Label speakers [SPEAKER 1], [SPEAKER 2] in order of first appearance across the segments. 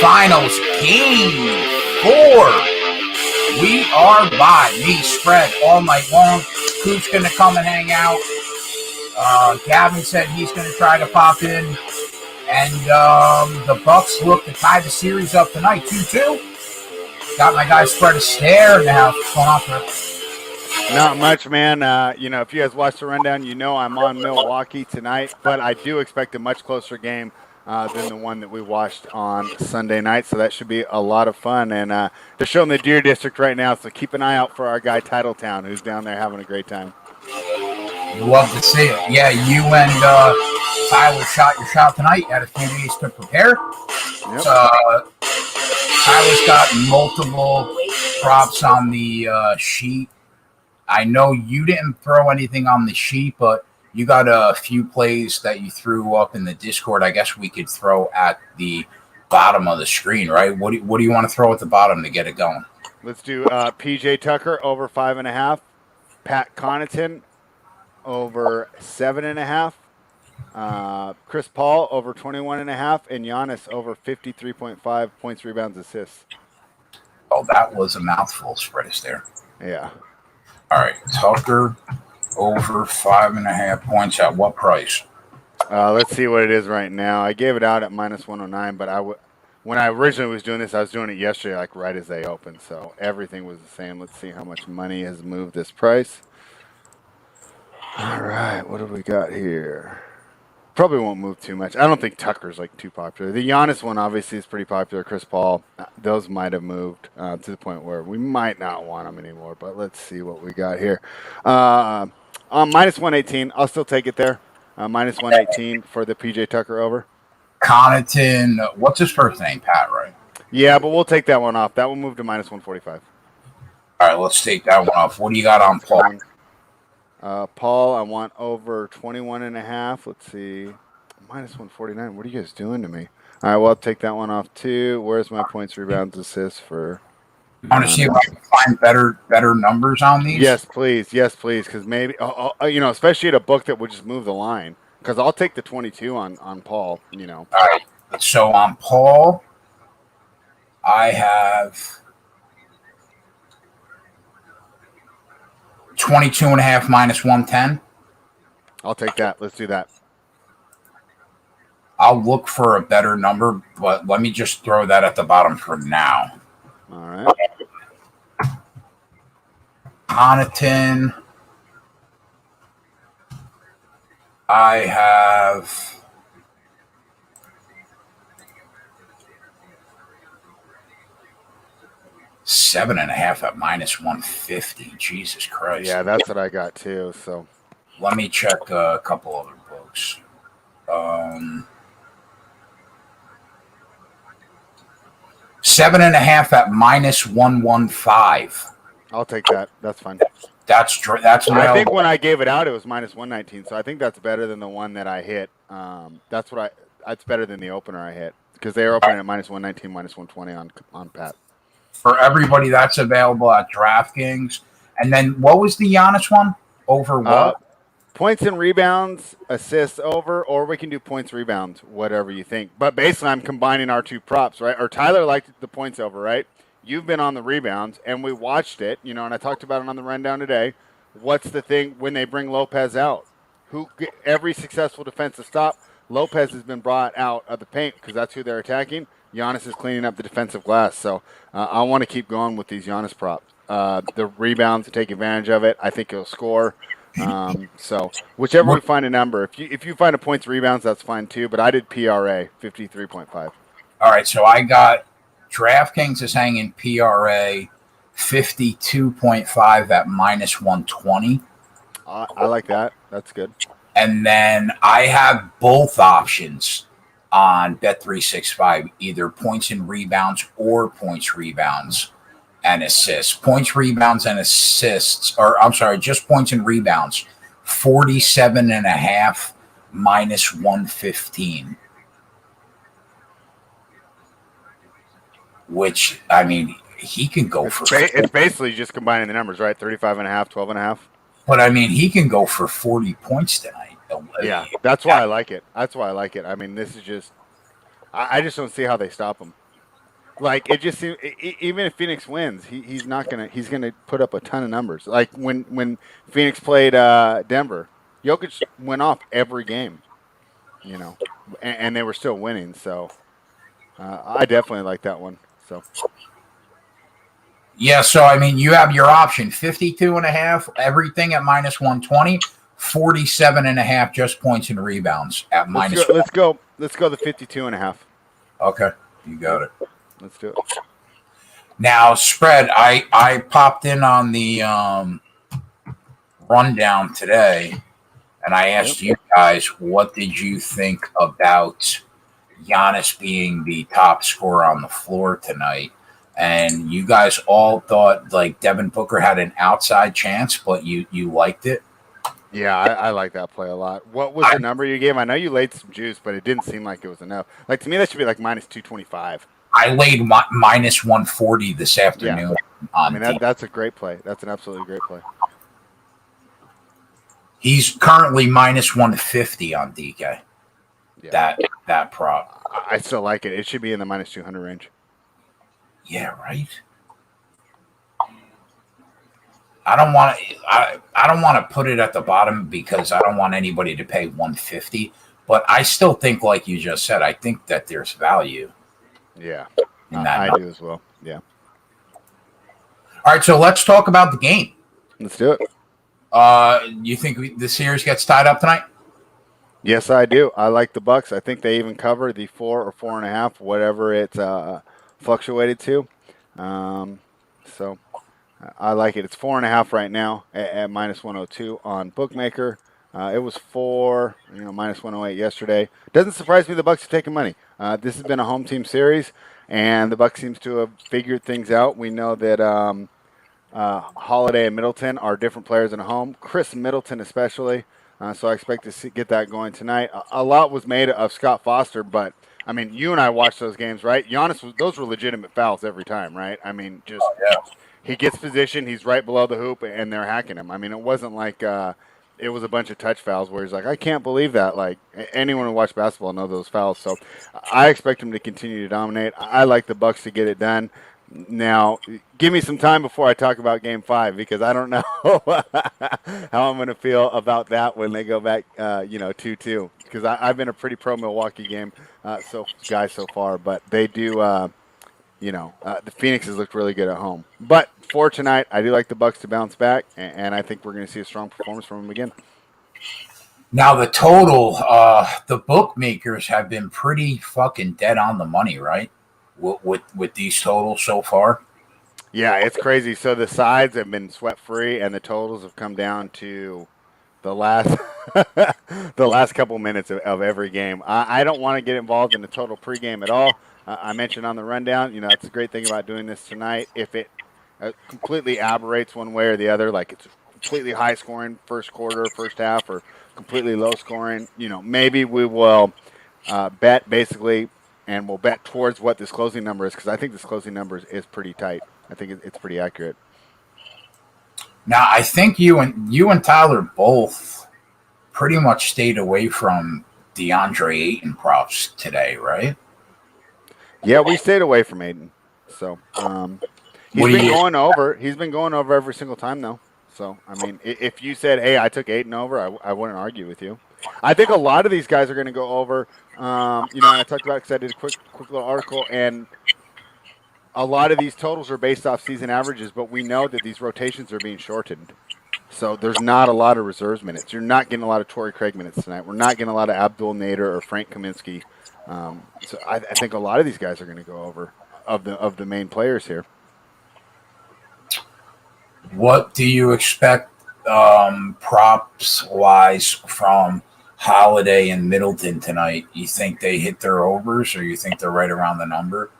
[SPEAKER 1] Finals, Game 4. We are by me spread all night long. Coop's going to come and hang out. Gavin said he's going to try to pop in. And the Bucks look to tie the series up tonight, 2-2. Got my guy Spread Astaire now. What's going on, Fred?
[SPEAKER 2] Not much, man. If you guys watch the rundown, you know I'm on Milwaukee tonight. But I do expect a much closer game than the one that we watched on Sunday night. So that should be a lot of fun. And they're showing the Deer District right now, so keep an eye out for our guy Titletown, who's down there having a great time.
[SPEAKER 1] Love to see it. Yeah, you and Tyler shot your shot tonight. You had a few days to prepare.
[SPEAKER 2] Yep.
[SPEAKER 1] Tyler's got multiple props on the sheet. I know you didn't throw anything on the sheet, but you got a few plays that you threw up in the Discord. I guess we could throw at the bottom of the screen, right? What do you want to throw at the bottom to get it going?
[SPEAKER 2] Let's do PJ Tucker over 5.5, Pat Connaughton over 7.5, Chris Paul over 21.5, and Giannis over 53.5 points, rebounds, assists.
[SPEAKER 1] Oh, that was a mouthful, Spread Astaire.
[SPEAKER 2] Yeah.
[SPEAKER 1] All right, Tucker over 5.5 points at what price?
[SPEAKER 2] Let's see what it is right now. I gave it out at -109, but when I originally was doing this, I was doing it yesterday, like right as they opened, so everything was the same. Let's see how much money has moved this price. All right, what have we got here? Probably won't move too much. I don't think Tucker's like too popular. The Giannis one obviously is pretty popular. Chris Paul, those might have moved to the point where we might not want them anymore. But let's see what we got here. On -118, I'll still take it there. -118 for the PJ Tucker over.
[SPEAKER 1] Connaughton, what's his first name? Pat, right?
[SPEAKER 2] Yeah, but we'll take that one off. That will move to -145.
[SPEAKER 1] All right, let's take that one off. What do you got on Paul?
[SPEAKER 2] Paul, I want over 21.5. Let's see. -149. What are you guys doing to me? All right, well, I'll take that one off too. Where's my points, rebounds, assists for?
[SPEAKER 1] I want to see if I can find better numbers on these.
[SPEAKER 2] Yes, please. Because maybe, especially at a book that would just move the line. Because I'll take the 22 on Paul.
[SPEAKER 1] All right. So on Paul, I have 22.5 -110.
[SPEAKER 2] I'll take that. Let's do that.
[SPEAKER 1] I'll look for a better number, but let me just throw that at the bottom for now.
[SPEAKER 2] All right.
[SPEAKER 1] Connaughton, I have 7.5 at -150. Jesus Christ.
[SPEAKER 2] Yeah, that's what I got too. So
[SPEAKER 1] let me check a couple other books. 7.5 at -115.
[SPEAKER 2] I'll take that. That's fine.
[SPEAKER 1] That's
[SPEAKER 2] I think when I gave it out, it was -119. So I think that's better than the one that I hit. That's better than the opener I hit because they were opening at -119, -120 on Pat.
[SPEAKER 1] For everybody, that's available at DraftKings. And then what was the Giannis one? Over what?
[SPEAKER 2] Points and rebounds, assists over, or we can do points, rebounds, whatever you think. But basically, I'm combining our two props, right? Or Tyler liked the points over, right? You've been on the rebounds, and we watched it, and I talked about it on the rundown today. What's the thing when they bring Lopez out? Every successful defensive stop, Lopez has been brought out of the paint because that's who they're attacking. Giannis is cleaning up the defensive glass. So I want to keep going with these Giannis props. The rebounds to take advantage of it. I think he'll score. So whichever we find a number. If you find a points rebounds, that's fine too. But I did PRA 53.5.
[SPEAKER 1] All right, so I got DraftKings is hanging PRA 52.5 at -120.
[SPEAKER 2] I like that. That's good.
[SPEAKER 1] And then I have both options on Bet365, either points and rebounds or points, rebounds, and assists. Points, rebounds, and assists, or I'm sorry, just points and rebounds, 47.5 -115. Which, I mean, he can go for...
[SPEAKER 2] It's basically just combining the numbers, right? 35.5, 12.5.
[SPEAKER 1] But, I mean, he can go for 40 points tonight.
[SPEAKER 2] Yeah, that's why I like it. I mean, this is just... I just don't see how they stop him. Like it just seems, even if Phoenix wins, he's not gonna he's gonna put up a ton of numbers. Like when Phoenix played Denver, Jokic went off every game, you know, and they were still winning. So I definitely like that one. So
[SPEAKER 1] Yeah, so I mean, you have your option 52.5, everything at minus 120, 47.5 just points and rebounds at
[SPEAKER 2] let's
[SPEAKER 1] minus
[SPEAKER 2] go.
[SPEAKER 1] one.
[SPEAKER 2] Let's go the 52.5.
[SPEAKER 1] Okay, you got
[SPEAKER 2] Yep.
[SPEAKER 1] it.
[SPEAKER 2] Let's do it.
[SPEAKER 1] Now, spread, I popped in on the rundown today and I asked you guys, what did you think about Giannis being the top scorer on the floor tonight? And you guys all thought like Devin Booker had an outside chance, but you liked it.
[SPEAKER 2] Yeah, I like that play a lot. What was
[SPEAKER 1] I,
[SPEAKER 2] the number you gave? I know you laid some juice, but it didn't seem like it was enough. Like to me, that should be like minus 225.
[SPEAKER 1] I laid minus 140 this
[SPEAKER 2] Yeah,
[SPEAKER 1] afternoon
[SPEAKER 2] I
[SPEAKER 1] on
[SPEAKER 2] mean
[SPEAKER 1] team.
[SPEAKER 2] that's a great play. That's an absolutely great play.
[SPEAKER 1] He's currently minus 150 on DK.
[SPEAKER 2] Yeah,
[SPEAKER 1] That prop.
[SPEAKER 2] I still like it. It should be in the minus 200 range.
[SPEAKER 1] Yeah, right. I don't want to put it at the bottom because I don't want anybody to pay 150. But I still think, like you just said, I think that there's value
[SPEAKER 2] Yeah,
[SPEAKER 1] in that
[SPEAKER 2] I
[SPEAKER 1] number.
[SPEAKER 2] do as well. Yeah,
[SPEAKER 1] All right, so let's talk about the game.
[SPEAKER 2] let's do it.
[SPEAKER 1] You think the series gets tied up tonight?
[SPEAKER 2] Yes, I do. I like the Bucks. I think they even cover the 4 or 4.5, whatever it's fluctuated to. So I like it. It's 4.5 right now at minus 102 on Bookmaker. It was minus 108 yesterday. Doesn't surprise me the Bucks are taking money. This has been a home team series, and the Bucks seems to have figured things out. We know that Holiday and Middleton are different players in a home. Chris Middleton especially. So I expect to get that going tonight. A lot was made of Scott Foster, but I mean, you and I watched those games, right? Giannis, those were legitimate fouls every time, right? I mean, just
[SPEAKER 1] Yeah.
[SPEAKER 2] he gets position, he's right below the hoop, and they're hacking him. I mean, it wasn't like it was a bunch of touch fouls where he's like, I can't believe that. Like anyone who watched basketball know those fouls. So I expect him to continue to dominate. I like the Bucks to get it done. Now, give me some time before I talk about Game 5 because I don't know how I'm going to feel about that when they go back, 2-2. Because I've been a pretty pro Milwaukee guy so far, but they do, the Phoenix has looked really good at home. But for tonight, I do like the Bucks to bounce back, and I think we're going to see a strong performance from them again.
[SPEAKER 1] Now the total, the bookmakers have been pretty fucking dead on the money, right? With these totals so far.
[SPEAKER 2] Yeah, it's crazy. So the sides have been sweat free, and the totals have come down to the last the last couple minutes of every game. I don't want to get involved in the total pregame at all. I mentioned on the rundown, that's the great thing about doing this tonight. If it completely aberrates one way or the other, like it's completely high scoring first quarter, first half, or completely low scoring, maybe we will bet basically, and we'll bet towards what this closing number is because I think this closing number is pretty tight. I think it's pretty accurate.
[SPEAKER 1] Now I think you and Tyler both pretty much stayed away from DeAndre Ayton props today, right?
[SPEAKER 2] Yeah, we stayed away from Aiden. So he's been going over every single time though. So I mean, if you said, "Hey, I took Aiden over," I wouldn't argue with you. I think a lot of these guys are going to go over. And I talked about because I did a quick little article, and a lot of these totals are based off season averages, but we know that these rotations are being shortened. So there's not a lot of reserves minutes. You're not getting a lot of Torrey Craig minutes tonight. We're not getting a lot of Abdul Nader or Frank Kaminsky. So I think a lot of these guys are going to go over of the main players here.
[SPEAKER 1] What do you expect props wise from Holiday and Middleton tonight? You think they hit their overs, or you think they're right around the number?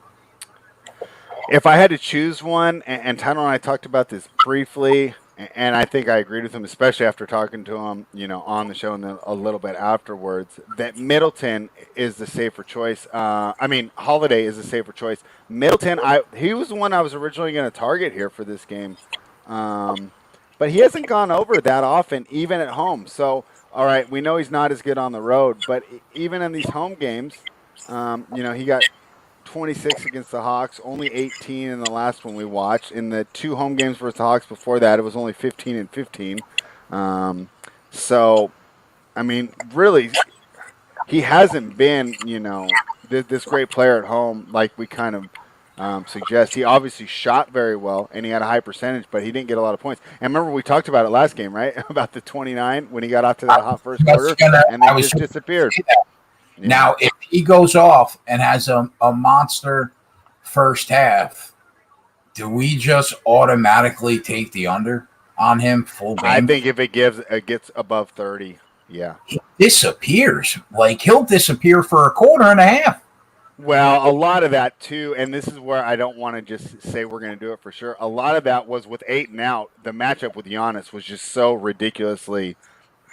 [SPEAKER 2] If I had to choose one, and Tyler and I talked about this briefly, and I think I agreed with him, especially after talking to him, on the show and then a little bit afterwards, that Middleton is the safer choice. Holiday is the safer choice. Middleton, he was the one I was originally going to target here for this game, but he hasn't gone over that often, even at home. So, all right, we know he's not as good on the road, but even in these home games, he got 26 against the Hawks, only 18 in the last one we watched. In the 2 home games versus the Hawks before that, it was only 15 and 15. So, I mean, really, he hasn't been, this great player at home like we kind of suggest. He obviously shot very well, and he had a high percentage, but he didn't get a lot of points. And remember, we talked about it last game, right? About the 29 when he got off to that hot first quarter, and they just disappeared.
[SPEAKER 1] Yeah. Now, if he goes off and has a monster first half, do we just automatically take the under on him full game?
[SPEAKER 2] I think if it gets above 30, yeah.
[SPEAKER 1] He disappears. Like, he'll disappear for a quarter and a half.
[SPEAKER 2] Well, a lot of that, too, and this is where I don't want to just say we're going to do it for sure. A lot of that was with Ayton out. The matchup with Giannis was just so ridiculously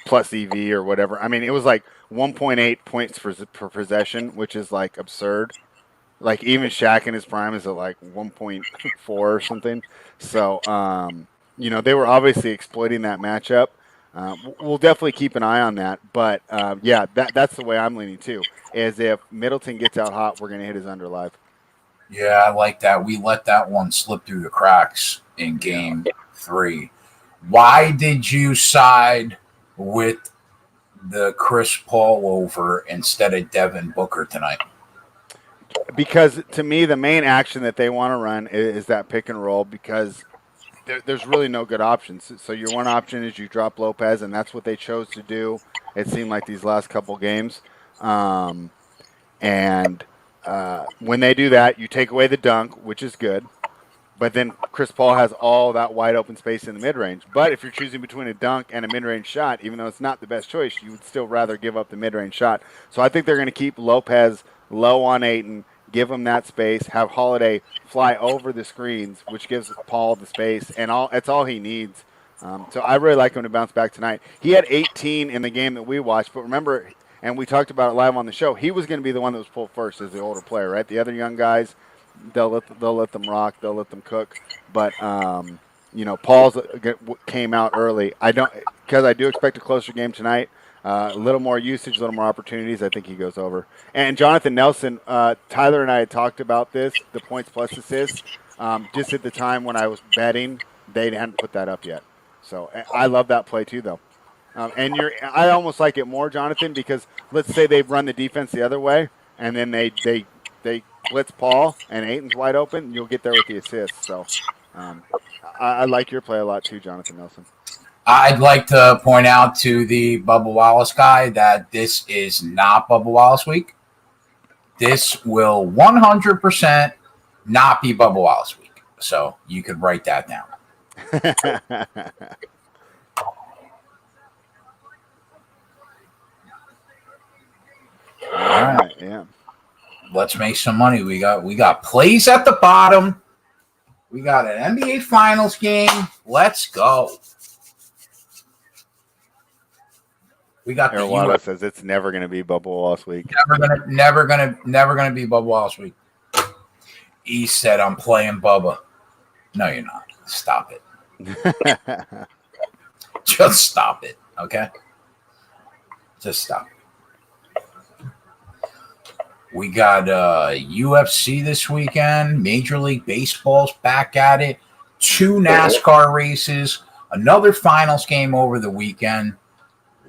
[SPEAKER 2] plus EV or whatever. I mean, it was like 1.8 points per possession, which is like absurd. Like even Shaq in his prime is at like 1.4 or something. So, they were obviously exploiting that matchup. We'll definitely keep an eye on that. But, yeah, that's the way I'm leaning too, is if Middleton gets out hot, we're going to hit his under live.
[SPEAKER 1] Yeah, I like that. We let that one slip through the cracks in game 3. Why did you side with the Chris Paul over instead of Devin Booker tonight?
[SPEAKER 2] Because to me, the main action that they want to run is that pick and roll, because there's really no good options. So your one option is you drop Lopez, and that's what they chose to do. It seemed like these last couple games. When they do that, you take away the dunk, which is good. But then Chris Paul has all that wide open space in the mid-range. But if you're choosing between a dunk and a mid-range shot, even though it's not the best choice, you would still rather give up the mid-range shot. So I think they're going to keep Lopez low on Ayton, give him that space, have Holiday fly over the screens, which gives Paul the space, and that's all he needs. So I really like him to bounce back tonight. He had 18 in the game that we watched, but remember, and we talked about it live on the show, he was going to be the one that was pulled first as the older player, right? The other young guys, they'll let them rock, they'll let them cook. But Paul's came out early. Because I do expect a closer game tonight. A little more usage, a little more opportunities. I think he goes over. And Jonathan Nelson, Tyler and I had talked about this, the points plus assists. Just at the time when I was betting, they hadn't put that up yet. So I love that play too, though. I almost like it more, Jonathan, because let's say they run the defense the other way, and then they blitz Paul and Ayton's wide open, you'll get there with the assist. So I like your play a lot too, Jonathan Nelson.
[SPEAKER 1] I'd like to point out to the Bubba Wallace guy that this is not Bubba Wallace week. This will 100% not be Bubba Wallace week. So you could write that down.
[SPEAKER 2] All right, yeah.
[SPEAKER 1] Let's make some money. We got plays at the bottom. We got an NBA Finals game. Let's go. We got
[SPEAKER 2] Airwada says it's never going to be Bubba Wallace week.
[SPEAKER 1] Never gonna be Bubba Wallace week. He said, "I'm playing Bubba." No, you're not. Stop it. Just stop it, okay? Just stop it. We got UFC this weekend. Major League Baseball's back at it. 2 NASCAR races. Another finals game over the weekend.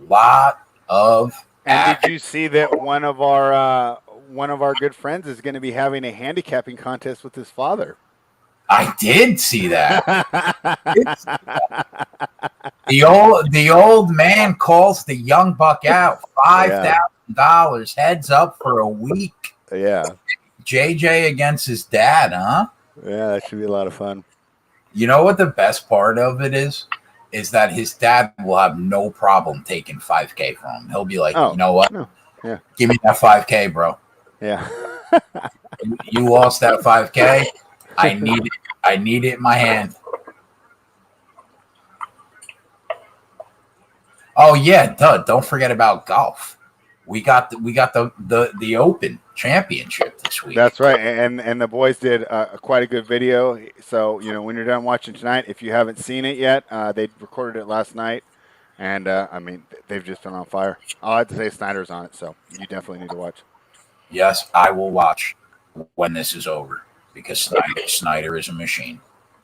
[SPEAKER 1] Lot of
[SPEAKER 2] and did you see that one of our good friends is going to be having a handicapping contest with his father?
[SPEAKER 1] I did see that. The old man calls the young buck out. $5,000 heads up for a week.
[SPEAKER 2] Yeah.
[SPEAKER 1] JJ against his dad, huh?
[SPEAKER 2] Yeah, that should be a lot of fun.
[SPEAKER 1] You know what the best part of it is? Is that his dad will have no problem taking $5K from him. He'll be like, you know what?
[SPEAKER 2] No. Yeah.
[SPEAKER 1] Give me that $5K, bro.
[SPEAKER 2] Yeah.
[SPEAKER 1] You lost that $5K. I need it in my hand. Oh yeah, don't forget about golf. We got the Open Championship this week.
[SPEAKER 2] That's right, and the boys did quite a good video. So when you're done watching tonight, if you haven't seen it yet, they recorded it last night, and they've just been on fire. I'll have to say Snyder's on it, so you definitely need to watch.
[SPEAKER 1] Yes, I will watch. when this is over because Snyder is a machine.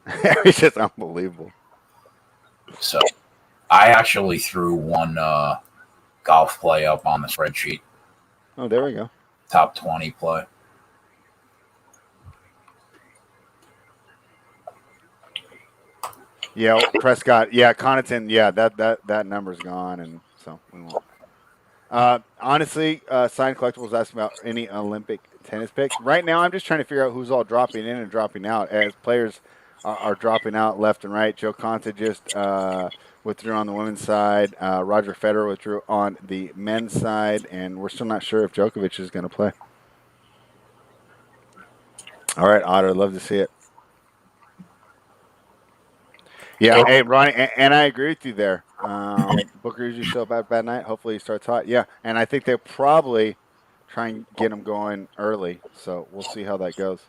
[SPEAKER 2] It's just unbelievable.
[SPEAKER 1] So I actually threw one golf play up on the spreadsheet.
[SPEAKER 2] Oh, there we go.
[SPEAKER 1] Top 20 play.
[SPEAKER 2] Yeah, Prescott. Yeah, Connaughton. Yeah, that number's gone, and so we won't. Honestly, Sign Collectibles asking about any Olympic tennis picks. Right now, I'm just trying to figure out who's all dropping in and dropping out as players are dropping out left and right. Joe Conta just withdrew on the women's side. Roger Federer withdrew on the men's side, and we're still not sure if Djokovic is going to play. All right, Otter, love to see it. Yeah, hey, Ronnie, and I agree with you there. Booker usually show up at a bad night. Hopefully he starts hot. Yeah, and I think they'll probably try and get him going early. So we'll see how that goes.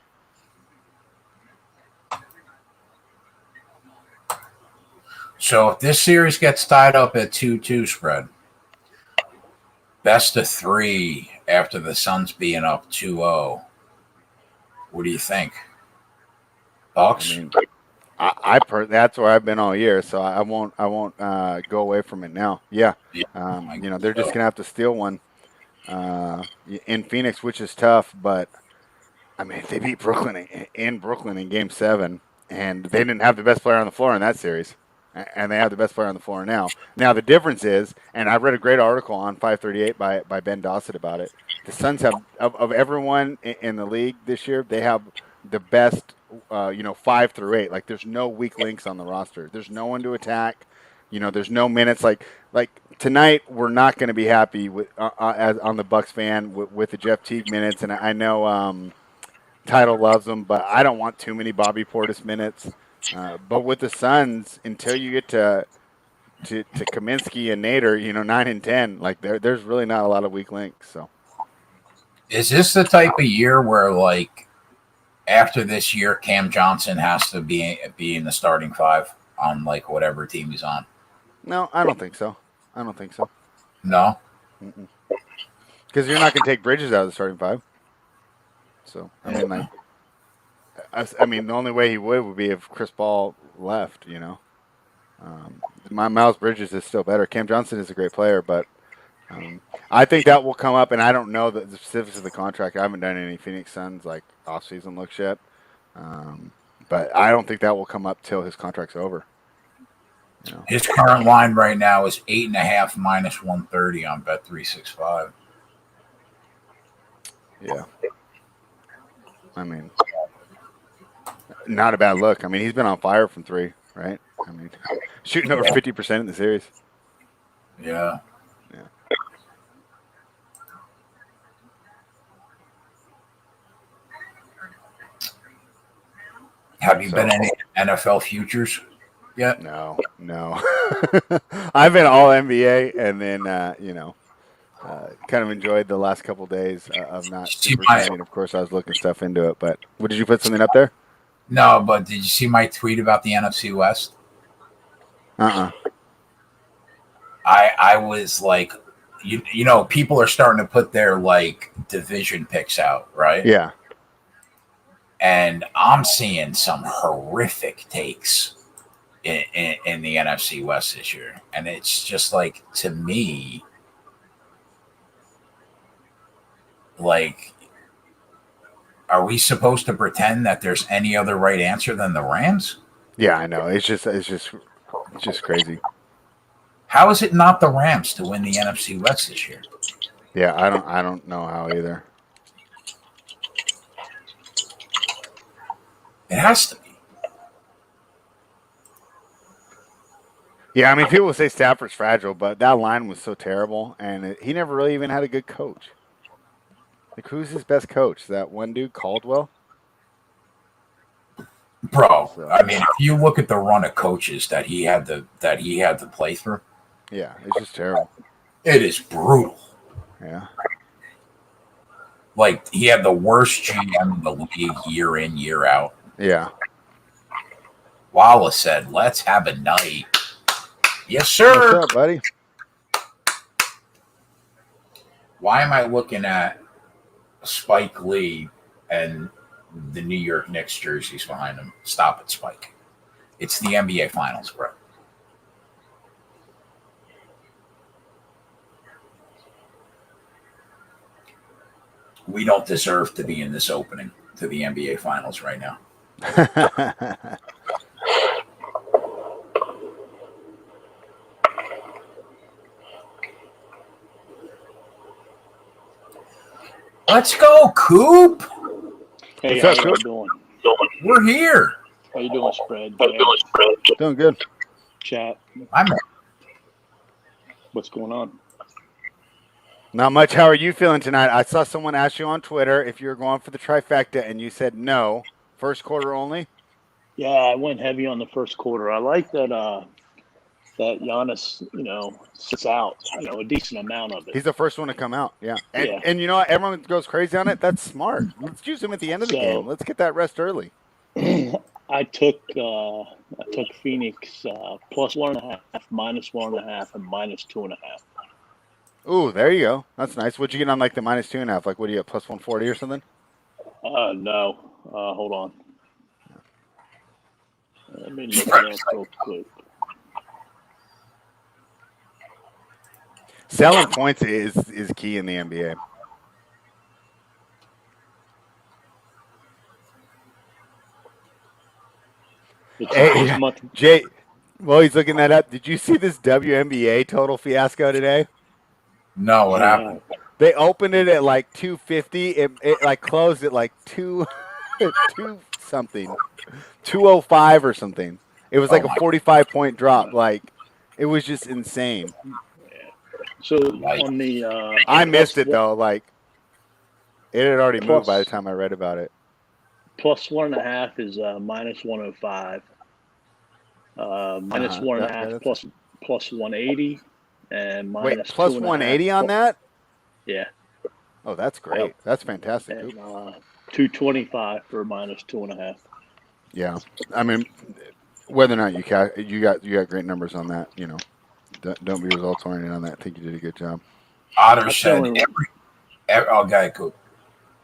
[SPEAKER 1] So if this series gets tied up at 2-2 spread, best of 3 after the Suns being up 2-0, what do you think? Bucks?
[SPEAKER 2] That's where I've been all year, so I won't go away from it now. Yeah, they're just gonna have to steal one in Phoenix, which is tough. But I mean, they beat Brooklyn in Brooklyn in Game 7, and they didn't have the best player on the floor in that series, and they have the best player on the floor now. Now the difference is, and I read a great article on 538 by Ben Dossett about it. The Suns have of everyone in the league this year, they have the best. 5 through 8. Like, there's no weak links on the roster. There's no one to attack. There's no minutes. Like tonight, we're not going to be happy with as on the Bucks fan with the Jeff Teague minutes. And I know Title loves them, but I don't want too many Bobby Portis minutes. But with the Suns, until you get to Kaminsky and Nader, 9 and 10, like there's really not a lot of weak links. So,
[SPEAKER 1] is this the type of year where like? After this year, Cam Johnson has to be in the starting 5 on like whatever team he's on?
[SPEAKER 2] No, I don't think so.
[SPEAKER 1] No?
[SPEAKER 2] Because you're not going to take Bridges out of the starting 5. So, I mean, the only way he would be if Chris Paul left, Miles Bridges is still better. Cam Johnson is a great player, but I think that will come up, and I don't know the specifics of the contract. I haven't done any Phoenix Suns like off-season looks yet, but I don't think that will come up till his contract's over.
[SPEAKER 1] His current line right now is 8.5 minus 130 on Bet365.
[SPEAKER 2] Yeah, I mean, not a bad look. I mean, he's been on fire from 3, right? I mean, shooting over 50% in the series.
[SPEAKER 1] Yeah. Have you been any NFL futures yet?
[SPEAKER 2] No. I've been all NBA, and then kind of enjoyed the last couple days of not super training. Of course, I was looking stuff into it. But did you put something up there?
[SPEAKER 1] No, but did you see my tweet about the NFC West? I was like, people are starting to put their like division picks out, right?
[SPEAKER 2] Yeah.
[SPEAKER 1] And I'm seeing some horrific takes in the NFC West this year. And it's just like, to me, like, are we supposed to pretend that there's any other right answer than the Rams?
[SPEAKER 2] Yeah, I know. It's just crazy.
[SPEAKER 1] How is it not the Rams to win the NFC West this year?
[SPEAKER 2] Yeah, I don't know how either.
[SPEAKER 1] It has to be.
[SPEAKER 2] Yeah, I mean, people say Stafford's fragile, but that line was so terrible, and he never really even had a good coach. Like, who's his best coach? That one dude, Caldwell?
[SPEAKER 1] Bro, I mean, if you look at the run of coaches that he had to play through,
[SPEAKER 2] yeah, it's just terrible.
[SPEAKER 1] It is brutal.
[SPEAKER 2] Yeah.
[SPEAKER 1] Like, he had the worst GM in the league year in, year out.
[SPEAKER 2] Yeah.
[SPEAKER 1] Wallace said, "Let's have a night." Yes, sir.
[SPEAKER 2] What's up, buddy?
[SPEAKER 1] Why am I looking at Spike Lee and the New York Knicks jerseys behind him. Stop it, Spike. It's the NBA Finals, bro. We don't deserve to be in this opening to the NBA Finals right now. Let's go, Coop.
[SPEAKER 3] Hey,
[SPEAKER 2] What's
[SPEAKER 3] how
[SPEAKER 2] up,
[SPEAKER 3] you doing?
[SPEAKER 1] We're here.
[SPEAKER 3] How you doing, Spread?
[SPEAKER 2] Doing good.
[SPEAKER 3] Chat.
[SPEAKER 1] I'm
[SPEAKER 3] What's going on?
[SPEAKER 2] Not much. How are you feeling tonight? I saw someone ask you on Twitter if you were going for the trifecta, and you said no. First quarter only?
[SPEAKER 3] Yeah, I went heavy on the first quarter. I like that that Giannis, sits out, a decent amount of it.
[SPEAKER 2] He's the first one to come out. Yeah. And,
[SPEAKER 3] Yeah.
[SPEAKER 2] and you know what? Everyone goes crazy on it. That's smart. Let's use him at the end of the
[SPEAKER 3] So-
[SPEAKER 2] game. Let's get that rest early.
[SPEAKER 3] I took Phoenix plus 1.5, minus 1.5, and minus 2.5.
[SPEAKER 2] Ooh, there you go. That's nice. What'd you get on like the minus 2.5? Like, what do you get, plus 140 or something?
[SPEAKER 3] No. Hold on. Let me look it up real quick.
[SPEAKER 2] Selling points is key in the NBA. Hey, Jay, well, he's looking that up. Did you see this WNBA total fiasco today?
[SPEAKER 1] No, what happened?
[SPEAKER 2] They opened it at like 250. It like closed at like 2 something, 205 or something. It was like a 45-point drop. Like, it was just insane.
[SPEAKER 3] So on the
[SPEAKER 2] I missed it though. Like, it had already moved by the
[SPEAKER 3] Plus-
[SPEAKER 2] time I read about it.
[SPEAKER 3] plus 1.5 is minus 105. Minus 1.5 plus 180 and minus
[SPEAKER 2] Wait, plus
[SPEAKER 3] 2.5
[SPEAKER 2] 180 on that?
[SPEAKER 3] Yeah.
[SPEAKER 2] Oh, that's great.
[SPEAKER 3] Yep.
[SPEAKER 2] That's fantastic.
[SPEAKER 3] And 225 for minus 2.5.
[SPEAKER 2] Yeah, I mean, whether or not you got great numbers on that, don't be results oriented on that. I think you did a good job.
[SPEAKER 1] Otter said oh, go ahead, Coop.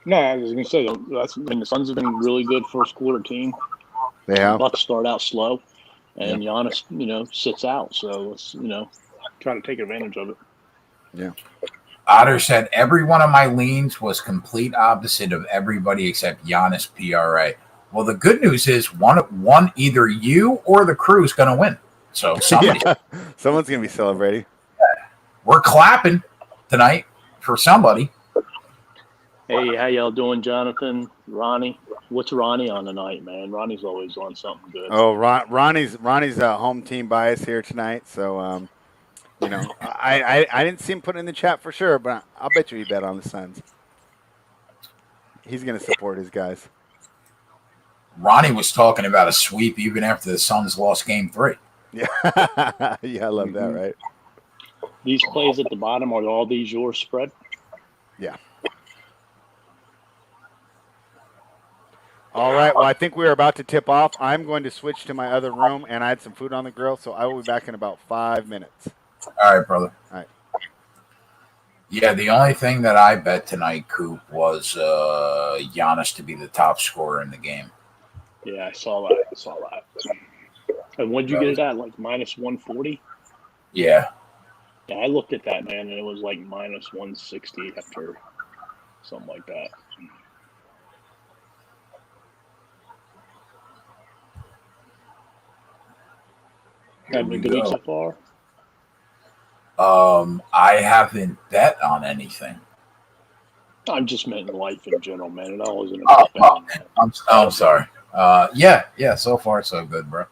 [SPEAKER 3] No, I was going to say the Suns have been a really good first quarter team.
[SPEAKER 2] They have.
[SPEAKER 3] Bucks start out slow, and Giannis, sits out. So let's, try to take advantage of it.
[SPEAKER 2] Yeah.
[SPEAKER 1] Otter said every one of my leans was complete opposite of everybody except Giannis PRA. Well, the good news is one either you or the crew is going to win. So someone's
[SPEAKER 2] going to be celebrating.
[SPEAKER 1] We're clapping tonight for somebody.
[SPEAKER 3] Hey, how y'all doing, Jonathan? Ronnie? What's Ronnie on tonight, man? Ronnie's always on something good.
[SPEAKER 2] Oh, Ronnie's home team bias here tonight. So, I didn't see him put it in the chat for sure, but I'll bet you he bet on the Suns. He's going to support his guys.
[SPEAKER 1] Ronnie was talking about a sweep even after the Suns lost Game 3.
[SPEAKER 2] Yeah, yeah, I love that, right?
[SPEAKER 3] These plays at the bottom, are all these your spread?
[SPEAKER 2] Yeah. All right, well, I think we are about to tip off. I'm going to switch to my other room, and I had some food on the grill, so I will be back in about 5 minutes.
[SPEAKER 1] All right, brother.
[SPEAKER 2] All right.
[SPEAKER 1] Yeah, the only thing that I bet tonight, Coop, was Giannis to be the top scorer in the game.
[SPEAKER 3] Yeah, I saw that. And what did you get it at? Like minus 140?
[SPEAKER 1] Yeah.
[SPEAKER 3] Yeah, I looked at that, man, and it was like minus 160 after something like that. Having a good week so far?
[SPEAKER 1] I haven't bet on anything.
[SPEAKER 3] I'm just meant in life in general, man. It always
[SPEAKER 1] I'm sorry. Yeah. So far, so good, bro.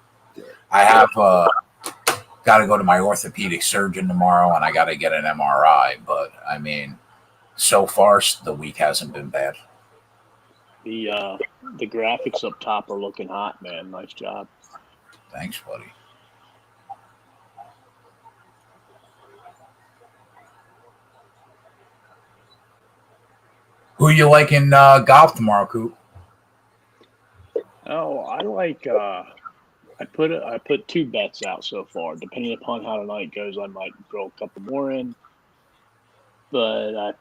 [SPEAKER 1] I have got to go to my orthopedic surgeon tomorrow, and I got to get an MRI. But I mean, so far the week hasn't been bad.
[SPEAKER 3] The graphics up top are looking hot, man. Nice job.
[SPEAKER 1] Thanks, buddy. Who you like in golf tomorrow, Coop?
[SPEAKER 3] Oh, I like. I put 2 bets out so far. Depending upon how the night goes, I might throw a couple more in. But I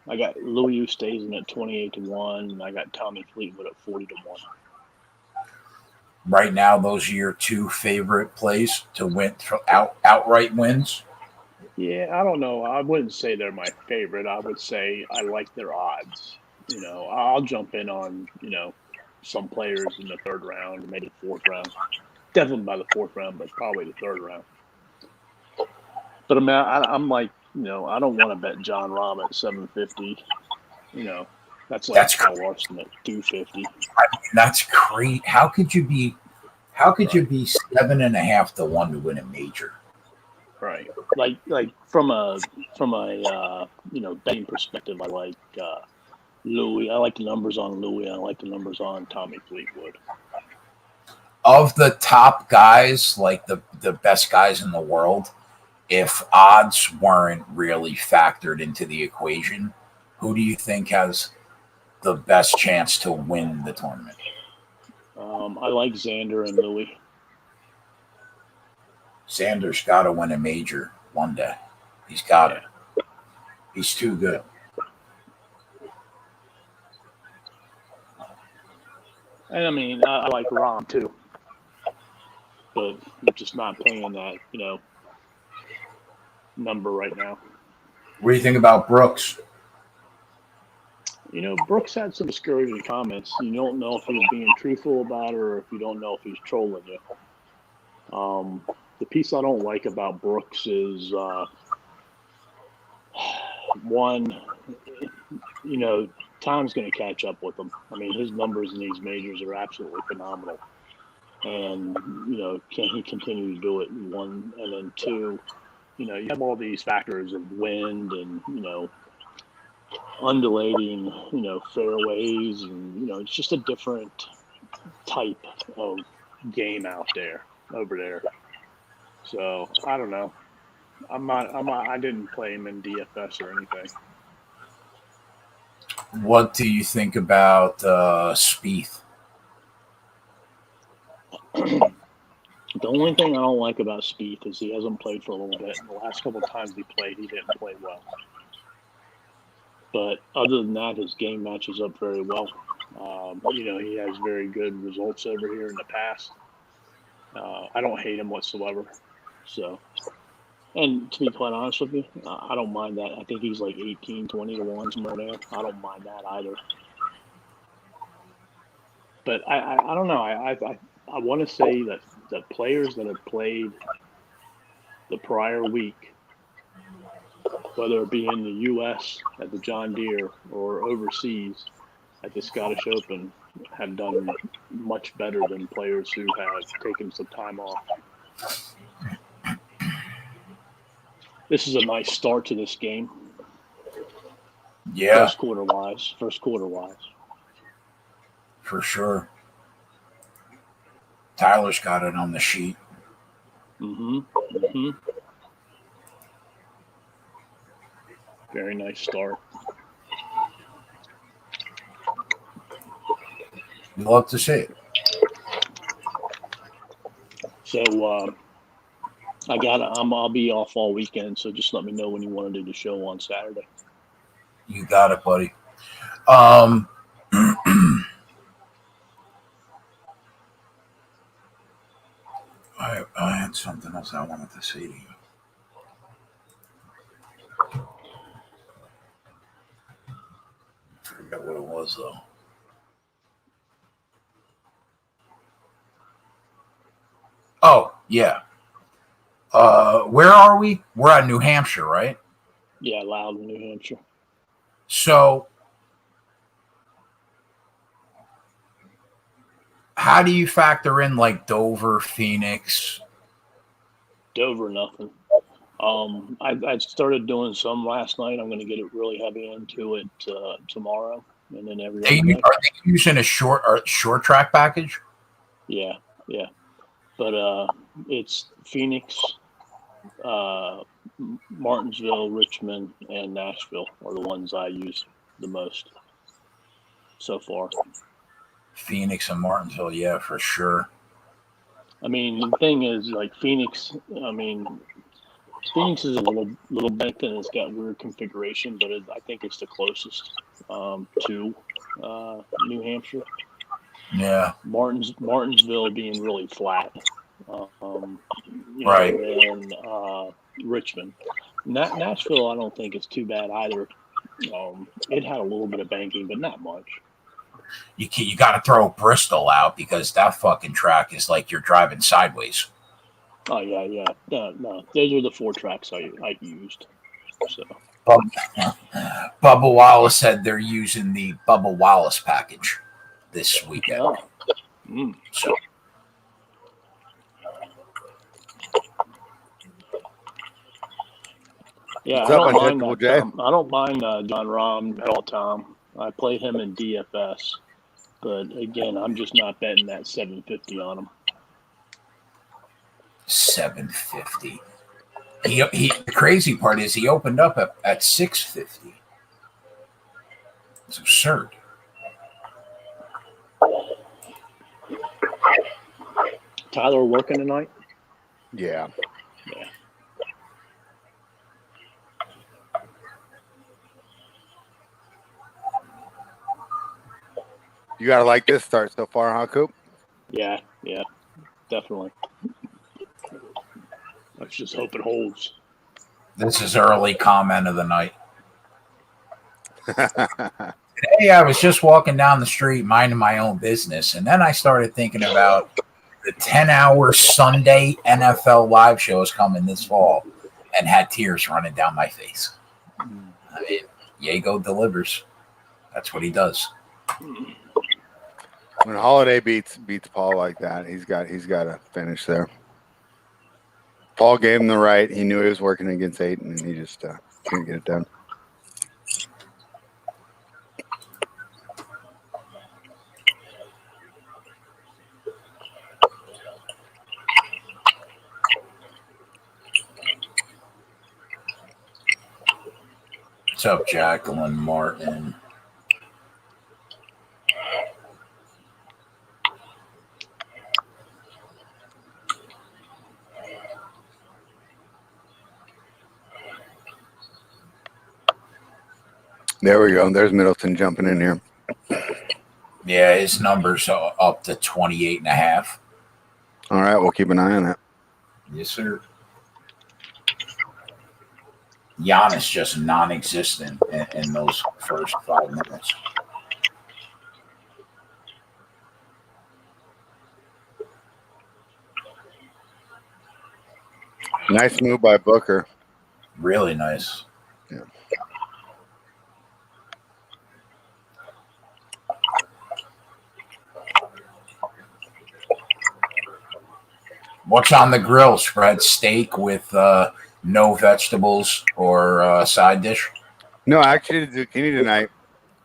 [SPEAKER 3] I got Louis Oosthuizen at 28-1, and I got Tommy Fleetwood at 40-1.
[SPEAKER 1] Right now, those are your two favorite plays to win outright wins.
[SPEAKER 3] Yeah, I don't know. I wouldn't say they're my favorite. I would say I like their odds. I'll jump in on some players in the third round, maybe the fourth round. Definitely by the fourth round, but probably the third round. But I mean, I'm like, I don't want to bet John Rahm at 750. That's like Kyle Larson at 250.
[SPEAKER 1] That's great. How could you be
[SPEAKER 3] Right.
[SPEAKER 1] 7.5 to 1 to win a major?
[SPEAKER 3] Right. Like from a betting perspective, I like Louis. I like the numbers on Louis. I like the numbers on Tommy Fleetwood.
[SPEAKER 1] Of the top guys, like the best guys in the world, if odds weren't really factored into the equation, who do you think has the best chance to win the tournament?
[SPEAKER 3] I like Xander and Louis.
[SPEAKER 1] Xander's got to win a major one day. He's got it. He's too good.
[SPEAKER 3] And I mean, I like Rahm too, but I'm just not playing that, number right now.
[SPEAKER 1] What do you think about Brooks?
[SPEAKER 3] Brooks had some discouraging comments. You don't know if he's being truthful about it or if you don't know if he's trolling you. The piece I don't like about Brooks is one, time's going to catch up with him. I mean, his numbers in these majors are absolutely phenomenal. And, can he continue to do it? One, and then two, you have all these factors of wind and, undulating, fairways, and, it's just a different type of game over there. So I don't know. I didn't play him in DFS or anything.
[SPEAKER 1] What do you think about Spieth?
[SPEAKER 3] The only thing I don't like about Spieth is he hasn't played for a little bit. And the last couple of times he played, he didn't play well. But other than that, his game matches up very well. He has very good results over here in the past. I don't hate him whatsoever. So, and to be quite honest with you, I don't mind that. I think he's like 18, 20-1 somewhere there. I don't mind that either. But I don't know. I want to say that the players that have played the prior week, whether it be in the U.S. at the John Deere or overseas at the Scottish Open, have done much better than players who have taken some time off. This is a nice start to this game.
[SPEAKER 1] Yeah.
[SPEAKER 3] First quarter wise.
[SPEAKER 1] For sure. Tyler's got it on the sheet.
[SPEAKER 3] Very nice start.
[SPEAKER 1] Love to see it.
[SPEAKER 3] So I'll be off all weekend, so just let me know when you want to do the show on Saturday.
[SPEAKER 1] You got it, buddy. I had something else I wanted to say to you. I forget what it was, though. Oh, yeah. Where are we? We're at New Hampshire, right?
[SPEAKER 3] Yeah, Loudon, New Hampshire.
[SPEAKER 1] So, how do you factor in like Dover, Phoenix?
[SPEAKER 3] Dover, nothing. I started doing some last night. I'm going to get it really heavy into it tomorrow, and then every other day.
[SPEAKER 1] Are they using a short track package?
[SPEAKER 3] Yeah. But it's Phoenix, Martinsville, Richmond, and Nashville are the ones I use the most so far.
[SPEAKER 1] Phoenix and Martinsville, yeah, for sure.
[SPEAKER 3] I mean, the thing is, like Phoenix, I mean, Phoenix is a little bent and it's got weird configuration, but I think it's the closest to New Hampshire.
[SPEAKER 1] Yeah.
[SPEAKER 3] Martinsville being really flat.
[SPEAKER 1] Right.
[SPEAKER 3] And Richmond. Nashville, I don't think is too bad either. It had a little bit of banking, but not much.
[SPEAKER 1] You got to throw Bristol out because that fucking track is like you're driving sideways.
[SPEAKER 3] Oh yeah. No. Those are the 4 tracks I used. So.
[SPEAKER 1] Bubba Wallace said they're using the Bubba Wallace package this weekend.
[SPEAKER 3] Oh.
[SPEAKER 1] So.
[SPEAKER 3] Yeah, I don't mind that. I don't mind John Rahm at all, Tom. I play him in DFS, but again, I'm just not betting that 750 on him.
[SPEAKER 1] 750. The crazy part is he opened up at 650. It's absurd.
[SPEAKER 3] Tyler working tonight?
[SPEAKER 2] Yeah. You gotta like this start so far, huh, Coop?
[SPEAKER 3] Yeah, definitely. Let's just hope it holds.
[SPEAKER 1] This is early comment of the night. Today I was just walking down the street minding my own business, and then I started thinking about the 10-hour Sunday NFL live shows coming this fall and had tears running down my face. I mean, Yago delivers. That's what he does.
[SPEAKER 2] When Holiday beats Paul like that, he's got to finish there. Paul gave him the right. He knew he was working against Ayton, and he just couldn't get it done.
[SPEAKER 1] What's up, Jacqueline Martin?
[SPEAKER 2] There we go. There's Middleton jumping in here.
[SPEAKER 1] Yeah, his numbers are up to 28.5.
[SPEAKER 2] All right, we'll keep an eye on that.
[SPEAKER 1] Yes, sir. Giannis just non-existent in those first 5 minutes.
[SPEAKER 2] Nice move by Booker.
[SPEAKER 1] Really nice.
[SPEAKER 2] Yeah.
[SPEAKER 1] What's on the grill? Spread steak with no vegetables or side dish?
[SPEAKER 2] No, I actually did zucchini tonight,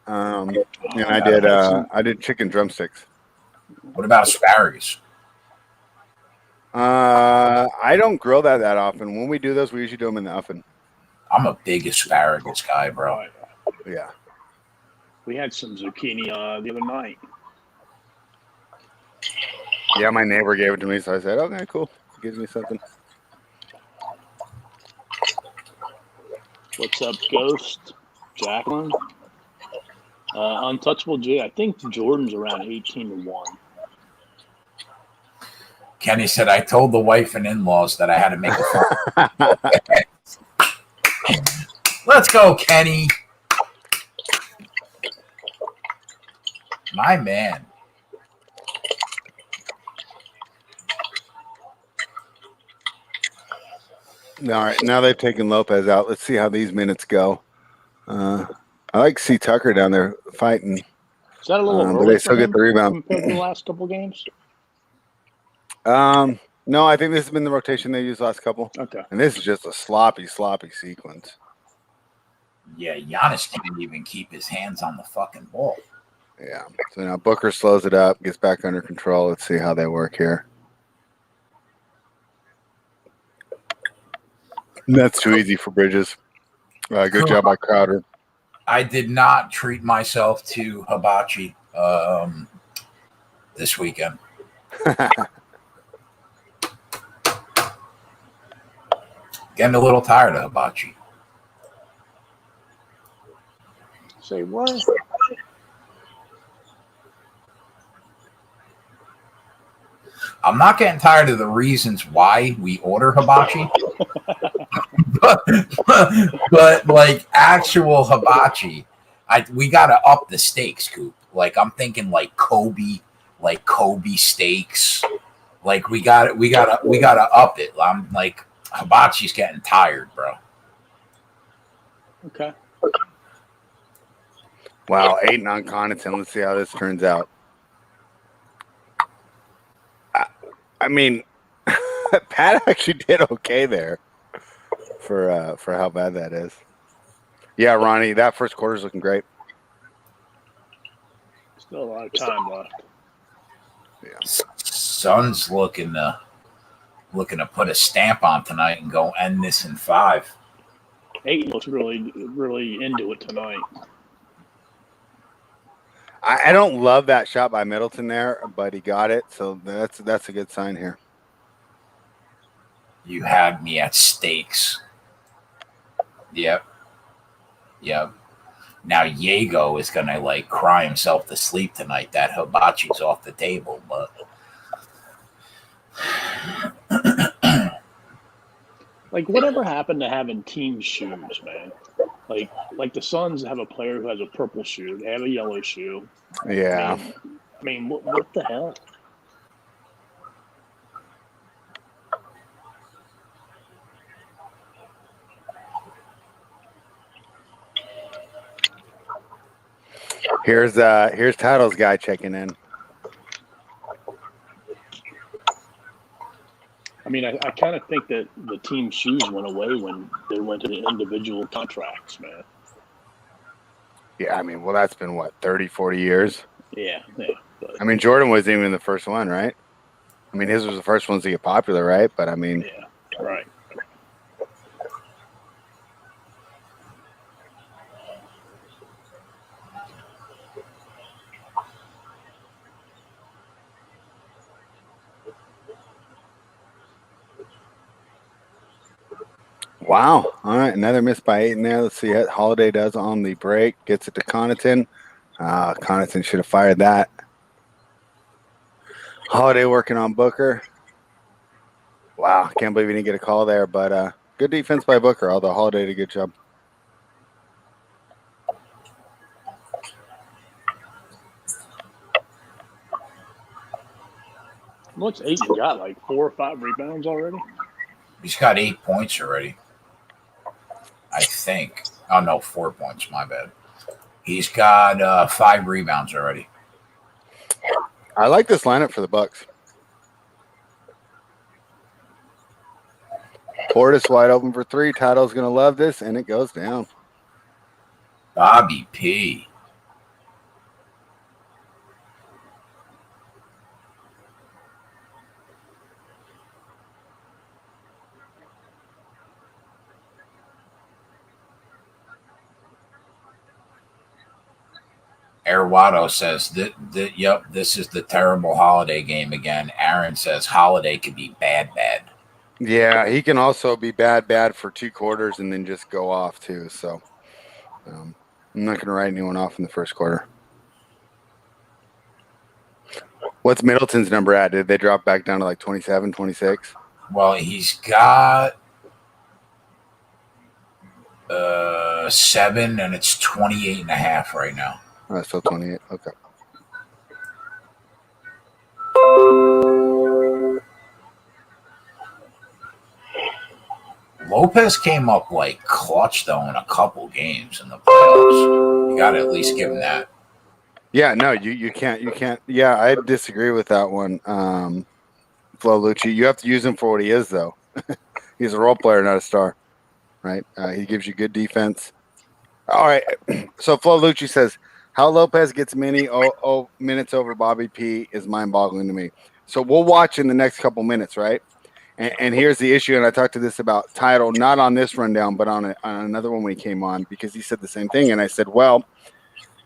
[SPEAKER 2] and I did chicken drumsticks.
[SPEAKER 1] What about asparagus?
[SPEAKER 2] I don't grill that often. When we do those, we usually do them in the oven.
[SPEAKER 1] I'm a big asparagus guy, bro.
[SPEAKER 2] Yeah.
[SPEAKER 3] We had some zucchini the other night.
[SPEAKER 2] Yeah, my neighbor gave it to me, so I said, okay, cool. Gives me something.
[SPEAKER 3] What's up, Ghost? Jacqueline? Untouchable J. I think Jordan's around 18-1.
[SPEAKER 1] Kenny said, I told the wife and in-laws that I had to make a phone. Let's go, Kenny. My man.
[SPEAKER 2] All right, now they've taken Lopez out. Let's see how these minutes go. I like to see Tucker down there fighting.
[SPEAKER 3] Is that a little early
[SPEAKER 2] but they still get the rebound
[SPEAKER 3] compared to the last couple games?
[SPEAKER 2] No, I think this has been the rotation they used last couple.
[SPEAKER 3] Okay.
[SPEAKER 2] And this is just a sloppy sequence.
[SPEAKER 1] Yeah, Giannis can't even keep his hands on the fucking ball.
[SPEAKER 2] Yeah. So now Booker slows it up, gets back under control. Let's see how they work here. That's too easy for Bridges. Good job by Crowder.
[SPEAKER 1] I did not treat myself to hibachi this weekend. Getting a little tired of Hibachi.
[SPEAKER 3] Say what?
[SPEAKER 1] I'm not getting tired of the reasons why we order hibachi, but like actual hibachi, we gotta up the stakes, Coop. Like I'm thinking like Kobe steaks. Like we gotta up it. I'm like hibachi's getting tired, bro.
[SPEAKER 3] Okay.
[SPEAKER 2] Wow, 8 non-Connaughton. Let's see how this turns out. I mean, Pat actually did okay there for how bad that is. Yeah, Ronnie, that first quarter's looking great.
[SPEAKER 3] Still a lot of time left.
[SPEAKER 2] Yeah.
[SPEAKER 1] Sun's looking to put a stamp on tonight and go end this in 5.
[SPEAKER 3] 8 looks really, really into it tonight.
[SPEAKER 2] I don't love that shot by Middleton there, but he got it, so that's a good sign here.
[SPEAKER 1] You had me at stakes. Yep. Now Diego is gonna like cry himself to sleep tonight. That hibachi's off the table, but
[SPEAKER 3] Like, whatever happened to having team shoes, man? Like the Suns have a player who has a purple shoe. They have a yellow shoe.
[SPEAKER 2] Yeah.
[SPEAKER 3] I mean, what the hell?
[SPEAKER 2] Here's Title's guy checking in.
[SPEAKER 3] I mean, I kind of think that the team shoes went away when they went to the individual contracts, man.
[SPEAKER 2] Yeah, I mean, well, that's been what, 30, 40 years?
[SPEAKER 3] Yeah. But,
[SPEAKER 2] I mean, Jordan wasn't even the first one, right? I mean, his was the first ones to get popular, right? But I mean,
[SPEAKER 3] yeah, right.
[SPEAKER 2] wow. All right, another miss by 8 in there. Let's see what Holiday does on the break. Gets it to Connaughton. Connaughton should have fired that. Holiday working on Booker. Wow, can't believe he didn't get a call there, but good defense by Booker, although Holiday did a good job.
[SPEAKER 3] What's Ayton got? Like 4 or 5 rebounds already?
[SPEAKER 1] he's got 8 points already. I think. Oh no, 4 points. My bad. He's got 5 rebounds already.
[SPEAKER 2] I like this lineup for the Bucks. Portis wide open for 3. Title's going to love this, and it goes down.
[SPEAKER 1] Bobby P. Erwato says that yep, this is the terrible Holiday game again. Aaron says Holiday could be bad.
[SPEAKER 2] Yeah, he can also be bad for 2 quarters and then just go off too. So I'm not going to write anyone off in the first quarter. What's Middleton's number at? Did they drop back down to like 27, 26?
[SPEAKER 1] Well, he's got 7, and it's 28.5 right now.
[SPEAKER 2] Still 28. Okay.
[SPEAKER 1] Lopez came up like clutch though in a couple games in the playoffs. You got to at least give him that.
[SPEAKER 2] Yeah, no, you can't. Yeah, I disagree with that one. Flo Lucci, you have to use him for what he is, though. He's a role player, not a star, right? He gives you good defense. All right, so Flo Lucci says, how Lopez gets many minutes over Bobby P is mind-boggling to me. So we'll watch in the next couple minutes, right? And here's the issue, and I talked to this about Title, not on this rundown, but on another one when he came on, because he said the same thing. And I said, well,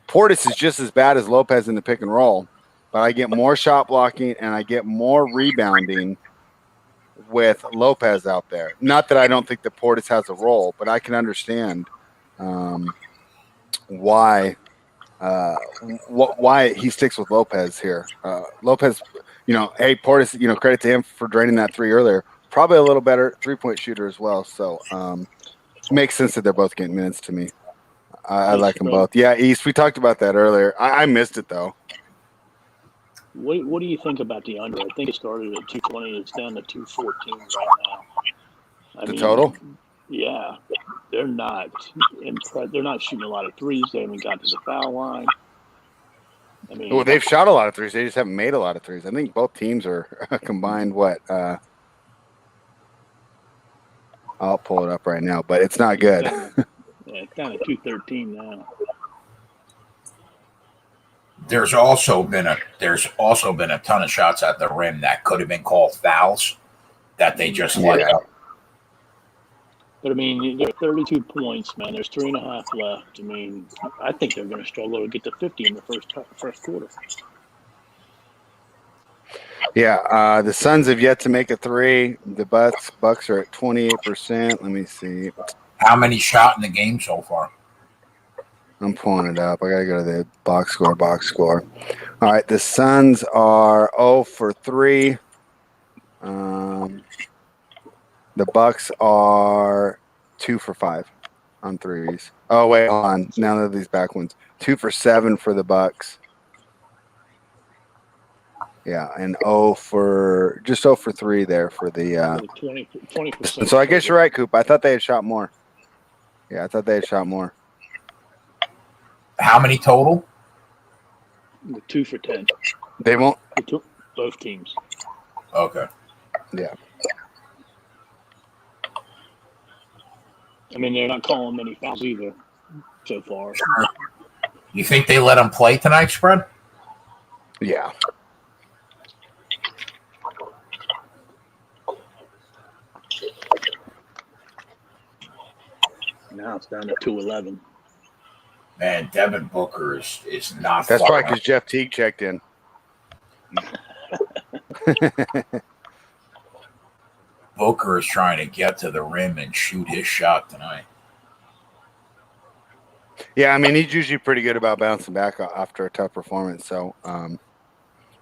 [SPEAKER 2] Portis is just as bad as Lopez in the pick and roll, but I get more shot blocking and I get more rebounding with Lopez out there. Not that I don't think that Portis has a role, but I can understand why he sticks with Lopez here. Lopez, hey, Portis, credit to him for draining that three earlier. Probably a little better 3-point shooter as well. So makes sense that they're both getting minutes to me. I like them both. Yeah, East, we talked about that earlier. I missed it, though.
[SPEAKER 3] What do you think about the under? I think it started at 220. It's down to 214 right now.
[SPEAKER 2] The total?
[SPEAKER 3] Yeah, they're not impressed. They're not shooting a lot of threes. They haven't got to the foul line.
[SPEAKER 2] Well, they've shot a lot of threes. They just haven't made a lot of threes. I think both teams are combined. I'll pull it up right now, but it's not good.
[SPEAKER 3] It's down to 213 now.
[SPEAKER 1] There's also been a ton of shots at the rim that could have been called fouls that they just let up.
[SPEAKER 3] But they're 32 points, man. There's 3.5 left. I think they're going to struggle to get to 50 in the first quarter.
[SPEAKER 2] Yeah, the Suns have yet to make a three. The Bucks are at 28%. Let me see.
[SPEAKER 1] How many shot in the game so far?
[SPEAKER 2] I'm pulling it up. I got to go to the box score. All right, the Suns are 0 for 3. The Bucks are 2 for 5 on threes. Oh, wait, hold on. None of these back ones. 2 for 7 for the Bucks. Yeah, and 0 for 3 there for the 20%. So I guess you're right, Coop. I thought they had shot more. Yeah, I thought they had shot more.
[SPEAKER 1] How many total?
[SPEAKER 3] 2 for 10.
[SPEAKER 2] They won't.
[SPEAKER 3] Both teams.
[SPEAKER 1] Okay.
[SPEAKER 2] Yeah.
[SPEAKER 3] They're not calling many fouls either so far.
[SPEAKER 1] You think they let them play tonight, Spread?
[SPEAKER 2] Yeah.
[SPEAKER 3] Now it's down to 211.
[SPEAKER 1] Man, Devin Booker is not.
[SPEAKER 2] That's probably because Jeff Teague checked in.
[SPEAKER 1] Booker is trying to get to the rim and shoot his shot tonight.
[SPEAKER 2] Yeah, he's usually pretty good about bouncing back after a tough performance. So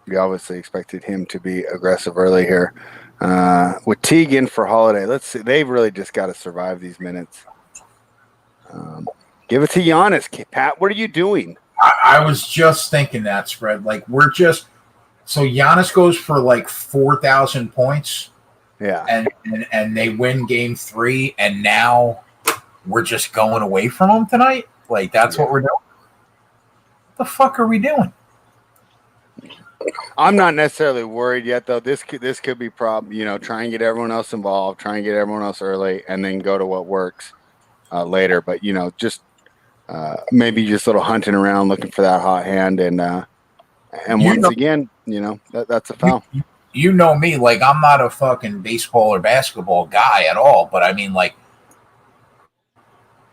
[SPEAKER 2] we obviously expected him to be aggressive early here. With Teague in for Holiday, let's see. They've really just got to survive these minutes. Give it to Giannis. Pat, what are you doing?
[SPEAKER 1] I was just thinking that, Spread. So Giannis goes for 4,000 points.
[SPEAKER 2] Yeah.
[SPEAKER 1] And they win game 3, and now we're just going away from them tonight? That's what we're doing? What the fuck are we doing?
[SPEAKER 2] I'm not necessarily worried yet, though. This could be problem. Try and get everyone else involved, try and get everyone else early, and then go to what works later. But, just maybe just a little hunting around looking for that hot hand. And once again, that's a foul.
[SPEAKER 1] You know me, I'm not a fucking baseball or basketball guy at all, but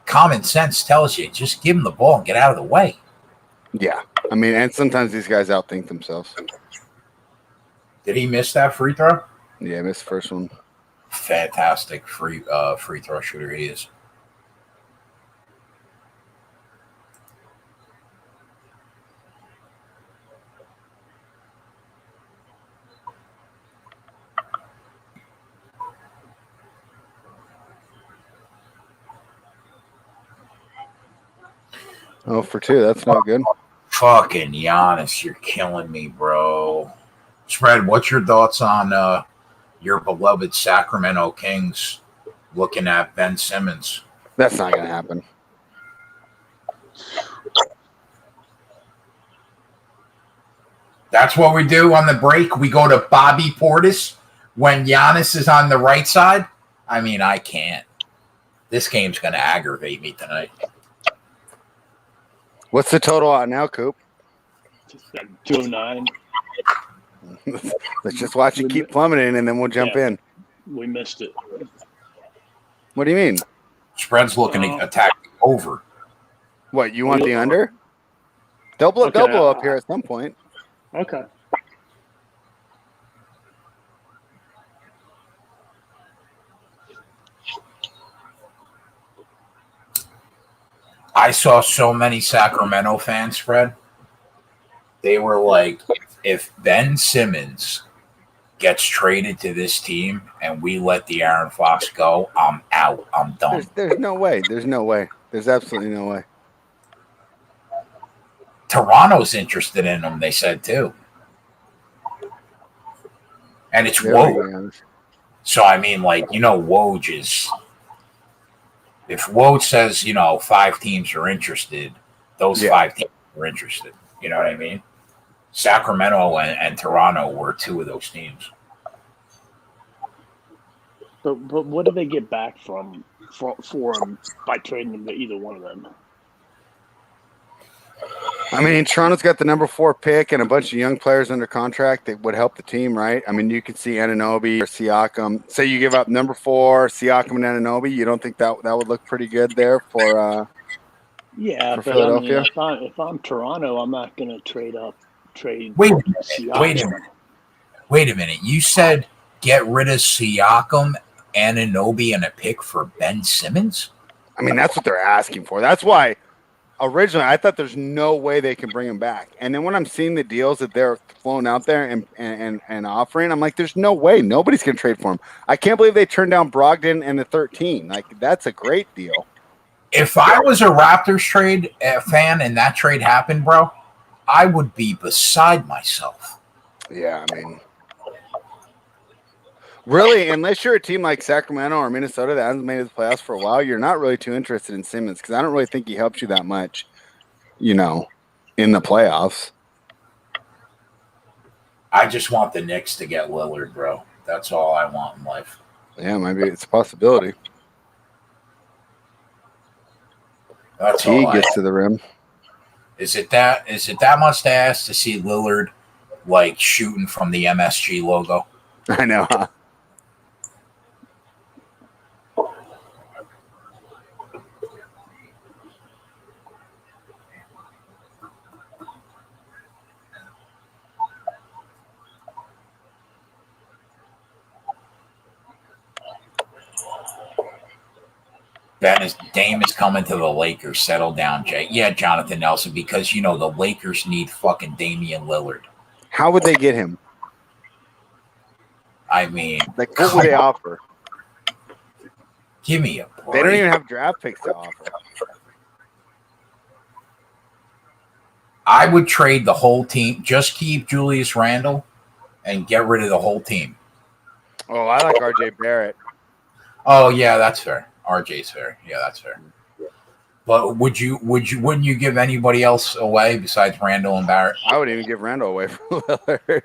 [SPEAKER 1] common sense tells you just give him the ball and get out of the way.
[SPEAKER 2] Yeah, and sometimes these guys outthink themselves.
[SPEAKER 1] Did he miss that free throw?
[SPEAKER 2] Yeah, missed the first one.
[SPEAKER 1] Fantastic free throw shooter he is.
[SPEAKER 2] Oh, for 2. That's not good.
[SPEAKER 1] Fucking Giannis, you're killing me, bro. Spread, what's your thoughts on your beloved Sacramento Kings looking at Ben Simmons?
[SPEAKER 2] That's not going to happen.
[SPEAKER 1] That's what we do on the break. We go to Bobby Portis when Giannis is on the right side. I can't. This game's going to aggravate me tonight.
[SPEAKER 2] What's the total out now, Coop?
[SPEAKER 3] 209.
[SPEAKER 2] Let's just watch it keep plummeting, and then we'll jump in.
[SPEAKER 3] We missed it.
[SPEAKER 2] What do you mean?
[SPEAKER 1] Spread's looking to attack over.
[SPEAKER 2] What, you want the under? They'll blow up here at some point.
[SPEAKER 3] Okay.
[SPEAKER 1] I saw so many Sacramento fans, Fred. They were like, if Ben Simmons gets traded to this team and we let the Aaron Fox go, I'm out. I'm done.
[SPEAKER 2] There's no way. There's no way. There's absolutely no way.
[SPEAKER 1] Toronto's interested in him, they said too. And it's Woj. So, I mean, like, Woj is. If Woj says, 5 teams are interested, those 5 teams are interested. You know what I mean? Sacramento and Toronto were 2 of those teams.
[SPEAKER 3] But what do they get back for him by trading him to either one of them?
[SPEAKER 2] I mean, Toronto's got the number 4 pick and a bunch of young players under contract that would help the team, right? I mean, you could see Anunoby or Siakam. Say you give up number 4, Siakam and Anunoby. You don't think that would look pretty good there for Philadelphia?
[SPEAKER 3] I mean, if I'm Toronto, I'm not going to trade Siakam.
[SPEAKER 2] Wait
[SPEAKER 1] a minute. You said get rid of Siakam, Anunoby, and a pick for Ben Simmons?
[SPEAKER 2] I mean, that's what they're asking for. That's why originally I thought there's no way they can bring him back. And then when I'm seeing the deals that they're flowing out there and offering, I'm like, there's no way. Nobody's going to trade for him. I can't believe they turned down Brogdon and the 13. Like, that's a great deal.
[SPEAKER 1] If I was a Raptors trade fan and that trade happened, bro, I would be beside myself.
[SPEAKER 2] Yeah, I mean, really, unless you're a team like Sacramento or Minnesota that hasn't made the playoffs for a while, you're not really too interested in Simmons because I don't really think he helps you that much, in the playoffs.
[SPEAKER 1] I just want the Knicks to get Lillard, bro. That's all I want in life.
[SPEAKER 2] Yeah, maybe it's a possibility.
[SPEAKER 1] That's
[SPEAKER 2] he gets to the rim.
[SPEAKER 1] Is it that much to ask to see Lillard like shooting from the MSG logo?
[SPEAKER 2] I know, huh?
[SPEAKER 1] Dame is coming to the Lakers. Settle down, Jay. Yeah, Jonathan Nelson, because the Lakers need fucking Damian Lillard.
[SPEAKER 2] How would they get him?
[SPEAKER 1] I mean,
[SPEAKER 2] like, what would they offer?
[SPEAKER 1] Give me a break.
[SPEAKER 2] They don't even have draft picks to offer.
[SPEAKER 1] I would trade the whole team. Just keep Julius Randle and get rid of the whole team.
[SPEAKER 2] Oh, I like RJ Barrett.
[SPEAKER 1] Oh yeah, that's fair. RJ's fair. Yeah, that's fair. But wouldn't you give anybody else away besides Randle and Barrett?
[SPEAKER 2] I would even give Randle away for Lillard.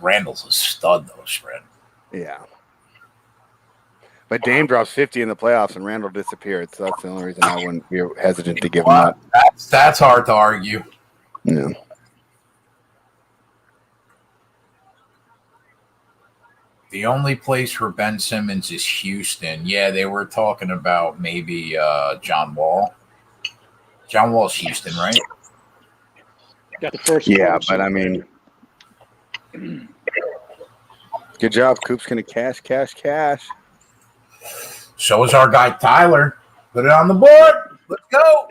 [SPEAKER 1] Randle's a stud though, Fred.
[SPEAKER 2] Yeah. But Dame drops 50 in the playoffs and Randle disappeared, so that's the only reason I wouldn't be hesitant to give him up.
[SPEAKER 1] That's hard to argue.
[SPEAKER 2] Yeah.
[SPEAKER 1] The only place for Ben Simmons is Houston. Yeah, they were talking about maybe John Wall. John Wall's Houston, right?
[SPEAKER 3] Got the first.
[SPEAKER 2] Yeah, but I mean, good job. Coop's going to cash.
[SPEAKER 1] So is our guy Tyler. Put it on the board. Let's go.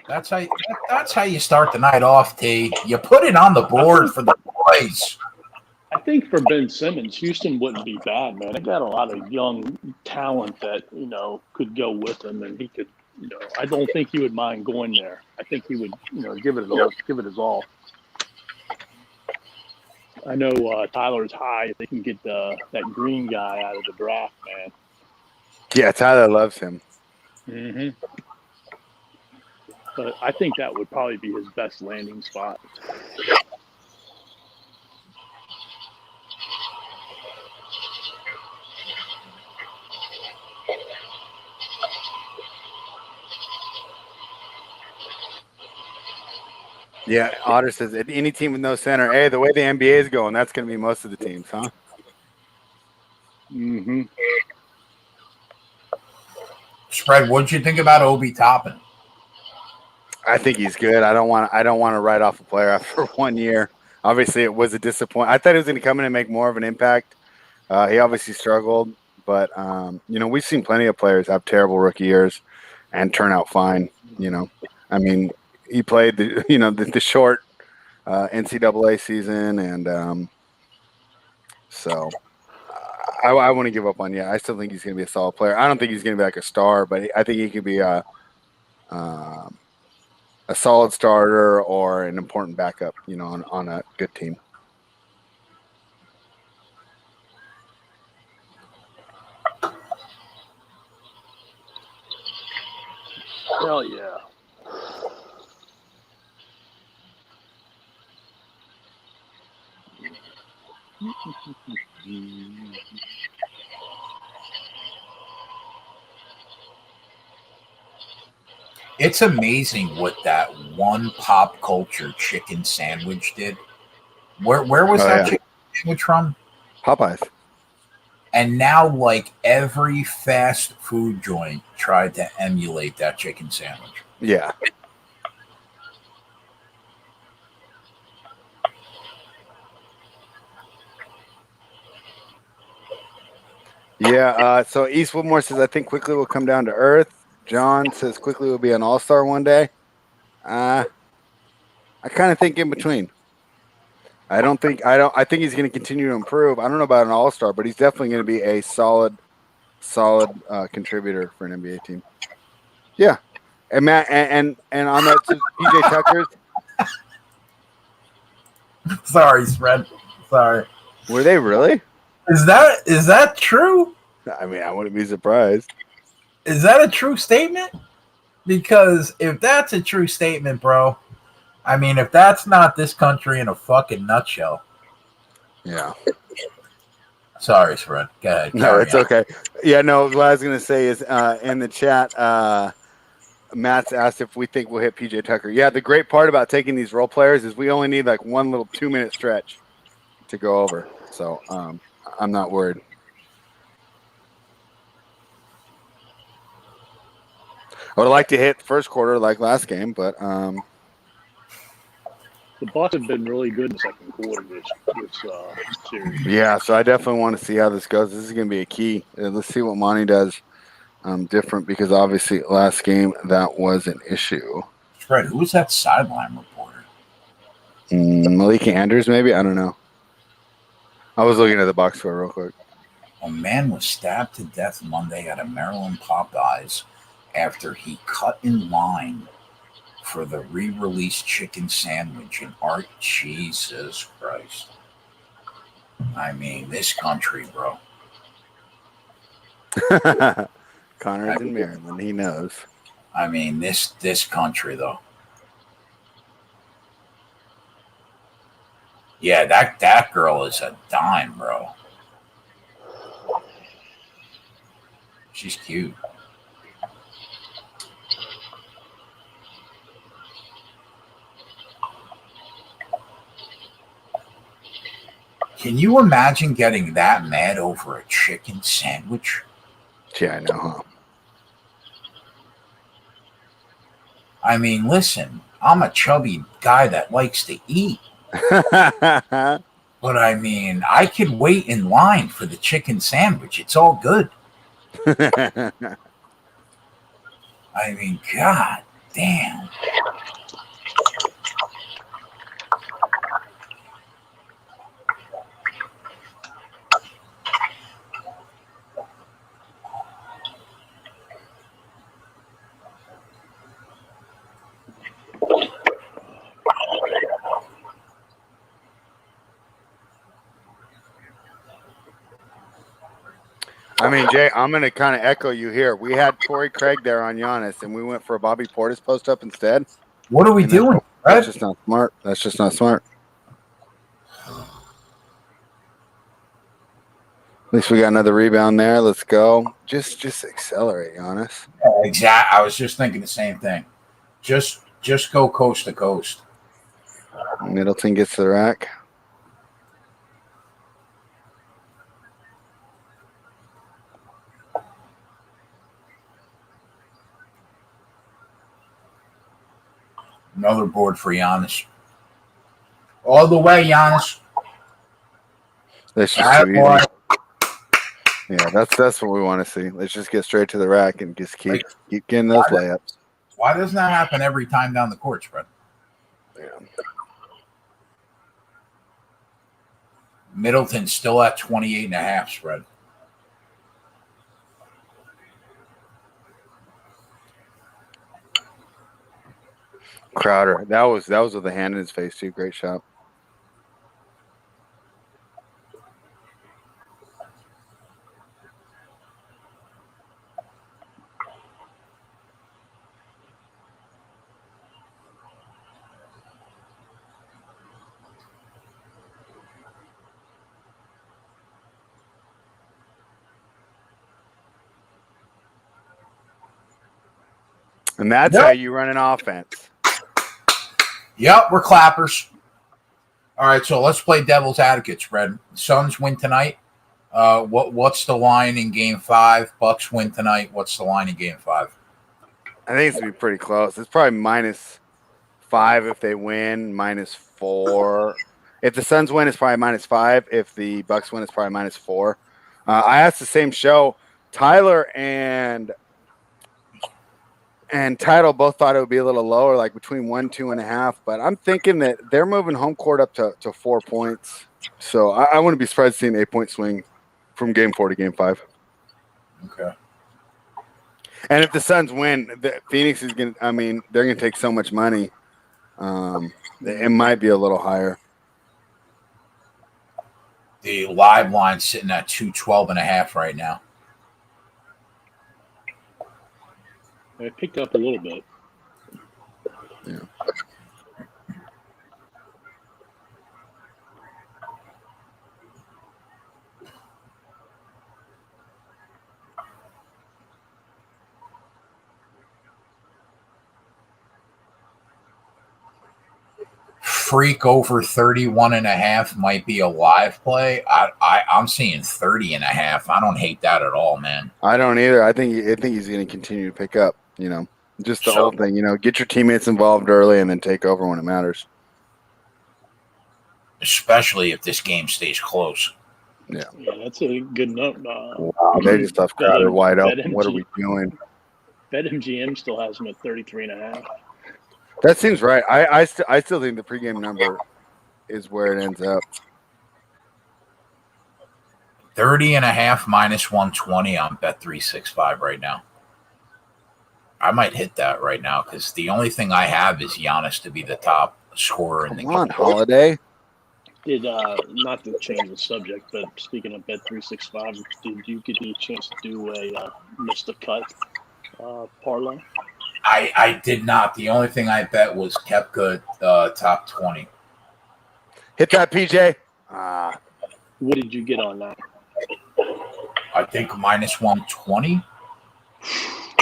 [SPEAKER 1] That's how you start the night off, T. You put it on the board for the boys.
[SPEAKER 3] I think for Ben Simmons, Houston wouldn't be bad, man. They got a lot of young talent that could go with him, and he could. I don't think he would mind going there. I think he would, give it his all. I know Tyler's high. If they can get that green guy out of the draft, man.
[SPEAKER 2] Yeah, Tyler loves him.
[SPEAKER 3] Mm-hmm. But I think that would probably be his best landing spot.
[SPEAKER 2] Yeah, Otter says any team with no center. Hey, the way the NBA is going, that's going to be most of the teams, huh?
[SPEAKER 3] Mm-hmm.
[SPEAKER 1] Spread. What'd you think about Obi Toppin?
[SPEAKER 2] I think he's good. I don't want to write off a player after 1 year. Obviously, it was a disappointment. I thought he was going to come in and make more of an impact. He obviously struggled, But we've seen plenty of players have terrible rookie years and turn out fine. I mean, he played the short NCAA season, and so I want to give up on. Yeah, I still think he's going to be a solid player. I don't think he's going to be like a star, but I think he could be a solid starter or an important backup. On a good team.
[SPEAKER 3] Hell yeah.
[SPEAKER 1] It's amazing what that one pop culture chicken sandwich did. Where was that chicken sandwich from?
[SPEAKER 2] Popeyes.
[SPEAKER 1] And now, like, every fast food joint tried to emulate that chicken sandwich.
[SPEAKER 2] Yeah. Yeah. So East Woodmore says, I think Quickly will come down to earth. John says Quickly will be an all-star one day. I kind of think in between. I think he's going to continue to improve. I don't know about an all-star, but he's definitely going to be a solid contributor for an NBA team. Yeah. And Matt, and on that, PJ Tucker's.
[SPEAKER 1] Sorry, Fred. Sorry.
[SPEAKER 2] Were they really?
[SPEAKER 1] Is that true?
[SPEAKER 2] I mean, I wouldn't be surprised.
[SPEAKER 1] Is that a true statement? Because if that's a true statement, bro, I mean, if that's not this country in a fucking nutshell.
[SPEAKER 2] Yeah.
[SPEAKER 1] Sorry, Fred. Go ahead.
[SPEAKER 2] No, it's okay. Yeah, no, what I was going to say is in the chat, Matt's asked if we think we'll hit PJ Tucker. Yeah, the great part about taking these role players is we only need like one little 2-minute stretch to go over. So I'm not worried. I would like to hit the first quarter like last game, but
[SPEAKER 3] the Bucks have been really good in the second quarter this series.
[SPEAKER 2] Yeah, so I definitely want to see how this goes. This is going to be a key. Let's see what Monty does different, because obviously last game that was an issue.
[SPEAKER 1] Fred, who was that sideline reporter?
[SPEAKER 2] Malika Andrews, maybe? I don't know. I was looking at the box score real quick.
[SPEAKER 1] A man was stabbed to death Monday at a Maryland Popeyes after he cut in line for the re-released chicken sandwich in Art. Jesus Christ. I mean, this country, bro.
[SPEAKER 2] Connor's in Maryland. He knows.
[SPEAKER 1] I mean, this country, though. Yeah, that girl is a dime, bro. She's cute. Can you imagine getting that mad over a chicken sandwich?
[SPEAKER 2] Yeah, I know, huh?
[SPEAKER 1] I mean, listen, I'm a chubby guy that likes to eat. But I mean, I could wait in line for the chicken sandwich. It's all good. I mean, god damn.
[SPEAKER 2] I mean, Jay, I'm going to kind of echo you here. We had Torrey Craig there on Giannis, and we went for a Bobby Portis post-up instead.
[SPEAKER 1] What are we doing?
[SPEAKER 2] That's just not smart. That's just not smart. At least we got another rebound there. Let's go. Just accelerate, Giannis.
[SPEAKER 1] Exactly. I was just thinking the same thing. Just go coast to coast.
[SPEAKER 2] Middleton gets to the rack.
[SPEAKER 1] Another board for Giannis. All the way, Giannis.
[SPEAKER 2] That's just too easy. Yeah, that's what we want to see. Let's just get straight to the rack and just keep getting those layups.
[SPEAKER 1] Why doesn't that happen every time down the court, spread?
[SPEAKER 2] Yeah.
[SPEAKER 1] Middleton's still at 28.5 spread.
[SPEAKER 2] Crowder, that was with a hand in his face too. Great shot. And that's how you run an offense.
[SPEAKER 1] Yep, we're clappers. All right, so let's play devil's advocate, spread. Suns win tonight. What's the line in Game 5? Bucks win tonight. What's the line in Game 5?
[SPEAKER 2] I think it's gonna be pretty close. It's probably -5 if they win, -4. If the Suns win, it's probably -5. If the Bucks win, it's probably -4. I asked the same show. Tyler and Title both thought it would be a little lower, like between 1, 2.5. But I'm thinking that they're moving home court up to 4 points. So I wouldn't be surprised seeing an 8-point swing from Game 4 to Game 5.
[SPEAKER 1] Okay.
[SPEAKER 2] And if the Suns win, Phoenix is going to, I mean, they're going to take so much money. It might be a little higher.
[SPEAKER 1] The live line's sitting at 212.5 right now.
[SPEAKER 3] It picked up a little bit.
[SPEAKER 2] Yeah.
[SPEAKER 1] Freak over 31.5 might be a live play. I'm seeing 30.5. I don't hate that at all, man.
[SPEAKER 2] I don't either. I think he's going to continue to pick up. Just the whole thing. Get your teammates involved early and then take over when it matters.
[SPEAKER 1] Especially if this game stays close.
[SPEAKER 3] Yeah, that's a good note.
[SPEAKER 2] Wow, they just left Crowder wide open. What are we doing?
[SPEAKER 3] BetMGM still has him at 33.5.
[SPEAKER 2] That seems right. I still think the pregame number is where it ends up.
[SPEAKER 1] 30.5 -120 on Bet365 right now. I might hit that right now because the only thing I have is Giannis to be the top scorer in the game.
[SPEAKER 2] Come on, Holiday.
[SPEAKER 3] Did not to change the subject, but speaking of Bet365, did you get the chance to do a missed the cut parlay?
[SPEAKER 1] I did not. The only thing I bet was Koepka top 20.
[SPEAKER 2] Hit that, PJ.
[SPEAKER 3] What did you get on that?
[SPEAKER 1] I think -120.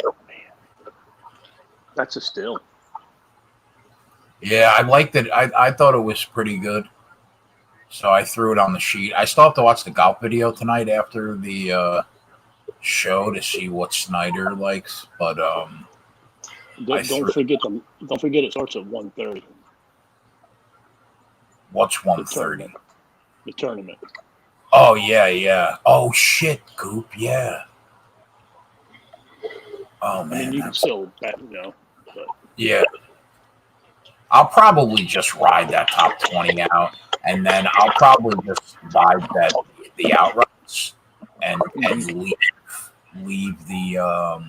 [SPEAKER 3] Oh, man. That's a steal.
[SPEAKER 1] Yeah, I liked it. I thought it was pretty good. So I threw it on the sheet. I still have to watch the golf video tonight after the show to see what Snyder likes. But
[SPEAKER 3] don't forget it starts at 1:30.
[SPEAKER 1] What's 1:30?
[SPEAKER 3] The tournament.
[SPEAKER 1] Oh yeah. Oh shit, Goop, yeah. Oh man.
[SPEAKER 3] I mean, you can still bet, but
[SPEAKER 1] yeah. I'll probably just ride that top 20 out, and then I'll probably just bet the outrights and leave the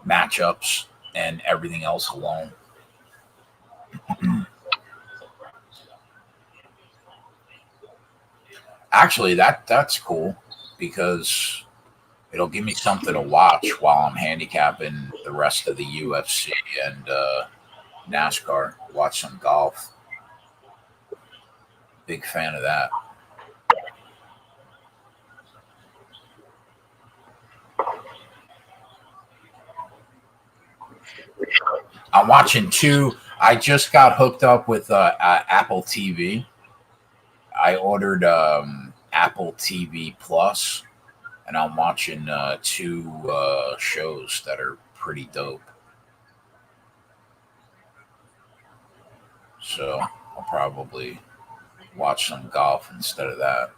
[SPEAKER 1] matchups and everything else alone. Actually, that's cool because it'll give me something to watch while I'm handicapping the rest of the UFC and NASCAR. Watch some golf. Big fan of that. I'm watching two. I just got hooked up with Apple TV. I ordered Apple TV Plus, and I'm watching two shows that are pretty dope. So I'll probably watch some golf instead of that.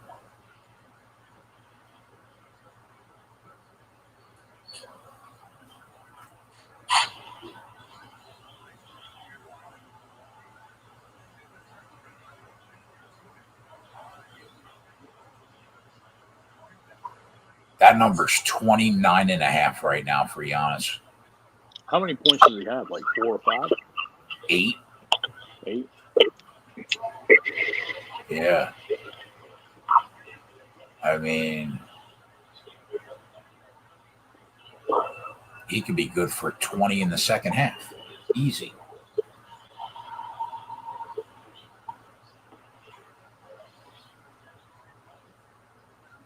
[SPEAKER 1] That number's 29.5 right now for Giannis.
[SPEAKER 3] How many points does he have? Like 4 or 5?
[SPEAKER 1] 8.
[SPEAKER 3] 8?
[SPEAKER 1] Yeah. I mean, he could be good for 20 in the second half. Easy.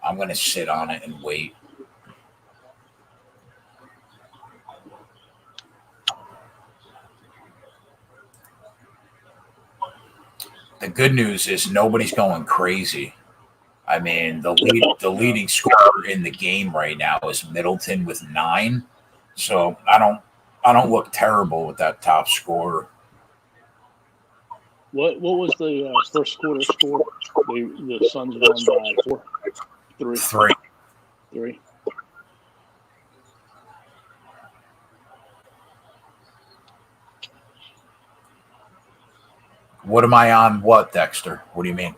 [SPEAKER 1] I'm going to sit on it and wait. The good news is nobody's going crazy. I mean, the leading scorer in the game right now is Middleton with 9. So I don't look terrible with that top scorer.
[SPEAKER 3] What was the first quarter score? The Suns won by 4? 3?
[SPEAKER 1] 3.
[SPEAKER 3] 3.
[SPEAKER 1] What am I on? What, Dexter? What do you mean?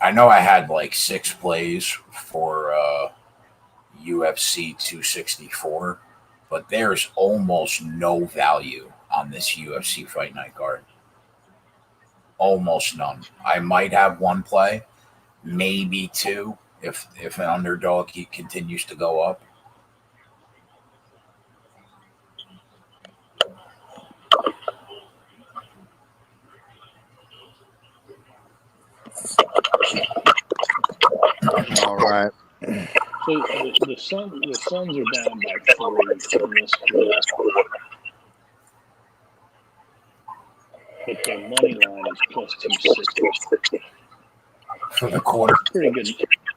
[SPEAKER 1] I know I had like 6 plays for UFC 264, but there's almost no value on this UFC Fight Night card. Almost none. I might have 1 play, maybe 2 if an underdog he continues to go up.
[SPEAKER 2] All right.
[SPEAKER 3] So the Suns are down by 3 in this quarter. But their money line is plus 260.
[SPEAKER 1] For the quarter.
[SPEAKER 3] Pretty good.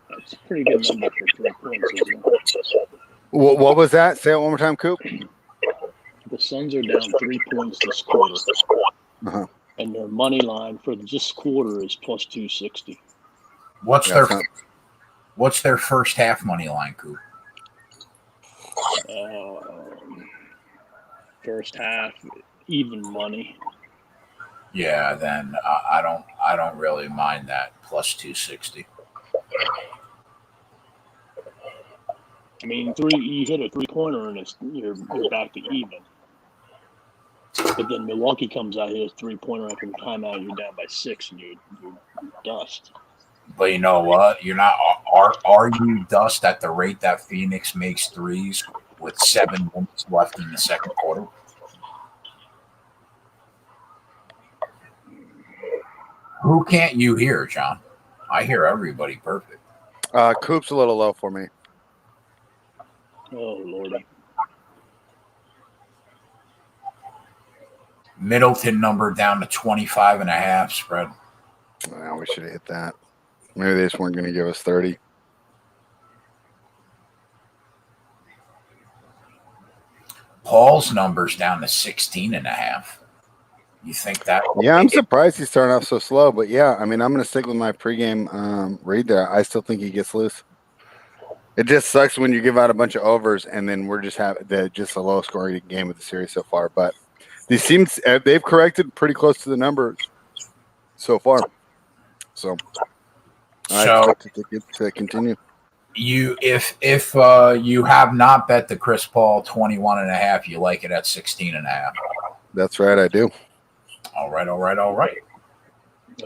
[SPEAKER 3] That's a pretty good number for 3 points, isn't it?
[SPEAKER 2] What was that? Say it one more time, Coop.
[SPEAKER 3] The Suns are down 3 points this quarter.
[SPEAKER 2] Uh-huh.
[SPEAKER 3] And their money line for this quarter is plus 260.
[SPEAKER 1] What's their first half money line, Coop?
[SPEAKER 3] First half, even money.
[SPEAKER 1] Yeah, then I don't really mind that plus 260.
[SPEAKER 3] I mean, you hit a 3-pointer and you're back to even. But then Milwaukee comes out, hits a 3-pointer after the timeout, you're down by 6 and you're dust.
[SPEAKER 1] But you know what? You're not. Are you dust at the rate that Phoenix makes threes with 7 minutes left in the second quarter? Who can't you hear, John? I hear everybody perfect.
[SPEAKER 2] Coop's a little low for me.
[SPEAKER 3] Oh, Lordy.
[SPEAKER 1] Middleton number down to 25.5 spread.
[SPEAKER 2] Well, we should have hit that. Maybe they just weren't going to give us 30.
[SPEAKER 1] Paul's number's down to 16.5. You think that?
[SPEAKER 2] Yeah, I'm surprised he's starting off so slow. But yeah, I mean, I'm going to stick with my pregame read there. I still think he gets loose. It just sucks when you give out a bunch of overs and then we're just just the lowest scoring game of the series so far. But these teams, they've corrected pretty close to the numbers so far. So I expect it to continue.
[SPEAKER 1] If you have not bet the Chris Paul 21.5, you like it at 16.5.
[SPEAKER 2] That's right, I do.
[SPEAKER 1] All right.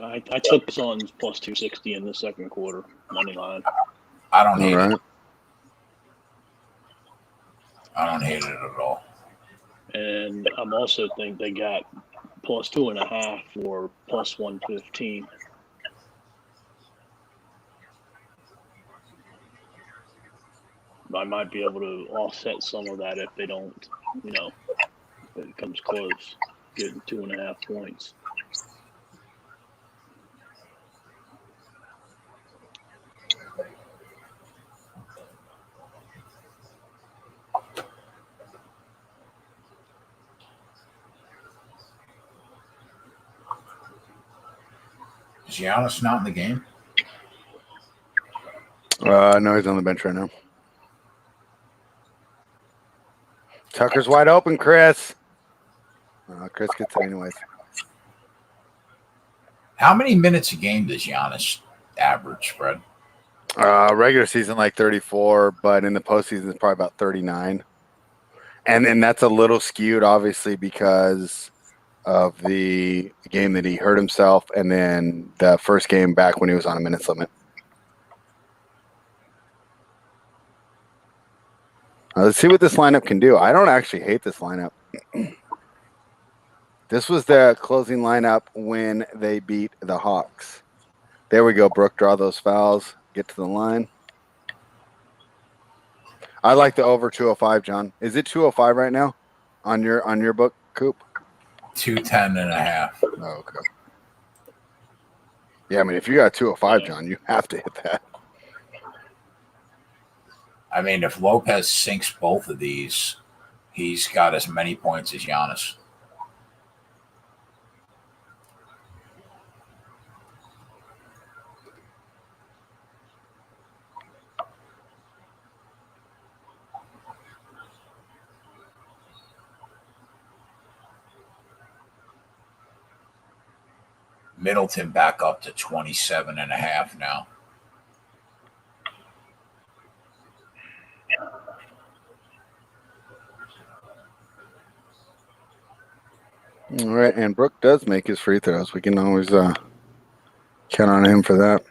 [SPEAKER 3] I took Suns plus 260 in the second quarter money line.
[SPEAKER 1] I don't hate it. I don't hate it at all.
[SPEAKER 3] And I'm also think they got plus 2.5 or plus 115. I might be able to offset some of that if they don't, if it comes close, getting 2.5 points.
[SPEAKER 1] Is Giannis not in the game?
[SPEAKER 2] No, he's on the bench right now. Tucker's wide open, Chris. Chris gets it anyways.
[SPEAKER 1] How many minutes a game does Giannis average, Fred?
[SPEAKER 2] Regular season like 34, but in the postseason it's probably about 39. And that's a little skewed, obviously, because of the game that he hurt himself, and then the first game back when he was on a minutes limit. Let's see what this lineup can do. I don't actually hate this lineup. This was the closing lineup when they beat the Hawks. There we go, Brooke. Draw those fouls. Get to the line. I like the over 205, John. Is it 205 right now on your book, Coop?
[SPEAKER 1] 210.5.
[SPEAKER 2] Oh, okay. Yeah, I mean, if you got 205, John, you have to hit that.
[SPEAKER 1] I mean, if Lopez sinks both of these, he's got as many points as Giannis. Middleton back up to 27.5 now.
[SPEAKER 2] All right, and Brooke does make his free throws. We can always count on him for that.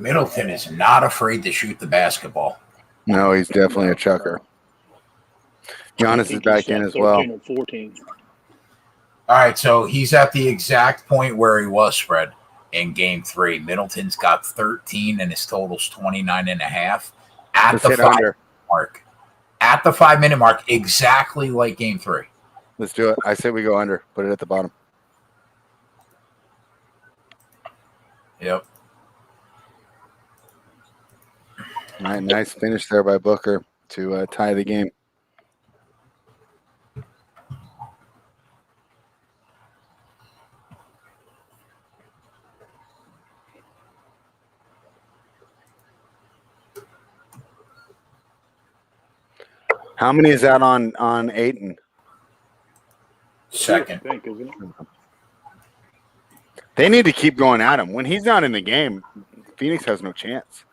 [SPEAKER 1] Middleton is not afraid to shoot the basketball.
[SPEAKER 2] No, he's definitely a chucker. Giannis is back in as well.
[SPEAKER 3] 14.
[SPEAKER 1] All right, so he's at the exact point where he was, Fred, in game 3. Middleton's got 13 and his total's 29.5 at
[SPEAKER 2] Let's
[SPEAKER 1] the
[SPEAKER 2] hit
[SPEAKER 1] 5
[SPEAKER 2] under.
[SPEAKER 1] mark. At the 5-minute mark, exactly like game 3.
[SPEAKER 2] Let's do it. I say we go under. Put it at the bottom.
[SPEAKER 1] Yep.
[SPEAKER 2] All right, nice finish there by Booker to tie the game. How many is that on Ayton?
[SPEAKER 1] Second.
[SPEAKER 3] I think, isn't it?
[SPEAKER 2] They need to keep going at him. When he's not in the game, Phoenix has no chance.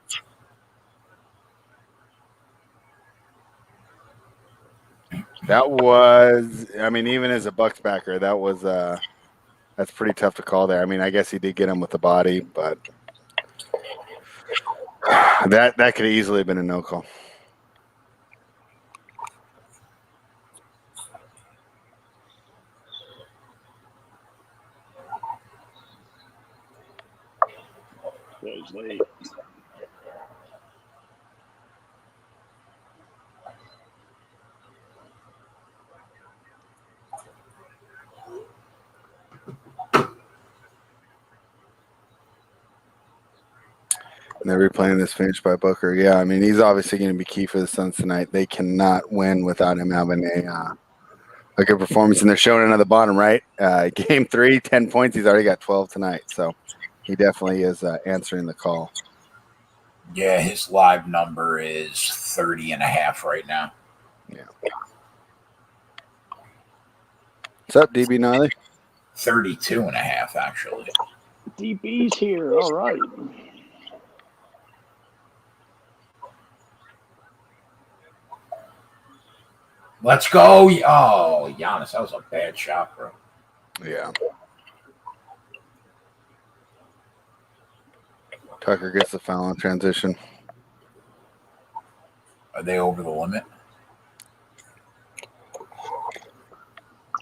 [SPEAKER 2] That was, I mean, even as a Bucks backer, that was that's pretty tough to call there. I mean, I guess he did get him with the body, but that could have easily been a no call.
[SPEAKER 3] It was late.
[SPEAKER 2] And they're replaying this finish by Booker. Yeah, I mean, he's obviously going to be key for the Suns tonight. They cannot win without him having a good performance. And they're showing it on the bottom right. Game 3, 10 points. He's already got 12 tonight. So he definitely is answering the call.
[SPEAKER 1] Yeah, his live number is 30.5 right now.
[SPEAKER 2] Yeah. What's up, DB Gnarly?
[SPEAKER 1] 32.5, actually.
[SPEAKER 3] DB's here. All right.
[SPEAKER 1] Let's go. Oh, Giannis, that was a bad shot, bro.
[SPEAKER 2] Yeah. Tucker gets the foul in transition.
[SPEAKER 1] Are they over the limit?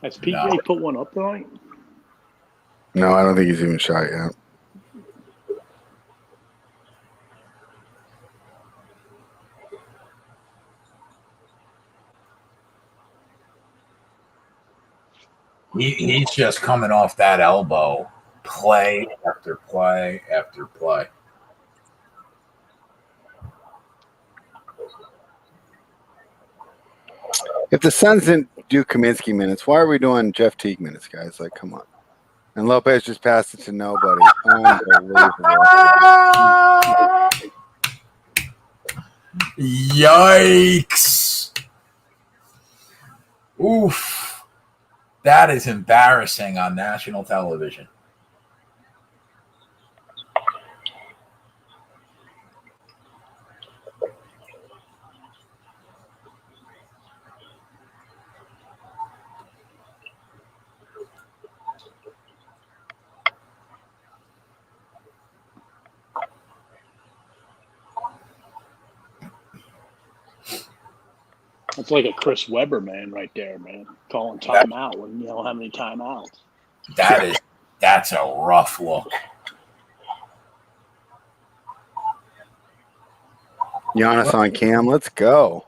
[SPEAKER 3] Has PJ put one up tonight?
[SPEAKER 2] No, I don't think he's even shot yet.
[SPEAKER 1] He's just coming off that elbow, play after play after play.
[SPEAKER 2] If the Suns didn't do Kaminsky minutes, why are we doing Jeff Teague minutes, guys? Like, come on. And Lopez just passed it to nobody. Unbelievable.
[SPEAKER 1] Yikes. Oof. That is embarrassing on national television.
[SPEAKER 3] It's like a Chris Webber man right there, man. Calling timeout when you don't have any timeouts.
[SPEAKER 1] That's a rough look.
[SPEAKER 2] Giannis on cam. Let's go.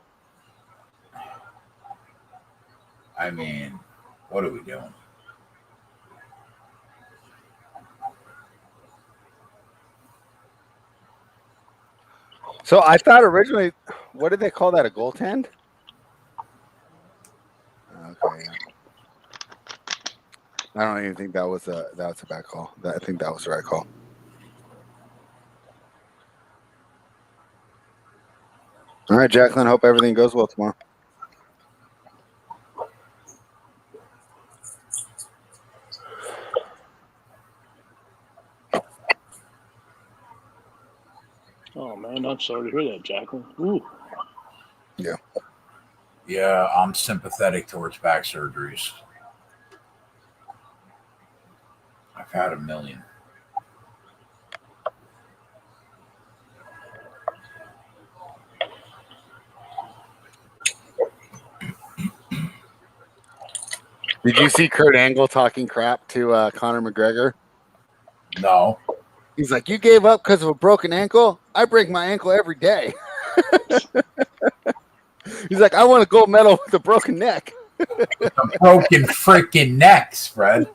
[SPEAKER 1] I mean, what are we doing?
[SPEAKER 2] So I thought originally, what did they call that? A goaltend? Okay. I don't even think that was a bad call. I think that was the right call. All right, Jacqueline. Hope everything goes well tomorrow.
[SPEAKER 3] Oh man, I'm sorry to hear that, Jacqueline. Ooh.
[SPEAKER 2] Yeah.
[SPEAKER 1] Yeah, I'm sympathetic towards back surgeries. I've had a million.
[SPEAKER 2] Did you see Kurt Angle talking crap to Conor McGregor?
[SPEAKER 1] No.
[SPEAKER 2] He's like, you gave up because of a broken ankle? I break my ankle every day. He's like, I want a gold medal with a broken neck.
[SPEAKER 1] The broken freaking necks, Fred.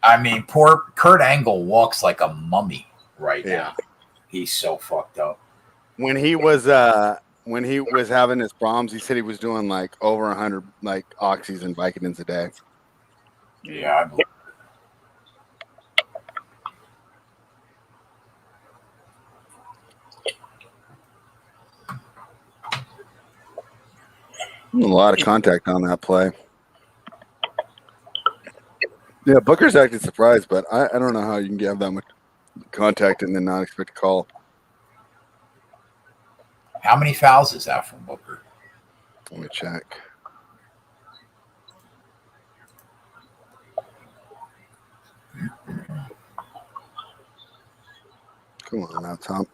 [SPEAKER 1] I mean, poor Kurt Angle walks like a mummy right now. He's so fucked up.
[SPEAKER 2] When he was having his problems, he said he was doing like over 100 like oxys and Vicodins a day.
[SPEAKER 1] Yeah, I believe.
[SPEAKER 2] A lot of contact on that play. Yeah, Booker's acted surprised, but I don't know how you can have that much contact and then not expect a call.
[SPEAKER 1] How many fouls is that from Booker?
[SPEAKER 2] Let me check. Come on now, Tom.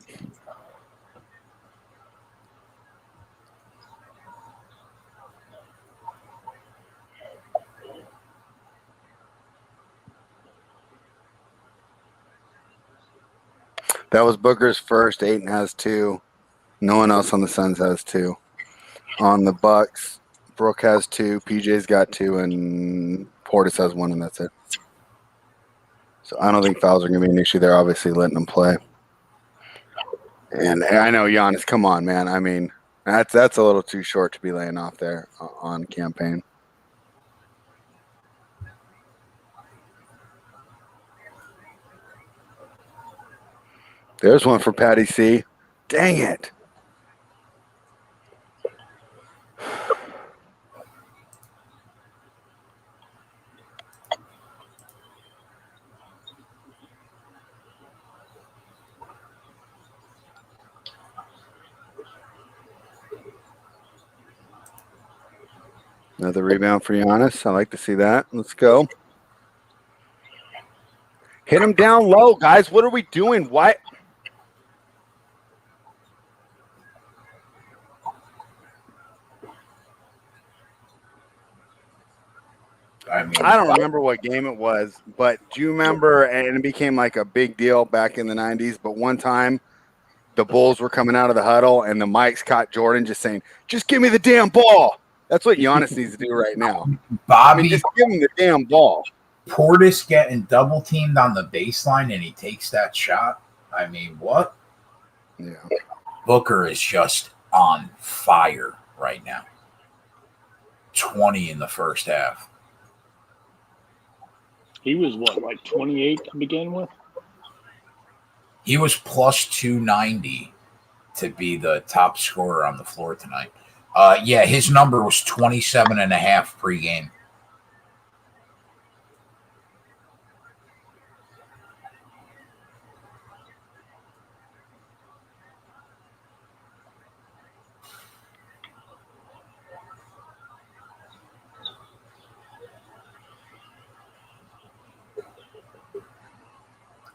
[SPEAKER 2] That was Booker's first. Ayton has 2. No one else on the Suns has 2. On the Bucks, Brooke has 2. PJ's got 2, and Portis has 1, and that's it. So I don't think fouls are going to be an issue. They're obviously letting them play. And I know Giannis. Come on, man. I mean, that's a little too short to be laying off there on campaign. There's one for Patty C. Dang it. Another rebound for Giannis. I like to see that. Let's go. Hit him down low, guys. What are we doing? Why? I don't remember what game it was, but do you remember? And it became like a big deal back in the 90s. But one time, the Bulls were coming out of the huddle, and the mics caught Jordan just saying, "Just give me the damn ball." That's what Giannis needs to do right now.
[SPEAKER 1] Bobby,
[SPEAKER 2] just give him the damn ball.
[SPEAKER 1] Portis getting double teamed on the baseline, and he takes that shot. I mean, what?
[SPEAKER 2] Yeah.
[SPEAKER 1] Booker is just on fire right now. 20 in the first half.
[SPEAKER 3] He was what, like 28 to begin with?
[SPEAKER 1] He was plus 290 to be the top scorer on the floor tonight. Yeah, his number was 27 and a half pregame.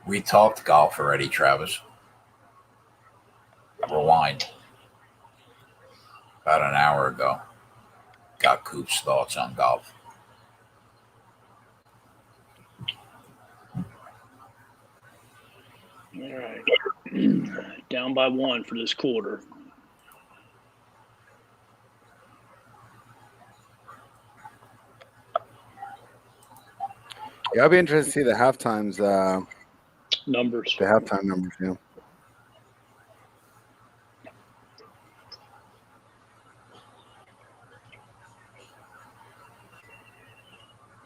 [SPEAKER 1] We talked golf already, Travis. Rewind. About an hour ago. Got Coop's thoughts on golf.
[SPEAKER 3] All right. Down by 1 for this quarter.
[SPEAKER 2] Yeah, I'll be interested to see the halftimes
[SPEAKER 3] numbers.
[SPEAKER 2] The halftime numbers, yeah.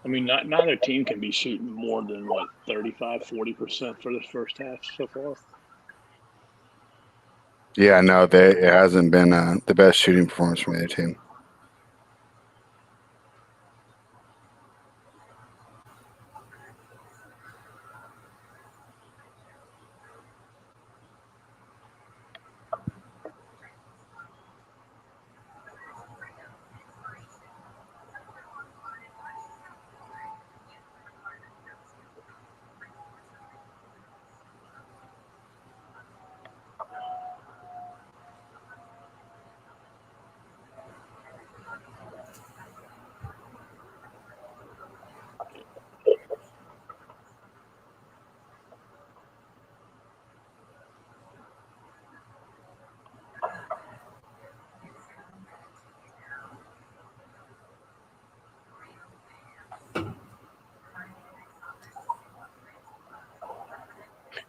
[SPEAKER 3] I mean, neither team can be shooting more than, what, 35, 40% for the first half so far?
[SPEAKER 2] Yeah, no, it hasn't been the best shooting performance from either team.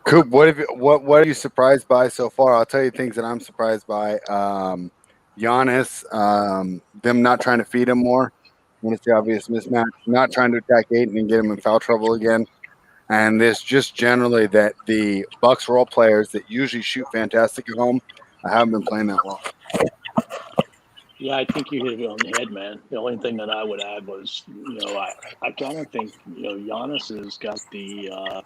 [SPEAKER 2] Coop, what are you surprised by so far? I'll tell you things that I'm surprised by. Giannis, them not trying to feed him more. When it's the obvious mismatch, not trying to attack Ayton and get him in foul trouble again. And this just generally that the Bucks role players that usually shoot fantastic at home, I haven't been playing that well.
[SPEAKER 3] Yeah, I think you hit it on the head, man. The only thing that I would add was, I kind of think, Giannis has got the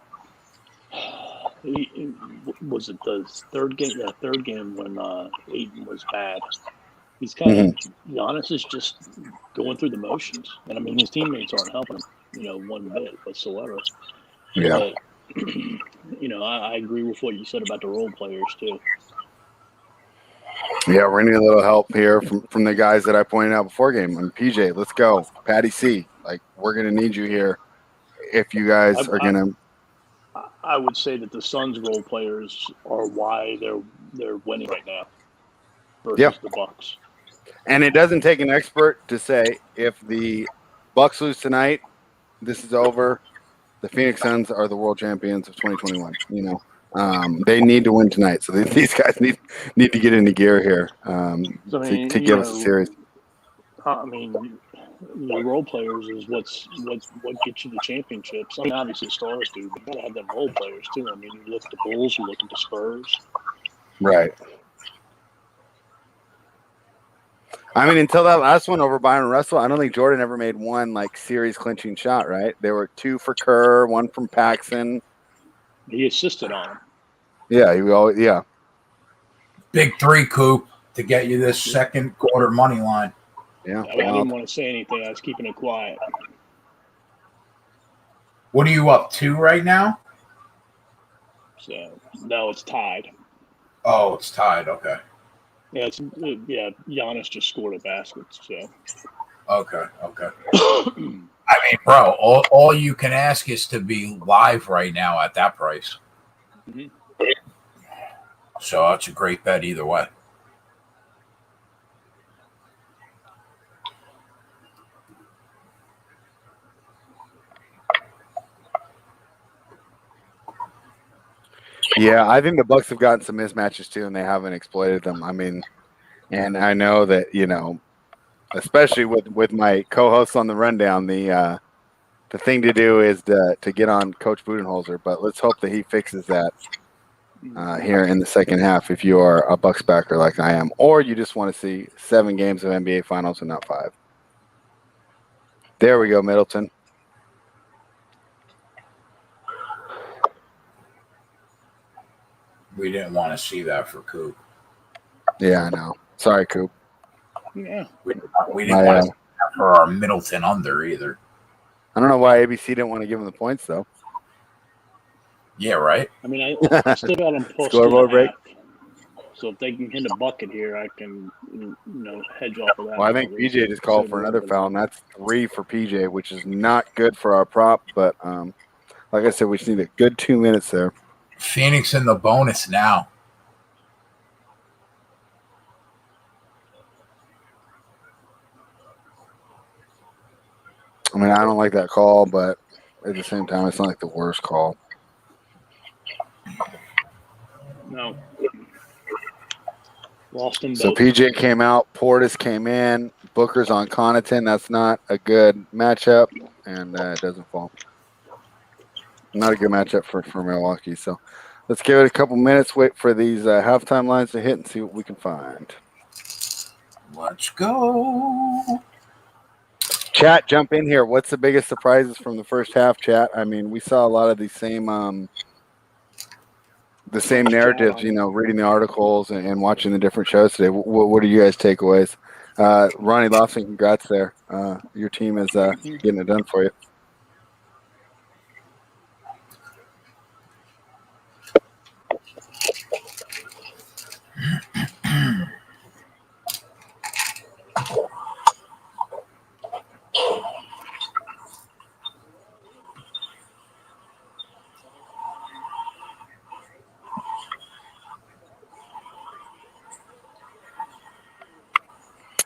[SPEAKER 3] was it the third game? Yeah, third game when Ayton was bad. He's kind of Giannis is just going through the motions, and I mean his teammates aren't helping him, one bit whatsoever.
[SPEAKER 2] Yeah.
[SPEAKER 3] But, I agree with what you said about the role players too.
[SPEAKER 2] Yeah, we're gonna need a little help here from the guys that I pointed out before game. And PJ, let's go. Patty C, like we're gonna need you here if you guys are gonna.
[SPEAKER 3] I would say that the Suns role players are why they're winning right now versus the Bucks.
[SPEAKER 2] And it doesn't take an expert to say if the Bucks lose tonight, this is over. The Phoenix Suns are the world champions of 2021. They need to win tonight, so these guys need to get into gear here to give us a series.
[SPEAKER 3] I mean, role players is what gets you the championships. I mean, obviously stars do, but you gotta have them role players too. I mean, you look at the Bulls, you look at the Spurs.
[SPEAKER 2] Right. I mean, until that last one over Byron Russell, I don't think Jordan ever made one like series clinching shot. Right? There were 2 for Kerr, 1 from Paxson.
[SPEAKER 3] He assisted on him.
[SPEAKER 2] Yeah,
[SPEAKER 1] Big 3, Coop, to get you this second quarter money line.
[SPEAKER 2] Yeah.
[SPEAKER 3] I didn't want to say anything. I was keeping it quiet.
[SPEAKER 1] What are you up to right now?
[SPEAKER 3] So no, it's tied.
[SPEAKER 1] Oh, it's tied. Okay.
[SPEAKER 3] Yeah, Giannis just scored a basket. So
[SPEAKER 1] Okay. I mean, bro, all you can ask is to be live right now at that price.
[SPEAKER 3] Mhm.
[SPEAKER 1] So that's a great bet either way.
[SPEAKER 2] Yeah, I think the Bucks have gotten some mismatches too, and they haven't exploited them. I mean, and I know that especially with my co-hosts on the rundown, the thing to do is to get on Coach Budenholzer. But let's hope that he fixes that here in the second half. If you are a Bucks backer like I am, or you just want to see 7 games of NBA Finals and not 5. There we go, Middleton.
[SPEAKER 1] We didn't want to see that for Coop.
[SPEAKER 2] Yeah, I know. Sorry, Coop.
[SPEAKER 3] Yeah.
[SPEAKER 1] We didn't want to see that for our Middleton under either.
[SPEAKER 2] I don't know why ABC didn't want to give him the points though.
[SPEAKER 1] Yeah, right.
[SPEAKER 3] I mean, I still got them plus
[SPEAKER 2] Scoreboard break.
[SPEAKER 3] So if they can hit a bucket here, I can hedge off of that.
[SPEAKER 2] Well, I think PJ just called for another foul, and that's 3 for PJ, which is not good for our prop. But like I said, we just need a good 2 minutes there.
[SPEAKER 1] Phoenix in the bonus now.
[SPEAKER 2] I mean, I don't like that call, but at the same time, it's not like the worst call.
[SPEAKER 3] No. Lost them both.
[SPEAKER 2] So PJ came out, Portis came in, Booker's on Connaughton. That's not a good matchup, and it doesn't fall. Not a good matchup for Milwaukee. So let's give it a couple minutes, wait for these halftime lines to hit, and see what we can find.
[SPEAKER 1] Let's go.
[SPEAKER 2] Chat, jump in here. What's the biggest surprises from the first half, chat? I mean, we saw a lot of these same narratives, reading the articles and watching the different shows today. What are you guys' takeaways? Ronnie Lawson, congrats there. Your team is getting it done for you.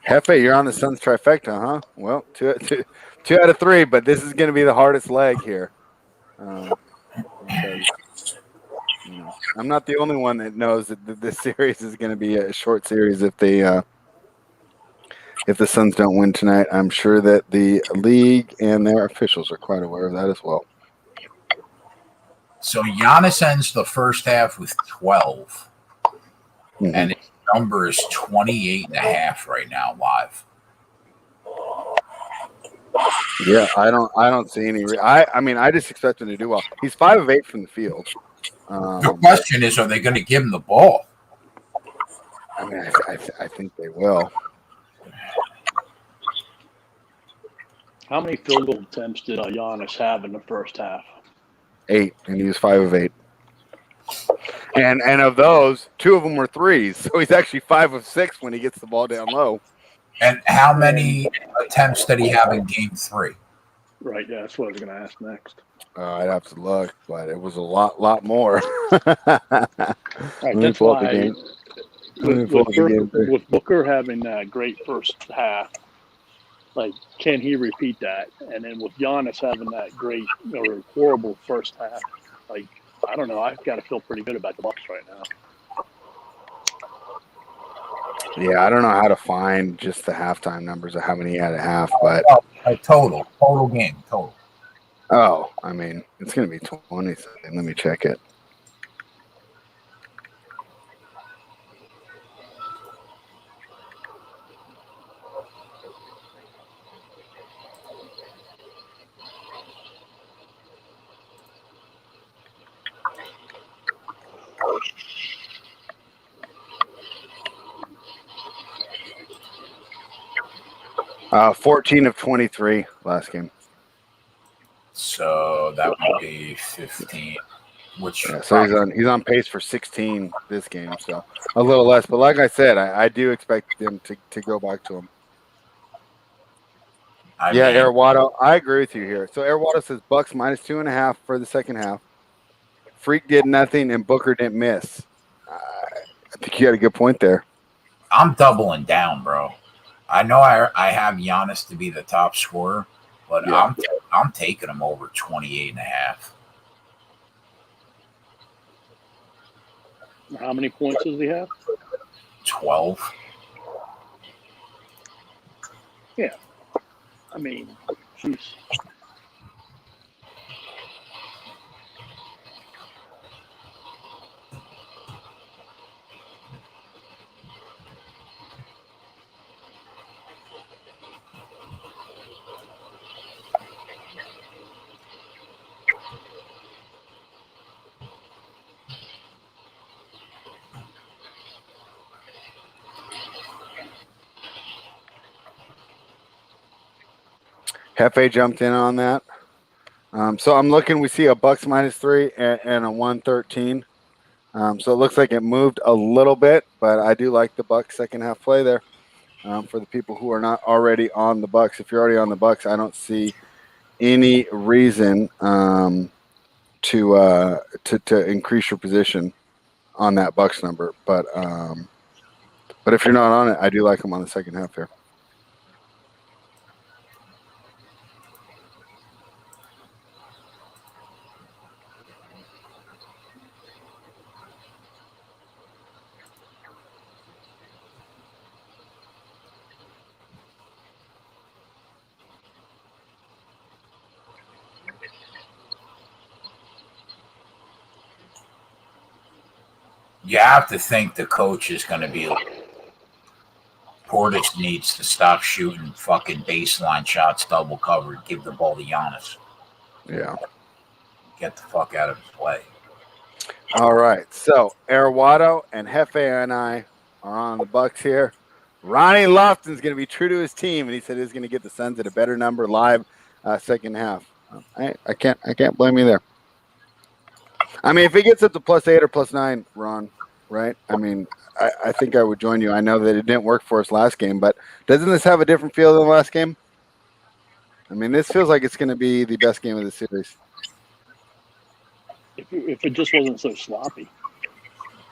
[SPEAKER 2] Hefe, you're on the Suns trifecta, huh? Well, two out of 3, but this is going to be the hardest leg here. Because, I'm not the only one that knows that this series is going to be a short series if the Suns don't win tonight. I'm sure that the league and their officials are quite aware of that as well.
[SPEAKER 1] So Giannis ends the first half with 12. Mm-hmm. And his number is 28.5 right now live.
[SPEAKER 2] Yeah, I don't see any. I mean, I just expect him to do well. He's 5 of 8 from the field.
[SPEAKER 1] The question is, are they going to give him the ball?
[SPEAKER 2] I mean, I think they will.
[SPEAKER 3] How many field goal attempts did Giannis have in the first half?
[SPEAKER 2] 8, and he was 5 of 8. And of those, 2 of them were threes. So he's actually 5 of 6 when he gets the ball down low.
[SPEAKER 1] And how many attempts did he have in Game 3?
[SPEAKER 3] Right, yeah, that's what I was going to ask next.
[SPEAKER 2] I'd have to look, but it was a lot more.
[SPEAKER 3] Right, that's why with Booker having that great first half, like, can he repeat that? And then with Giannis having that great or horrible first half, like, I don't know. I've got to feel pretty good about the Bucks right now.
[SPEAKER 2] Yeah, I don't know how to find just the halftime numbers of how many he had at half, but
[SPEAKER 1] total game.
[SPEAKER 2] Oh, I mean, it's going to be 20. Let me check it. 14 of 23 last game.
[SPEAKER 1] So that would be 15. Which
[SPEAKER 2] so he's on pace for 16 this game, so a little less. But like I said, I do expect them to go back to him. Airwato, I agree with you here. So Airwato says Bucks minus 2.5 for the second half. Freak did nothing and Booker didn't miss. I think you got a good point there.
[SPEAKER 1] I'm doubling down, bro. I know I have Giannis to be the top scorer, but yeah. I'm taking him over 28.5.
[SPEAKER 3] How many points does he have?
[SPEAKER 1] 12.
[SPEAKER 3] Yeah. I mean, jeez.
[SPEAKER 2] Hefe jumped in on that. So I'm looking. We see a Bucks minus 3 and a 113. So it looks like it moved a little bit, but I do like the Bucks second half play there. For the people who are not already on the Bucks, if you're already on the Bucks, I don't see any reason to increase your position on that Bucks number. But if you're not on it, I do like them on the second half here.
[SPEAKER 1] You have to think the coach is going to be like, Portis needs to stop shooting fucking baseline shots, double covered, give the ball to Giannis.
[SPEAKER 2] Yeah.
[SPEAKER 1] Get the fuck out of his way.
[SPEAKER 2] All right. So Airwato and Hefe and I are on the Bucks here. Ronnie Lofton's going to be true to his team, and he said he's going to get the Suns at a better number live second half. I can't blame you there. I mean, if it gets up to +8 or +9, Ron, right? I mean, I think I would join you. I know that it didn't work for us last game, but doesn't this have a different feel than the last game? I mean, this feels like it's going to be the best game of the series.
[SPEAKER 3] If it just wasn't so sloppy.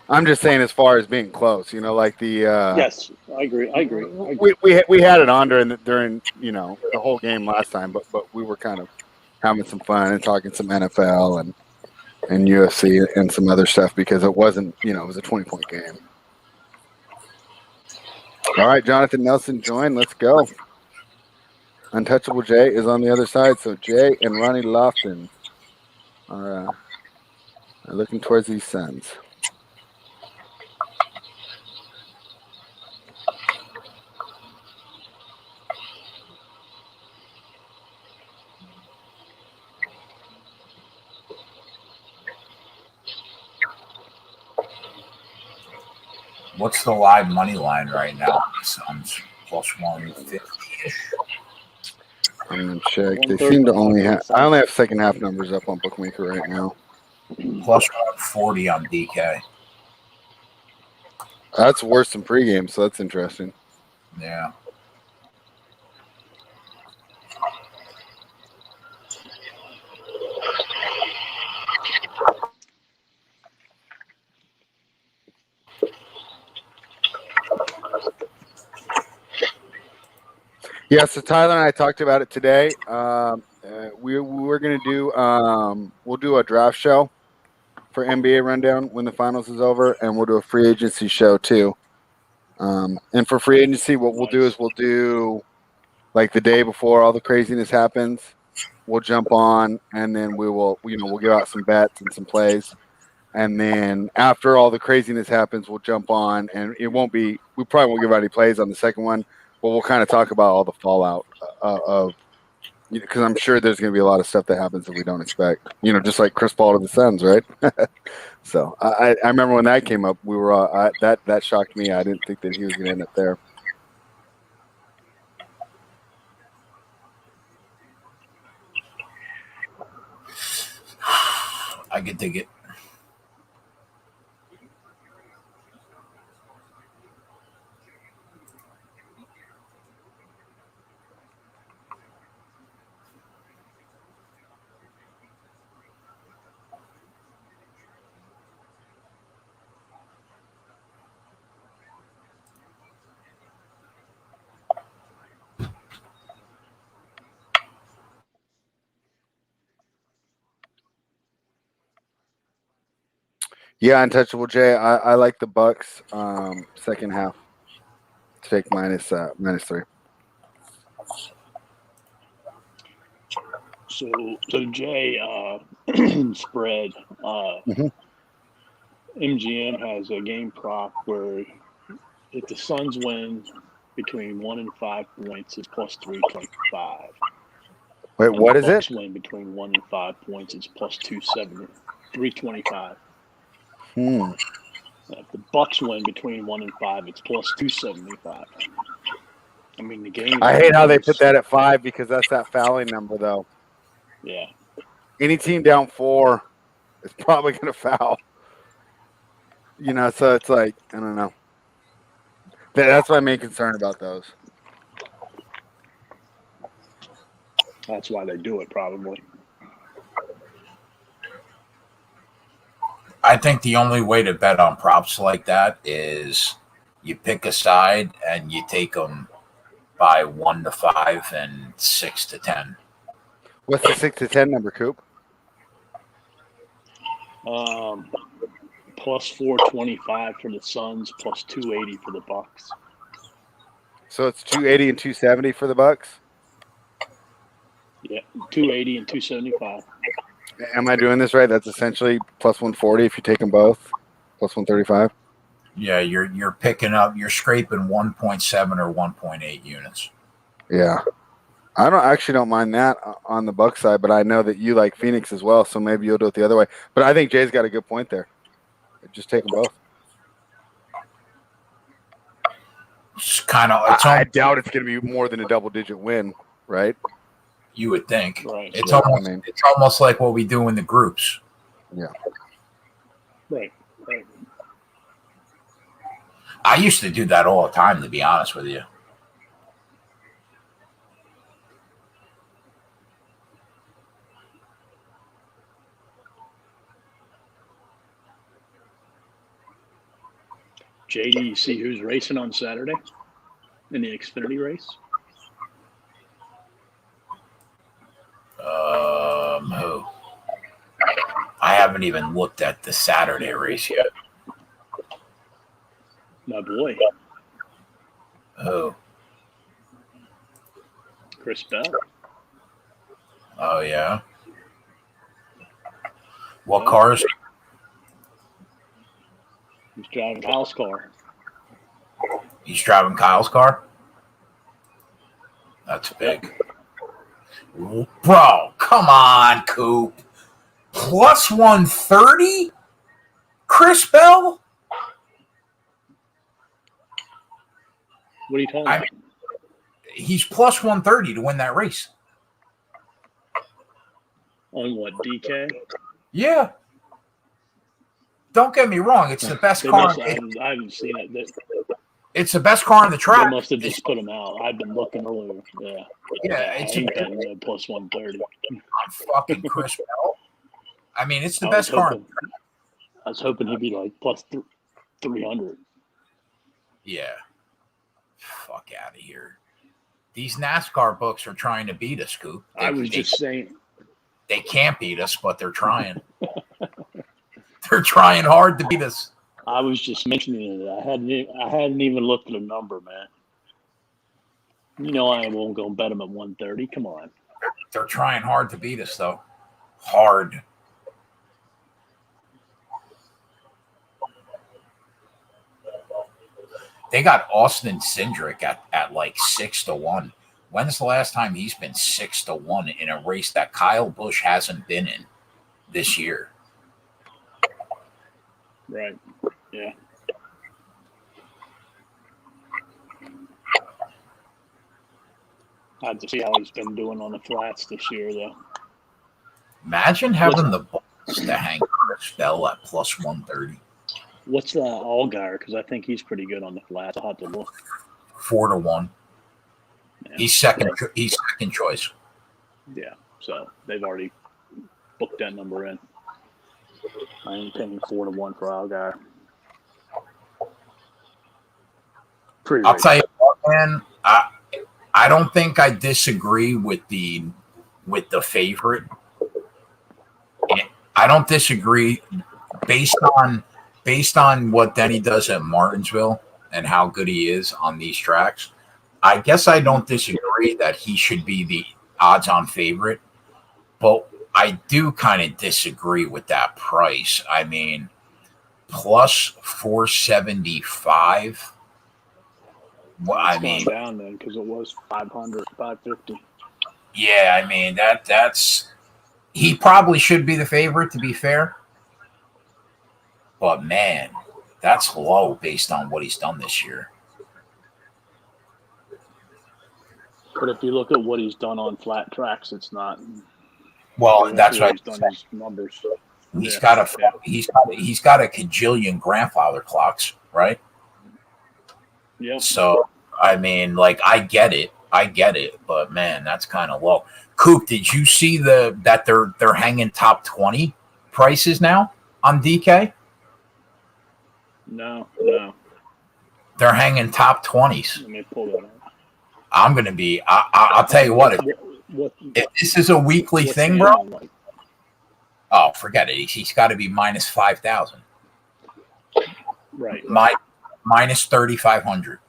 [SPEAKER 2] I'm just saying, as far as being close, like the.
[SPEAKER 3] Yes, I agree.
[SPEAKER 2] We had it on during the whole game last time, but we were kind of having some fun and talking some NFL and UFC and some other stuff because it wasn't, it was a 20-point game. All right, Jonathan Nelson joined. Let's go. Untouchable Jay is on the other side, so Jay and Ronnie Lofton are looking towards these Suns.
[SPEAKER 1] What's the live money line right now? Suns +150-ish.
[SPEAKER 2] I'm gonna check. They seem to only have. I only have second half numbers up on Bookmaker right now.
[SPEAKER 1] +140 on DK.
[SPEAKER 2] That's worse than pregame, so that's interesting.
[SPEAKER 1] Yeah.
[SPEAKER 2] Yeah, so Tyler and I talked about it today. We're going to do we'll do a draft show for NBA Rundown when the finals is over, and we'll do a free agency show too. And for free agency, what we'll do is we'll do like the day before all the craziness happens. We'll jump on, and then we'll give out some bets and some plays. And then after all the craziness happens, we'll jump on, and we probably won't give out any plays on the second one. But we'll kind of talk about all the fallout of because I'm sure there's going to be a lot of stuff that happens that we don't expect. Just like Chris Paul to the Suns, right? So I remember when that came up, we were that shocked me. I didn't think that he was going to end up there.
[SPEAKER 1] I could dig it.
[SPEAKER 2] Yeah, Untouchable Jay. I like the Bucks second half to take -3.
[SPEAKER 3] So Jay, spread.
[SPEAKER 2] Mhm.
[SPEAKER 3] MGM has a game prop where if the Suns win between 1 and 5 points, it's plus 325.
[SPEAKER 2] Wait,
[SPEAKER 3] And
[SPEAKER 2] what
[SPEAKER 3] the
[SPEAKER 2] is it?
[SPEAKER 3] Bucks win between 1 and 5 points, it's plus 270, 325.
[SPEAKER 2] Hmm.
[SPEAKER 3] If the Bucks win between 1 and 5, it's plus 275. I mean, the game.
[SPEAKER 2] I hate how they put that at 5 because that's that fouling number, though.
[SPEAKER 3] Yeah.
[SPEAKER 2] Any team down 4 is probably going to foul. So it's like, I don't know. That's my main concern about those.
[SPEAKER 3] That's why they do it, probably.
[SPEAKER 1] I think the only way to bet on props like that is you pick a side and you take them by 1 to 5 and 6 to 10.
[SPEAKER 2] What's the 6 to 10 number, Coop?
[SPEAKER 3] Plus 425 for the Suns, plus 280 for the Bucks.
[SPEAKER 2] So it's 280 and 270 for the Bucks?
[SPEAKER 3] Yeah, 280 and 275.
[SPEAKER 2] Am I doing this right? That's essentially plus 140 if you take them both, plus 135.
[SPEAKER 1] Yeah, you're picking up, you're scraping 1.7 or 1.8 units.
[SPEAKER 2] Yeah, I don't mind that on the Bucks side, but I know that you like Phoenix as well, so maybe you'll do it the other way. But I think Jay's got a good point there. Just take them both.
[SPEAKER 1] It's kind of.
[SPEAKER 2] I doubt it's going to be more than a double-digit win, right?
[SPEAKER 1] You would think.
[SPEAKER 3] Right.
[SPEAKER 1] It's almost like what we do in the groups.
[SPEAKER 2] Yeah.
[SPEAKER 3] Right.
[SPEAKER 1] I used to do that all the time, to be honest with you.
[SPEAKER 3] JD, you see who's racing on Saturday in the Xfinity race?
[SPEAKER 1] Who? I haven't even looked at the Saturday race yet.
[SPEAKER 3] My boy.
[SPEAKER 1] Who?
[SPEAKER 3] Chris Bell.
[SPEAKER 1] Oh, yeah. What cars?
[SPEAKER 3] He's driving Kyle's car.
[SPEAKER 1] He's driving Kyle's car? That's big. Bro, come on, Coop. Plus 130? Chris Bell?
[SPEAKER 3] What are you talking about?
[SPEAKER 1] He's plus 130 to win that race.
[SPEAKER 3] On what, DK?
[SPEAKER 1] Yeah. Don't get me wrong. It's the best car.
[SPEAKER 3] I haven't seen it.
[SPEAKER 1] It's the best car on the track.
[SPEAKER 3] They must have just put him out. I've been looking earlier. Yeah.
[SPEAKER 1] It's
[SPEAKER 3] plus 130.
[SPEAKER 1] On fucking Chris Bell. I mean, it's the best car.
[SPEAKER 3] I was hoping he'd be like plus 300.
[SPEAKER 1] Yeah. Fuck out of here. These NASCAR books are trying to beat us, Coop.
[SPEAKER 3] I was just saying.
[SPEAKER 1] They can't beat us, but they're trying. They're trying hard to beat us.
[SPEAKER 3] I was just mentioning it. I hadn't even looked at a number, man. You know I won't go bet them at 130. Come on.
[SPEAKER 1] They're trying hard to beat us, though. Hard. They got Austin Cindric at like 6 to 1. When's the last time he's been 6 to 1 in a race that Kyle Busch hasn't been in this year?
[SPEAKER 3] Right. Yeah. I have to see how he's been doing on the flats this year, though.
[SPEAKER 1] Imagine having the It's the Hank Spell at plus 130.
[SPEAKER 3] What's Allgaier? Because I think he's pretty good on the flat. I'll have to look.
[SPEAKER 1] 4-1.
[SPEAKER 3] Yeah.
[SPEAKER 1] He's second. He's second choice.
[SPEAKER 3] Yeah. So they've already booked that number in. I ain't paying 4-1 for Allgaier.
[SPEAKER 1] I'll tell you what, man. I don't think I disagree with the favorite. I don't disagree based on what Denny does at Martinsville and how good he is on these tracks. I guess I don't disagree that he should be the odds-on favorite, but I do kind of disagree with that price. I mean, plus 475. Well, I mean,
[SPEAKER 3] down then because it was 500, 550.
[SPEAKER 1] Yeah, I mean that's he probably should be the favorite, to be fair. But man, that's low based on what he's done this year.
[SPEAKER 3] But if you look at what he's done on flat tracks, it's not.
[SPEAKER 1] Well, that's right.
[SPEAKER 3] He's done his numbers.
[SPEAKER 1] He's got a cajillion grandfather clocks, right?
[SPEAKER 3] Yeah.
[SPEAKER 1] So I mean, like, I get it, but man, that's kind of low. Coop, did you see that they're hanging top 20 prices now on DK?
[SPEAKER 3] No.
[SPEAKER 1] They're hanging top 20s.
[SPEAKER 3] Let me pull that up.
[SPEAKER 1] I'm gonna be. I'll tell you what. If this is a weekly thing, bro.
[SPEAKER 3] Like?
[SPEAKER 1] Oh, forget it. He's got to be minus 5,000.
[SPEAKER 3] Right.
[SPEAKER 1] Minus 3,500.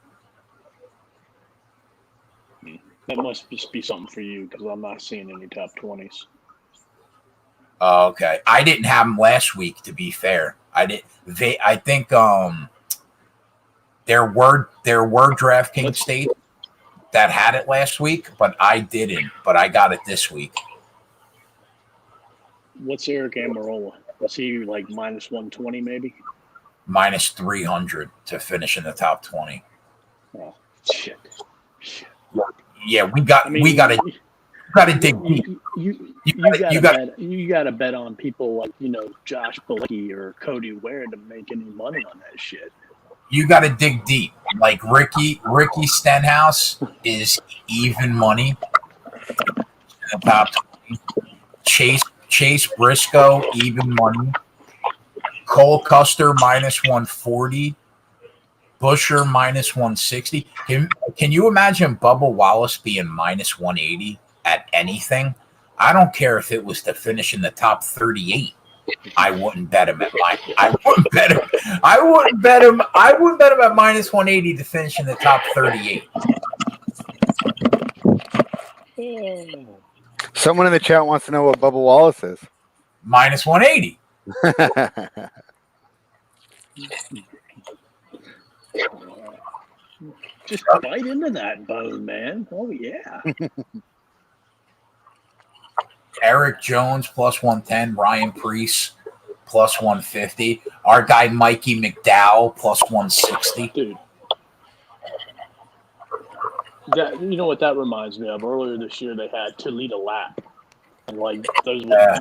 [SPEAKER 3] That must just be something for you because I'm not seeing any top 20s.
[SPEAKER 1] Okay, I didn't have them last week. To be fair, I did. I think there were DraftKings states that had it last week, but I didn't. But I got it this week.
[SPEAKER 3] What's Eric Amarola? Was he like minus 120 maybe?
[SPEAKER 1] Minus 300 to finish in the top 20.
[SPEAKER 3] Oh shit.
[SPEAKER 1] Yeah, we got to dig deep.
[SPEAKER 3] You got to bet on people like Josh Bilecki or Cody Ware to make any money on that shit.
[SPEAKER 1] You got to dig deep. Like Ricky Stenhouse is even money in the top 20. Chase Briscoe even money. Cole Custer minus 140. Busher minus 160. Can you imagine Bubba Wallace being minus 180 at anything? I don't care if it was to finish in the top 38. I wouldn't bet him at I wouldn't bet him at minus 180 to finish in the top 38.
[SPEAKER 2] Someone in the chat wants to know what Bubba Wallace is.
[SPEAKER 1] Minus 180.
[SPEAKER 3] Just bite into that bone, man. Oh yeah.
[SPEAKER 1] Eric Jones plus 110, Ryan Preece plus 150. Our guy Mikey McDowell plus 160.
[SPEAKER 3] Dude. That, you know what that reminds me of? Earlier this year they had to lead a lap. And like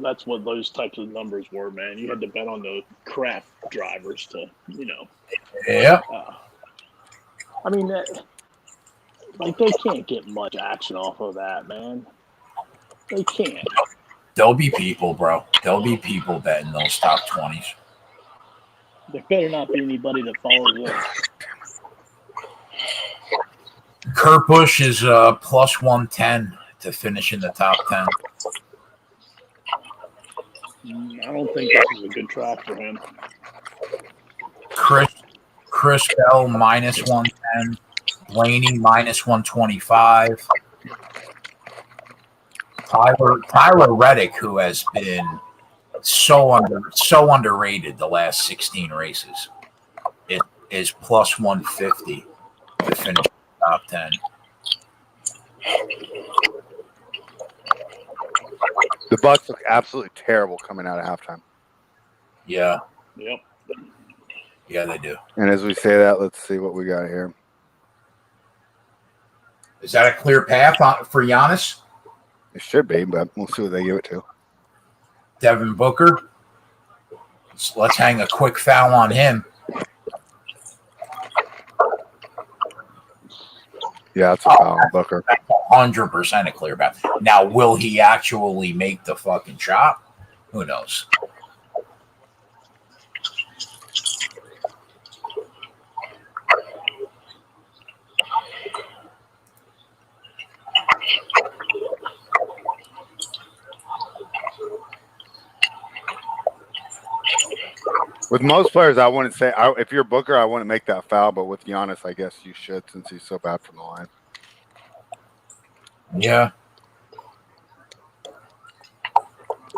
[SPEAKER 3] that's what those types of numbers were, man. You had to bet on the crap drivers to,
[SPEAKER 1] Yeah.
[SPEAKER 3] I mean, they can't get much action off of that, man. They can't.
[SPEAKER 1] There'll be people, bro. There'll be people betting those top 20s.
[SPEAKER 3] There better not be anybody that follows us.
[SPEAKER 1] Kurt Busch is plus 110 to finish in the top 10.
[SPEAKER 3] I don't think this is a good track for him.
[SPEAKER 1] Chris Bell minus 110. Blaney minus 125. Tyler Reddick, who has been so underrated the last 16 races, is plus 150 to finish in the top 10.
[SPEAKER 2] The Bucks look absolutely terrible coming out of halftime.
[SPEAKER 1] Yeah.
[SPEAKER 3] Yep.
[SPEAKER 1] Yeah, they do.
[SPEAKER 2] And as we say that, let's see what we got here.
[SPEAKER 1] Is that a clear path for Giannis?
[SPEAKER 2] It should be, but we'll see what they give it to.
[SPEAKER 1] Devin Booker? So let's hang a quick foul on him.
[SPEAKER 2] Yeah, that's a foul on Booker.
[SPEAKER 1] 100% a clear foul. Now, will he actually make the fucking shot? Who knows?
[SPEAKER 2] With most players, I wouldn't say. If you're Booker, I wouldn't make that foul. But with Giannis, I guess you should, since he's so bad from the line.
[SPEAKER 1] Yeah.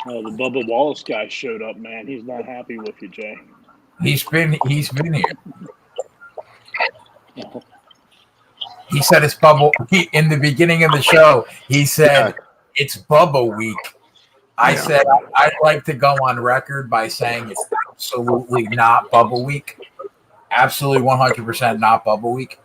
[SPEAKER 3] The Bubba Wallace guy showed up, man. He's not happy with you, Jay.
[SPEAKER 1] He's been here. He said it's Bubba. In the beginning of the show, he said it's Bubba week. I said I'd like to go on record by saying it's absolutely not Bubba week. Absolutely 100% not Bubba week.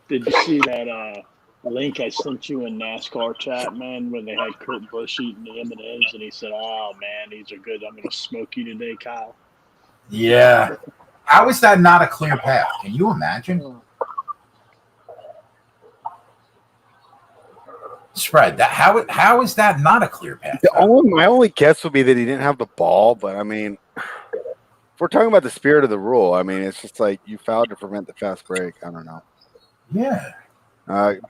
[SPEAKER 3] Did you see that link I sent you in NASCAR chat, man, where they had Kurt Busch eating the M&Ms, and he said, "Oh man, these are good. I'm going to smoke you today, Kyle."
[SPEAKER 1] Yeah. How is that not a clear path? Can you imagine? Spread that. How is that not a clear path?
[SPEAKER 2] My only guess would be that he didn't have the ball, but I mean, if we're talking about the spirit of the rule, I mean, it's just like you fouled to prevent the fast break. I don't know.
[SPEAKER 1] Yeah.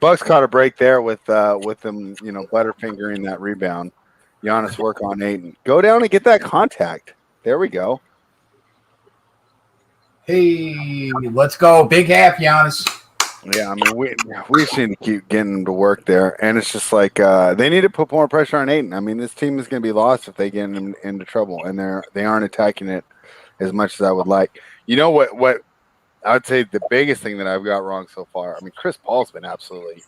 [SPEAKER 2] Bucks caught a break there with them, butterfingering that rebound. Giannis work on Ayton. Go down and get that contact. There we go.
[SPEAKER 1] Hey, let's go. Big half, Giannis.
[SPEAKER 2] Yeah, I mean, we just need to keep getting them to work there. And it's just like they need to put more pressure on Ayton. I mean, this team is going to be lost if they get into trouble, and they aren't attacking it as much as I would like. You know what I would say the biggest thing that I've got wrong so far, I mean, Chris Paul's been absolutely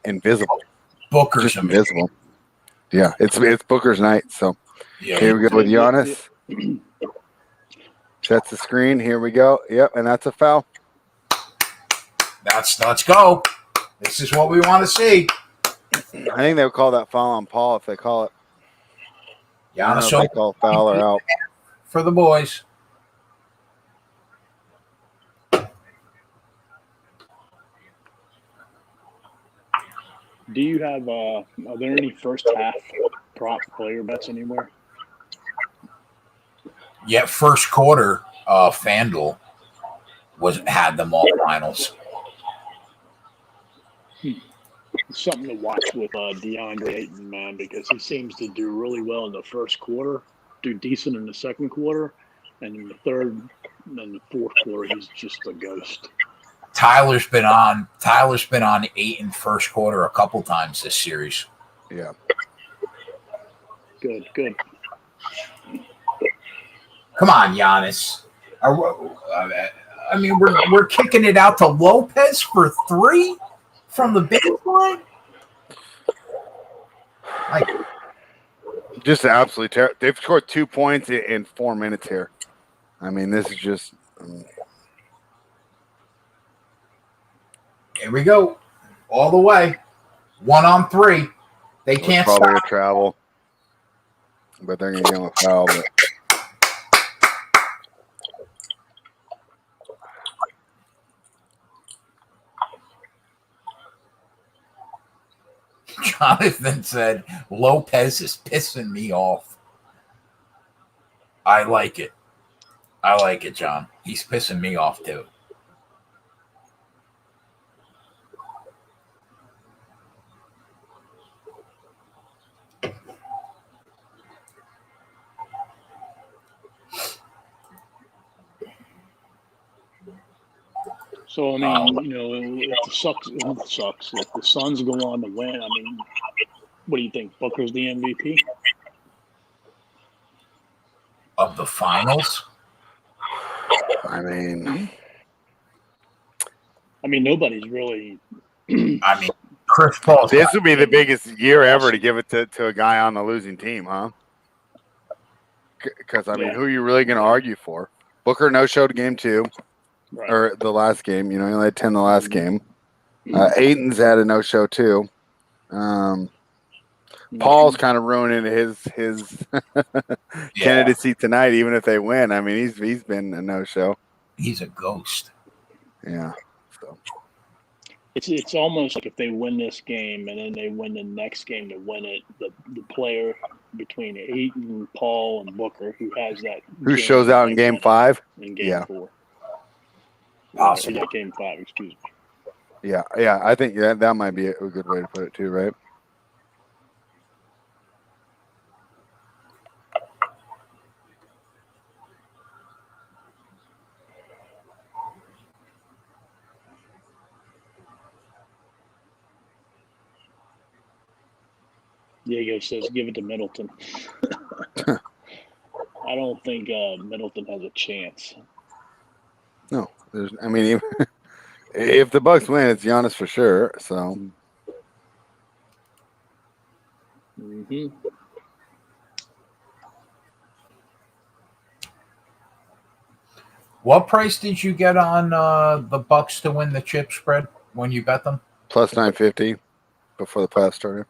[SPEAKER 2] invisible.
[SPEAKER 1] Booker's
[SPEAKER 2] just invisible. Yeah, it's Booker's night. So here we go with Giannis. Sets the screen. Here we go. Yep, and that's a foul.
[SPEAKER 1] Let's go. This is what we want to see.
[SPEAKER 2] I think they would call that foul on Paul if they call it.
[SPEAKER 1] Giannis
[SPEAKER 2] they call foul or out
[SPEAKER 1] for the boys.
[SPEAKER 3] Do you have? Are there any first half prop player bets anywhere?
[SPEAKER 1] Yeah, first quarter, FanDuel had them all finals.
[SPEAKER 3] Something to watch with DeAndre Ayton, man, because he seems to do really well in the first quarter, do decent in the second quarter, and in the third and the fourth quarter, he's just a ghost.
[SPEAKER 1] Tyler's been on Ayton first quarter a couple times this series.
[SPEAKER 2] Yeah.
[SPEAKER 3] Good.
[SPEAKER 1] Come on, Giannis. I mean, we're kicking it out to Lopez for 3 from the baseline. Like,
[SPEAKER 2] just absolutely terrible. They've scored 2 points in 4 minutes here. I mean, this is just.
[SPEAKER 1] Here we go, all the way. 1 on 3. They can't
[SPEAKER 2] probably
[SPEAKER 1] stop.
[SPEAKER 2] A travel, but they're going to get him a foul. But
[SPEAKER 1] Jonathan said, Lopez is pissing me off. I like it. John. He's pissing me off, too.
[SPEAKER 3] So, I mean, if the sucks. If the Suns go on to win, I mean, what do you think? Booker's the MVP?
[SPEAKER 1] Of the finals?
[SPEAKER 2] I mean,
[SPEAKER 3] nobody's really.
[SPEAKER 1] I mean, Chris Paul.
[SPEAKER 2] This would be the biggest year ever to give it to a guy on the losing team, huh? Because, I mean, who are you really going to argue for? Booker no-showed game 2.
[SPEAKER 3] Right.
[SPEAKER 2] or the last game. You know, he only had 10 the last game. Aiton's had a no-show too. Paul's kind of ruining his candidacy tonight, even if they win. I mean, he's been a no-show.
[SPEAKER 1] He's a ghost.
[SPEAKER 2] Yeah. So
[SPEAKER 3] It's almost like if they win this game and then they win the next game to win it, the player between Aiton, Paul, and Booker who has that
[SPEAKER 2] who shows out in game 5?
[SPEAKER 3] In game 4.
[SPEAKER 1] Possible.
[SPEAKER 3] Yeah, game 5, excuse me.
[SPEAKER 2] Yeah. I think that might be a good way to put it too, right?
[SPEAKER 3] Diego says, give it to Middleton. I don't think Middleton has a chance.
[SPEAKER 2] No, I mean, if the Bucks win, it's Giannis for sure. So,
[SPEAKER 1] What price did you get on the Bucks to win the chip spread when you bet them?
[SPEAKER 2] plus 950 before the playoffs started.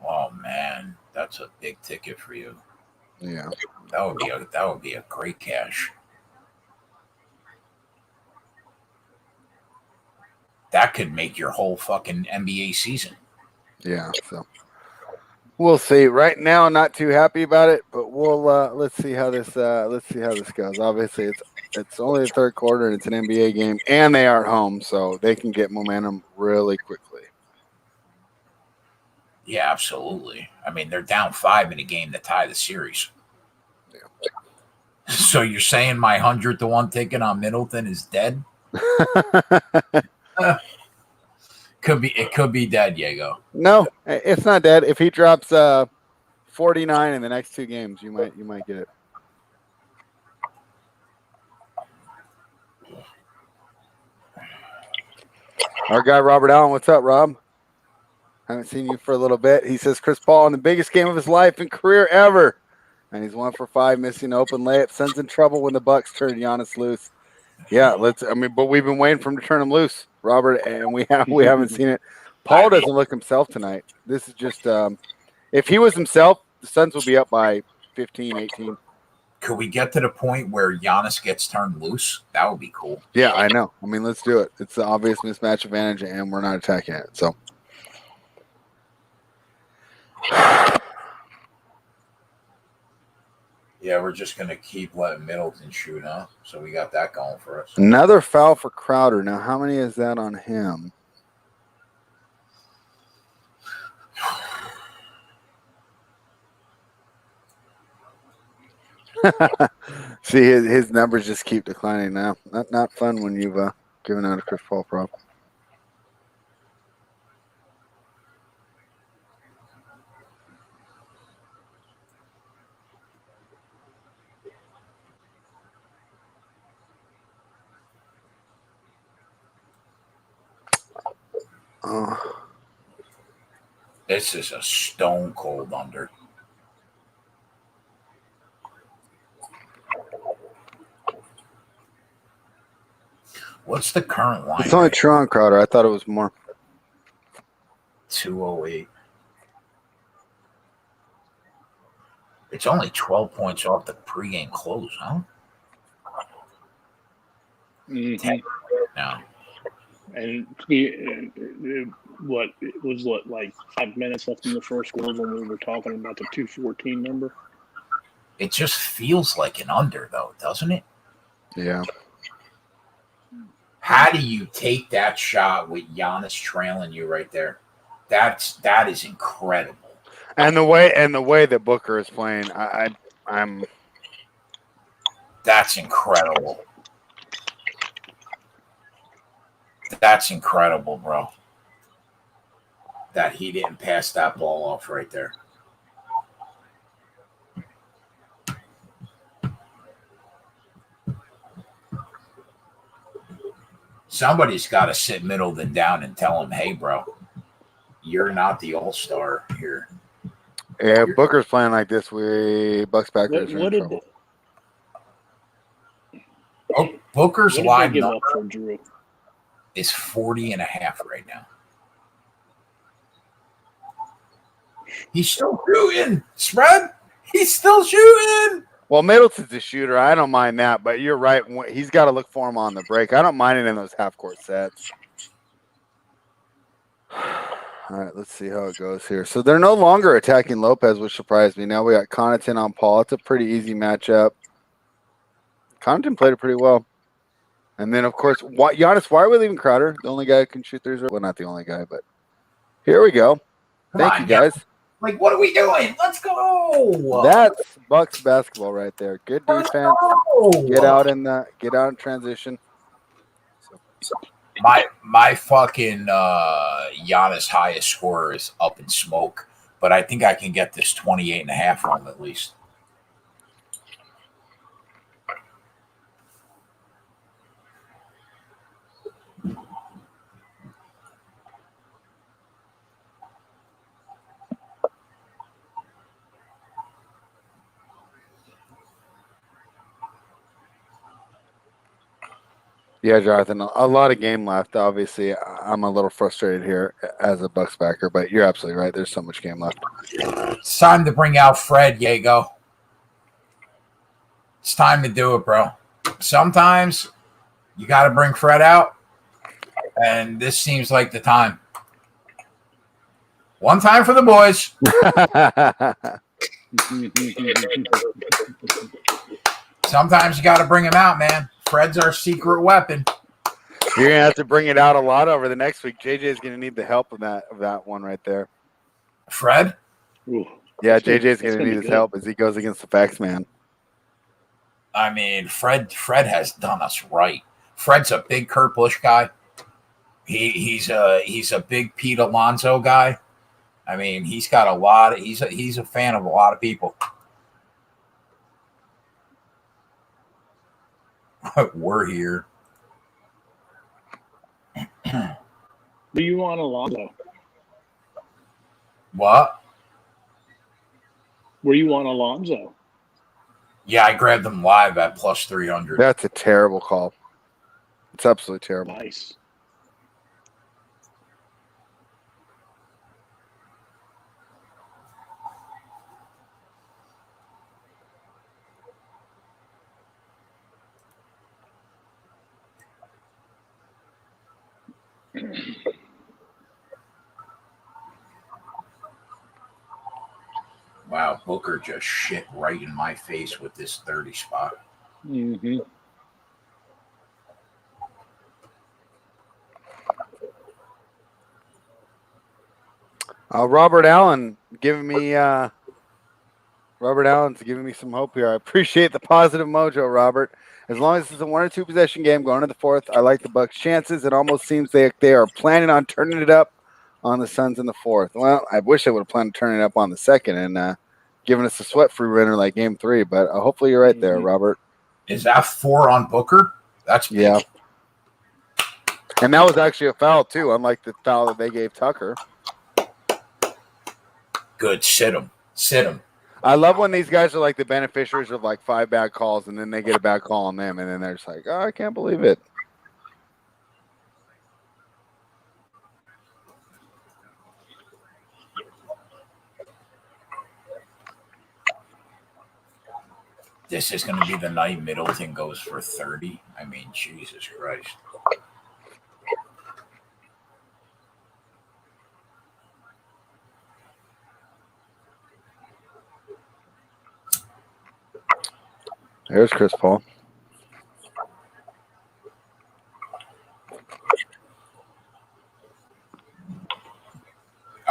[SPEAKER 1] Oh man, that's a big ticket for you.
[SPEAKER 2] Yeah,
[SPEAKER 1] that would be a great cash. That could make your whole fucking NBA season.
[SPEAKER 2] Yeah, so we'll see. Right now, not too happy about it, but we'll let's see how this goes. Obviously, it's only the third quarter and it's an NBA game, and they are at home, so they can get momentum really quickly.
[SPEAKER 1] Yeah, absolutely. I mean, they're down 5 in a game to tie the series.
[SPEAKER 2] Yeah.
[SPEAKER 1] So you're saying my 100-1 ticket on Middleton is dead? It could be dead, Diego.
[SPEAKER 2] No, it's not dead. If he drops 49 in the next 2 games, you might get it. Our guy Robert Allen, what's up, Rob? Haven't seen you for a little bit. He says Chris Paul in the biggest game of his life and career ever, and he's 1 for 5, missing open layup. Suns in trouble when the Bucks turn Giannis loose. Yeah, but we've been waiting for him to turn him loose, Robert, and we haven't seen it. Paul doesn't look himself tonight. This is just if he was himself, the Suns will be up by 15, 18.
[SPEAKER 1] Could we get to the point where Giannis gets turned loose? That would be cool.
[SPEAKER 2] Yeah, I know. I mean, let's do it. It's the obvious mismatch advantage, and we're not attacking it. So.
[SPEAKER 1] Yeah, we're just going to keep letting Middleton shoot, huh? So we got that going for us.
[SPEAKER 2] Another foul for Crowder. Now, how many is that on him? See, his numbers just keep declining now. Not fun when you've given out a Chris Paul prop.
[SPEAKER 1] This is a stone cold under. What's the current line?
[SPEAKER 2] It's only true on Crowder. I thought it was more.
[SPEAKER 1] 208. It's only 12 points off the pregame close, huh? 10 now.
[SPEAKER 3] And what was like 5 minutes left in the first quarter when we were talking about the 214 number?
[SPEAKER 1] It just feels like an under, though, doesn't it?
[SPEAKER 2] Yeah.
[SPEAKER 1] How do you take that shot with Giannis trailing you right there? That is incredible.
[SPEAKER 2] And the way that Booker is playing, I'm.
[SPEAKER 1] That's incredible. That's incredible, bro. That he didn't pass that ball off right there. Somebody's got to sit Middleton down and tell him, hey, bro, you're not the all-star here.
[SPEAKER 2] Yeah, Booker's playing like this. Bucks backers are in trouble.
[SPEAKER 1] Booker's
[SPEAKER 3] What did
[SPEAKER 1] live
[SPEAKER 3] they give
[SPEAKER 1] number
[SPEAKER 3] up for Drew?
[SPEAKER 1] is 40.5 right now. He's still shooting. Spread. He's still shooting.
[SPEAKER 2] Well, Middleton's a shooter. I don't mind that, but you're right. He's got to look for him on the break. I don't mind it in those half-court sets. All right, let's see how it goes here. So they're no longer attacking Lopez, which surprised me. Now we got Connaughton on Paul. It's a pretty easy matchup. Connaughton played it pretty well. And then, of course, Giannis, why are we leaving Crowder? The only guy who can shoot threes. Well, not the only guy, but here we go. Thank you, guys.
[SPEAKER 1] Like, what are we doing? Let's go.
[SPEAKER 2] That's Bucks basketball right there. Good defense. Get out in transition.
[SPEAKER 1] My fucking Giannis highest scorer is up in smoke, but I think I can get this 28.5 from him at least.
[SPEAKER 2] Yeah, Jonathan, a lot of game left. Obviously, I'm a little frustrated here as a Bucks backer, but you're absolutely right. There's so much game left.
[SPEAKER 1] It's time to bring out Fred, Diego. It's time to do it, bro. Sometimes you got to bring Fred out, and this seems like the time. One time for the boys. Sometimes you got to bring him out, man. Fred's our secret weapon.
[SPEAKER 2] You're gonna have to bring it out a lot over the next week. JJ's gonna need the help of that one right there.
[SPEAKER 1] Fred?
[SPEAKER 3] Ooh,
[SPEAKER 2] yeah, JJ's gonna need his help as he goes against the Fax Man.
[SPEAKER 1] I mean, Fred has done us right. Fred's a big Kurt Busch guy. He's a big Pete Alonso guy. I mean, he's got a lot of he's a fan of a lot of people. We're here.
[SPEAKER 3] Do you want Alonso?
[SPEAKER 1] What?
[SPEAKER 3] Were you on Alonso?
[SPEAKER 1] Yeah, I grabbed them live at plus 300.
[SPEAKER 2] That's a terrible call. It's absolutely terrible.
[SPEAKER 3] Nice.
[SPEAKER 1] Wow, Booker just shit right in my face with this 30 spot.
[SPEAKER 3] Mm-hmm.
[SPEAKER 2] Robert Allen's giving me some hope here. I appreciate the positive mojo, Robert. As long as it's a 1 or 2 possession game going to the fourth, I like the Bucks' chances. It almost seems they are planning on turning it up on the Suns in the fourth. Well, I wish they would have planned to turn it up on the second and giving us a sweat-free winner like Game 3. But hopefully you're right there, Robert.
[SPEAKER 1] Is that 4 on Booker? That's big.
[SPEAKER 2] Yeah. And that was actually a foul too, unlike the foul that they gave Tucker.
[SPEAKER 1] Good. Sit him.
[SPEAKER 2] I love when these guys are like the beneficiaries of like 5 bad calls, and then they get a bad call on them, and then they're just like, oh, I can't believe it.
[SPEAKER 1] This is going to be the night Middleton goes for 30. I mean, Jesus Christ.
[SPEAKER 2] There's Chris Paul.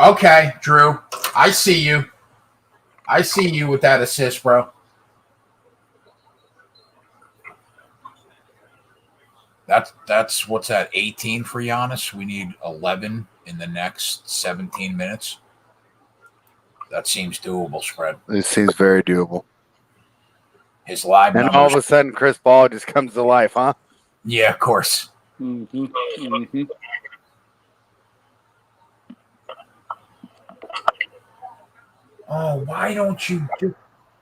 [SPEAKER 1] Okay, Drew. I see you. I see you with that assist, bro. That's what's that, 18 for Giannis? We need 11 in the next 17 minutes. That seems doable, Spread.
[SPEAKER 2] It seems very doable.
[SPEAKER 1] His live
[SPEAKER 2] and
[SPEAKER 1] numbers.
[SPEAKER 2] all of a sudden, Chris Paul just comes to life, huh?
[SPEAKER 1] Yeah, of course.
[SPEAKER 3] Mm-hmm. Mm-hmm.
[SPEAKER 1] Oh, why don't you do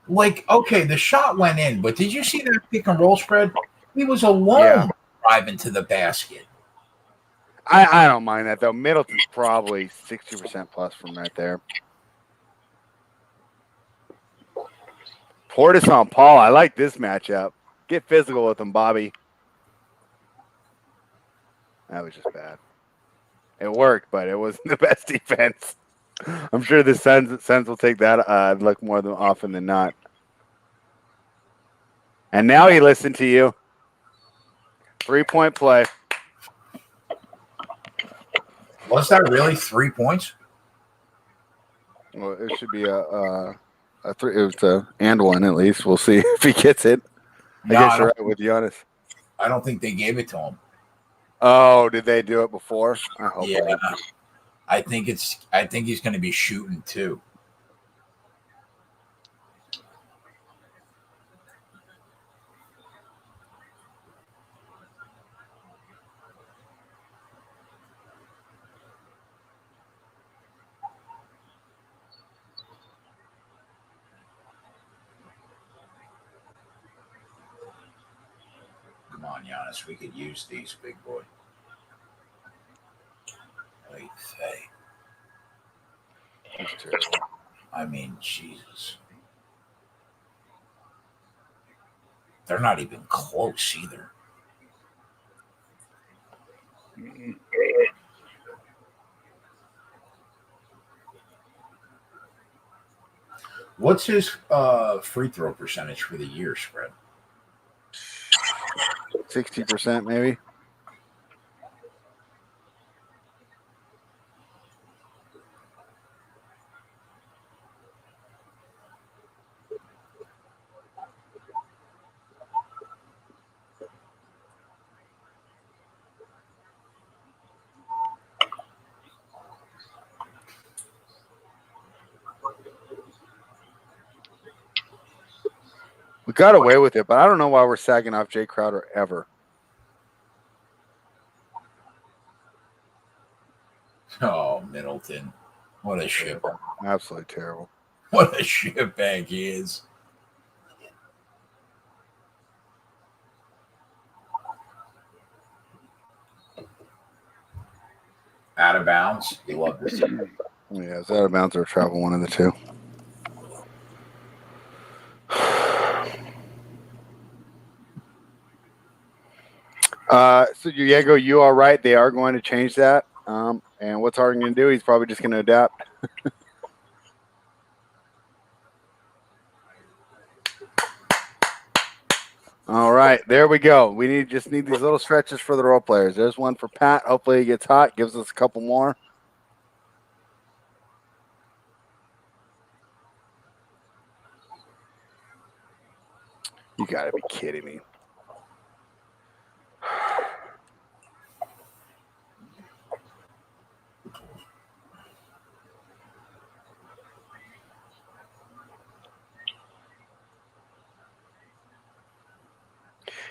[SPEAKER 1] like, okay, the shot went in, but did you see that pick and roll, Spread? He was alone driving to the basket.
[SPEAKER 2] I don't mind that though. Middleton's probably 60% plus from right there. Portis on Paul. I like this matchup. Get physical with him, Bobby. That was just bad. It worked, but it wasn't the best defense. I'm sure the Suns will take that look more than often than not. And now he listened to you. 3-point play.
[SPEAKER 1] Was that really 3 points?
[SPEAKER 2] Well, it should be a three. It was a and one at least. We'll see if he gets it.
[SPEAKER 1] No,
[SPEAKER 2] I guess you're right with Giannis.
[SPEAKER 1] I don't think they gave it to him.
[SPEAKER 2] Oh, did they do it before? I hope.
[SPEAKER 1] Yeah, I think he's going to be shooting too. Come on, Giannis. We could use these, big boy. Wait, Faye.
[SPEAKER 2] That's terrible.
[SPEAKER 1] I mean, Jesus. They're not even close either. What's his free throw percentage for the year, Spread?
[SPEAKER 2] 60% maybe. We got away with it, but I don't know why we're sagging off Jay Crowder ever.
[SPEAKER 1] Oh, Middleton. What a shit.
[SPEAKER 2] Absolutely terrible.
[SPEAKER 1] What a shitbag he is. Out of bounds. You love this.
[SPEAKER 2] Yeah, it's out of bounds or travel, one of the two. So Diego, you are right. They are going to change that. And what's Harden going to do? He's probably just going to adapt. All right, there we go. We just need these little stretches for the role players. There's one for Pat. Hopefully he gets hot, gives us a couple more. You got to be kidding me.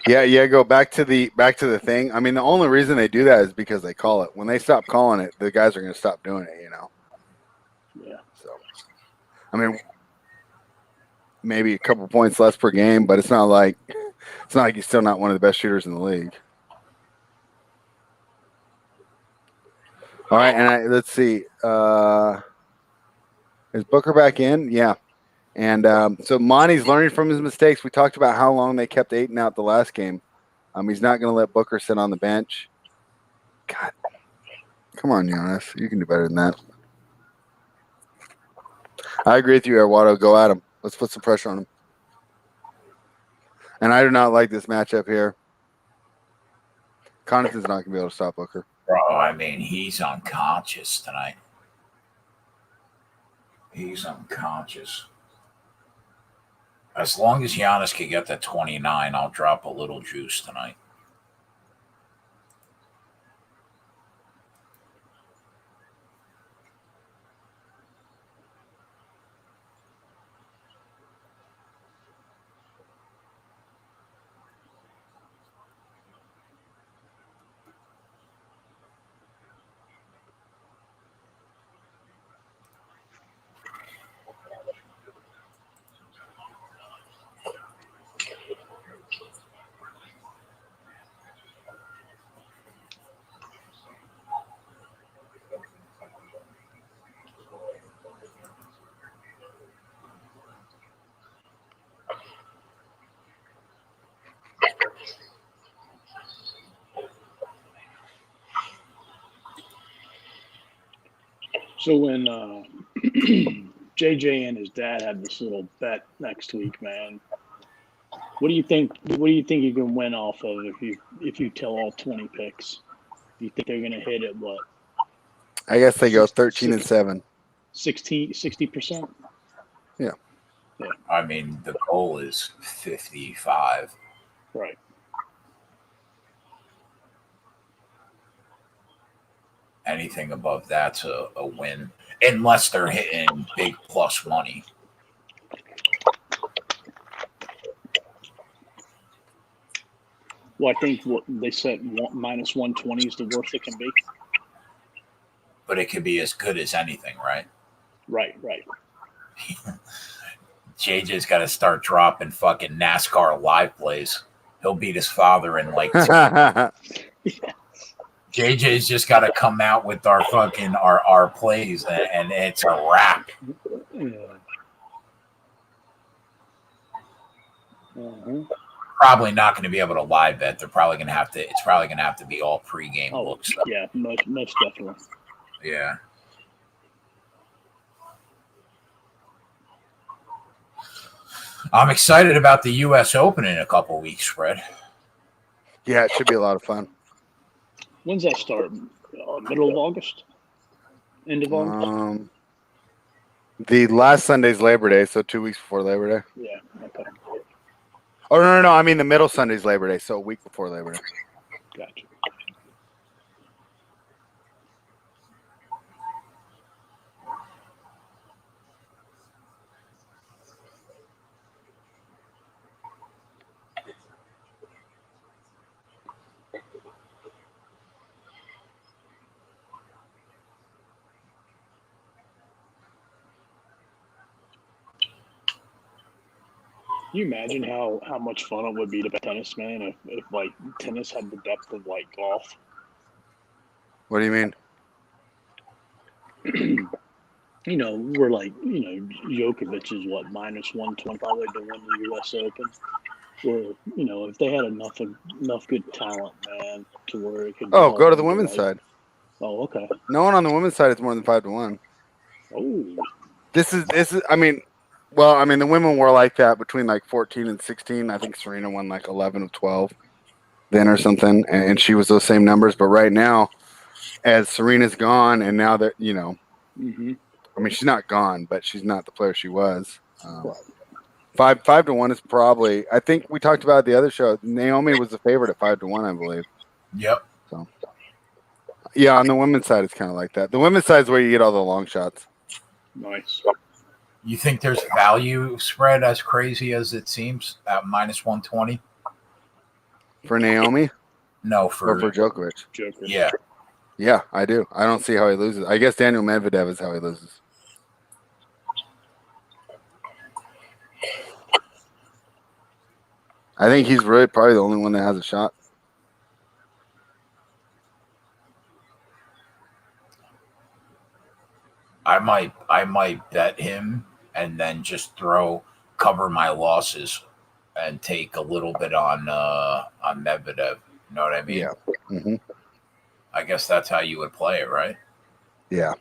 [SPEAKER 2] Yeah, go back to the thing. I mean, the only reason they do that is because they call it. When they stop calling it, the guys are going to stop doing it, you know.
[SPEAKER 3] Yeah.
[SPEAKER 2] So, I mean, maybe a couple points less per game, but it's not like he's still not one of the best shooters in the league. All right, and let's see. Is Booker back in? Yeah. And so Monty's learning from his mistakes. We talked about how long they kept Ayton out the last game. He's not going to let Booker sit on the bench. God, come on, Giannis. You can do better than that. I agree with you, Eduardo. Go at him. Let's put some pressure on him. And I do not like this matchup here. Connaughton's not going to be able to stop Booker.
[SPEAKER 1] Bro, I mean, he's unconscious tonight. He's unconscious. As long as Giannis can get to 29, I'll drop a little juice tonight.
[SPEAKER 3] So when JJ and his dad had this little bet next week, man, what do you think? What do you think you can win off of if you tell all 20 picks? Do you think they're gonna hit it? What?
[SPEAKER 2] I guess they go 13-7.
[SPEAKER 3] 60%?
[SPEAKER 2] Yeah.
[SPEAKER 1] I mean, the goal is 55.
[SPEAKER 3] Right.
[SPEAKER 1] Anything above that's a win, unless they're hitting big plus money.
[SPEAKER 3] Well, I think what they said minus 120 is the worst it can be.
[SPEAKER 1] But it could be as good as anything, right?
[SPEAKER 3] Right.
[SPEAKER 1] JJ's got to start dropping fucking NASCAR live plays. He'll beat his father in like. JJ's just got to come out with our fucking our plays, and it's a wrap.
[SPEAKER 3] Yeah.
[SPEAKER 1] Probably not going to be able to live bet. They're probably going to have to. It's probably going to have to be all pregame looks. Though.
[SPEAKER 3] Yeah, most definitely.
[SPEAKER 1] Yeah. I'm excited about the U.S. Open in a couple weeks, Fred.
[SPEAKER 2] Yeah, it should be a lot of fun.
[SPEAKER 3] When's that start? Middle of August? End of August?
[SPEAKER 2] The last Sunday's Labor Day, so 2 weeks before Labor Day.
[SPEAKER 3] Yeah, okay.
[SPEAKER 2] Oh, no. I mean, the middle Sunday's Labor Day, so a week before Labor Day.
[SPEAKER 3] Gotcha. Can you imagine how much fun it would be to bet tennis, man, if like tennis had the depth of like golf?
[SPEAKER 2] What do you mean?
[SPEAKER 3] We're like, Djokovic is what, minus 120 probably to win the U.S. Open. Where, if they had enough good talent, man, to where it could.
[SPEAKER 2] Oh, go to the women's side.
[SPEAKER 3] Oh, okay.
[SPEAKER 2] No one on the women's side is more than 5-1.
[SPEAKER 3] Oh.
[SPEAKER 2] This is. I mean, the women were like that between like 14 and 16. I think Serena won like 11 of 12 then or something, and she was those same numbers. But right now, as Serena's gone, and now that
[SPEAKER 3] Mm-hmm.
[SPEAKER 2] I mean, she's not gone, but she's not the player she was. 5-1 is probably. I think we talked about it the other show. Naomi was the favorite at 5-1, I believe.
[SPEAKER 1] Yep.
[SPEAKER 2] So, yeah, on the women's side, it's kind of like that. The women's side is where you get all the long shots.
[SPEAKER 3] Nice.
[SPEAKER 1] You think there's value spread as crazy as it seems at minus 120?
[SPEAKER 2] For Naomi?
[SPEAKER 1] No,
[SPEAKER 2] or for Djokovic.
[SPEAKER 1] Yeah.
[SPEAKER 2] Yeah, I do. I don't see how he loses. I guess Daniel Medvedev is how he loses. I think he's really probably the only one that has a shot.
[SPEAKER 1] I might bet him and then just cover my losses and take a little bit on Medvedev. You know what I mean?
[SPEAKER 2] Yeah. Mm-hmm.
[SPEAKER 1] I guess that's how you would play it, right?
[SPEAKER 2] Yeah.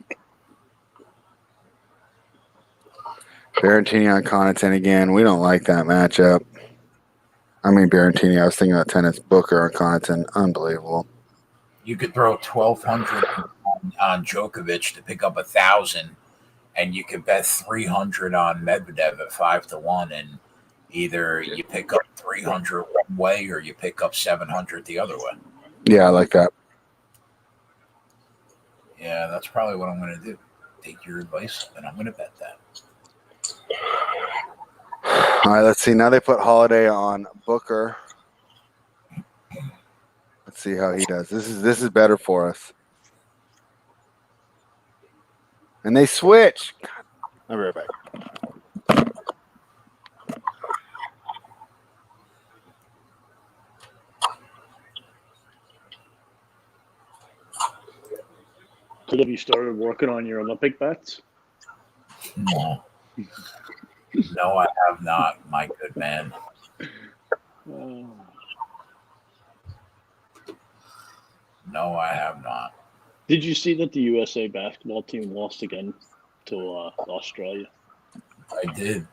[SPEAKER 2] Berrettini on Connaughton again. We don't like that matchup. I mean, Berrettini. I was thinking about tennis. Booker on Connaughton. Unbelievable.
[SPEAKER 1] You could throw 1,200 on Djokovic to pick up 1,000, and you could bet 300 on Medvedev at 5-1, and either you pick up 300 one way or you pick up 700 the other way.
[SPEAKER 2] Yeah, I like that.
[SPEAKER 1] Yeah, that's probably what I'm going to do. Take your advice, and I'm going to bet that.
[SPEAKER 2] All right, let's see. Now they put Holiday on Booker. Let's see how he does. This is better for us. And they switch. I'll be right back.
[SPEAKER 3] So have you started working on your Olympic bets?
[SPEAKER 1] No. No, I have not, my good man. No, I have not.
[SPEAKER 3] Did you see that the USA basketball team lost again to Australia?
[SPEAKER 1] I did.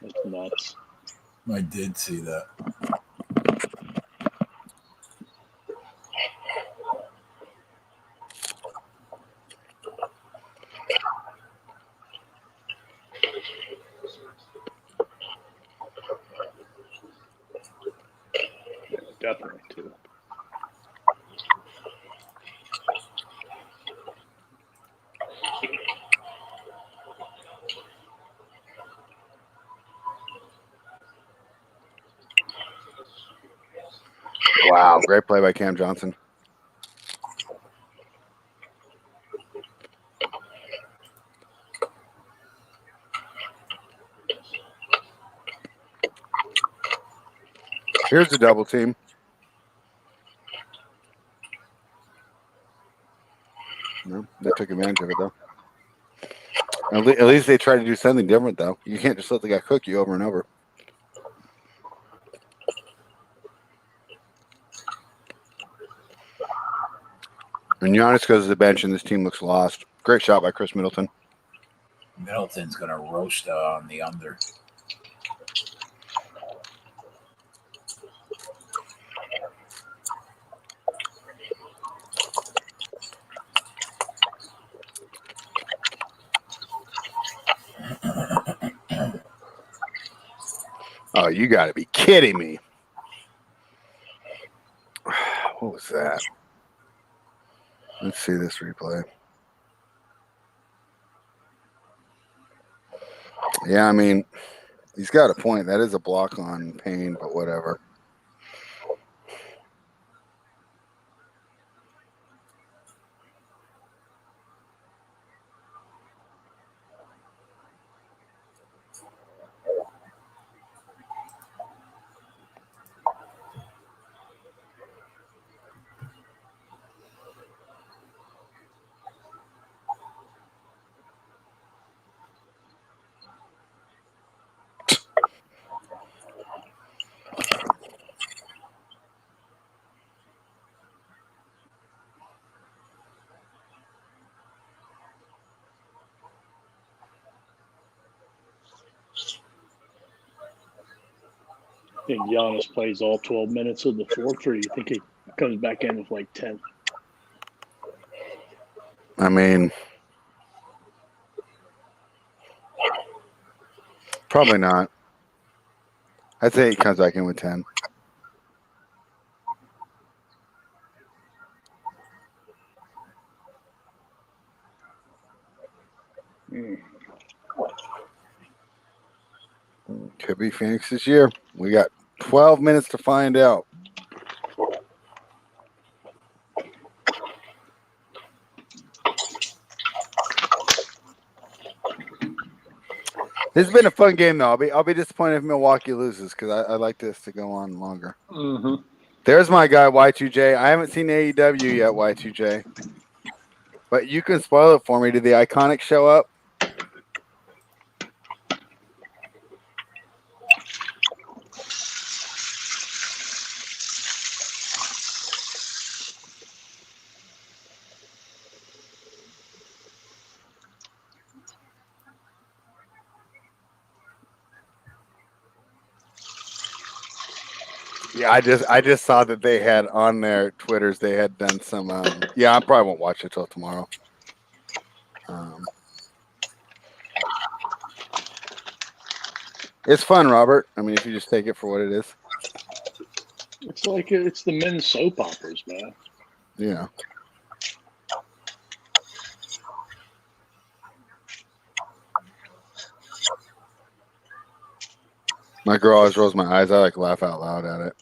[SPEAKER 3] That's nuts.
[SPEAKER 1] I did see that.
[SPEAKER 3] Yeah, definitely too.
[SPEAKER 2] Wow, great play by Cam Johnson. Here's the double team. No, they took advantage of it, though. At least they tried to do something different, though. You can't just let the guy cook you over and over. And Giannis goes to the bench, and this team looks lost. Great shot by Chris Middleton.
[SPEAKER 1] Middleton's going to roast on the under.
[SPEAKER 2] Oh, you got to be kidding me. What was that? Let's see this replay. Yeah, I mean, he's got a point. That is a block on Payne, but whatever.
[SPEAKER 3] I think Giannis plays all 12 minutes of the fourth, or you think he comes back in with like 10?
[SPEAKER 2] I mean, probably not. I'd say he comes back in with 10. Could be Phoenix this year. We got 12 minutes to find out. This has been a fun game, though. I'll be disappointed if Milwaukee loses because I like this to go on longer.
[SPEAKER 3] Mm-hmm.
[SPEAKER 2] There's my guy, Y2J. I haven't seen AEW yet, Y2J. But you can spoil it for me. Did the Iconics show up? Yeah, I just saw that they had on their Twitters they had done some. Yeah, I probably won't watch it till tomorrow. It's fun, Robert. I mean, if you just take it for what it is.
[SPEAKER 3] It's like it's the men's soap operas, man.
[SPEAKER 2] Yeah. My girl always rolls my eyes. I like laugh out loud at it.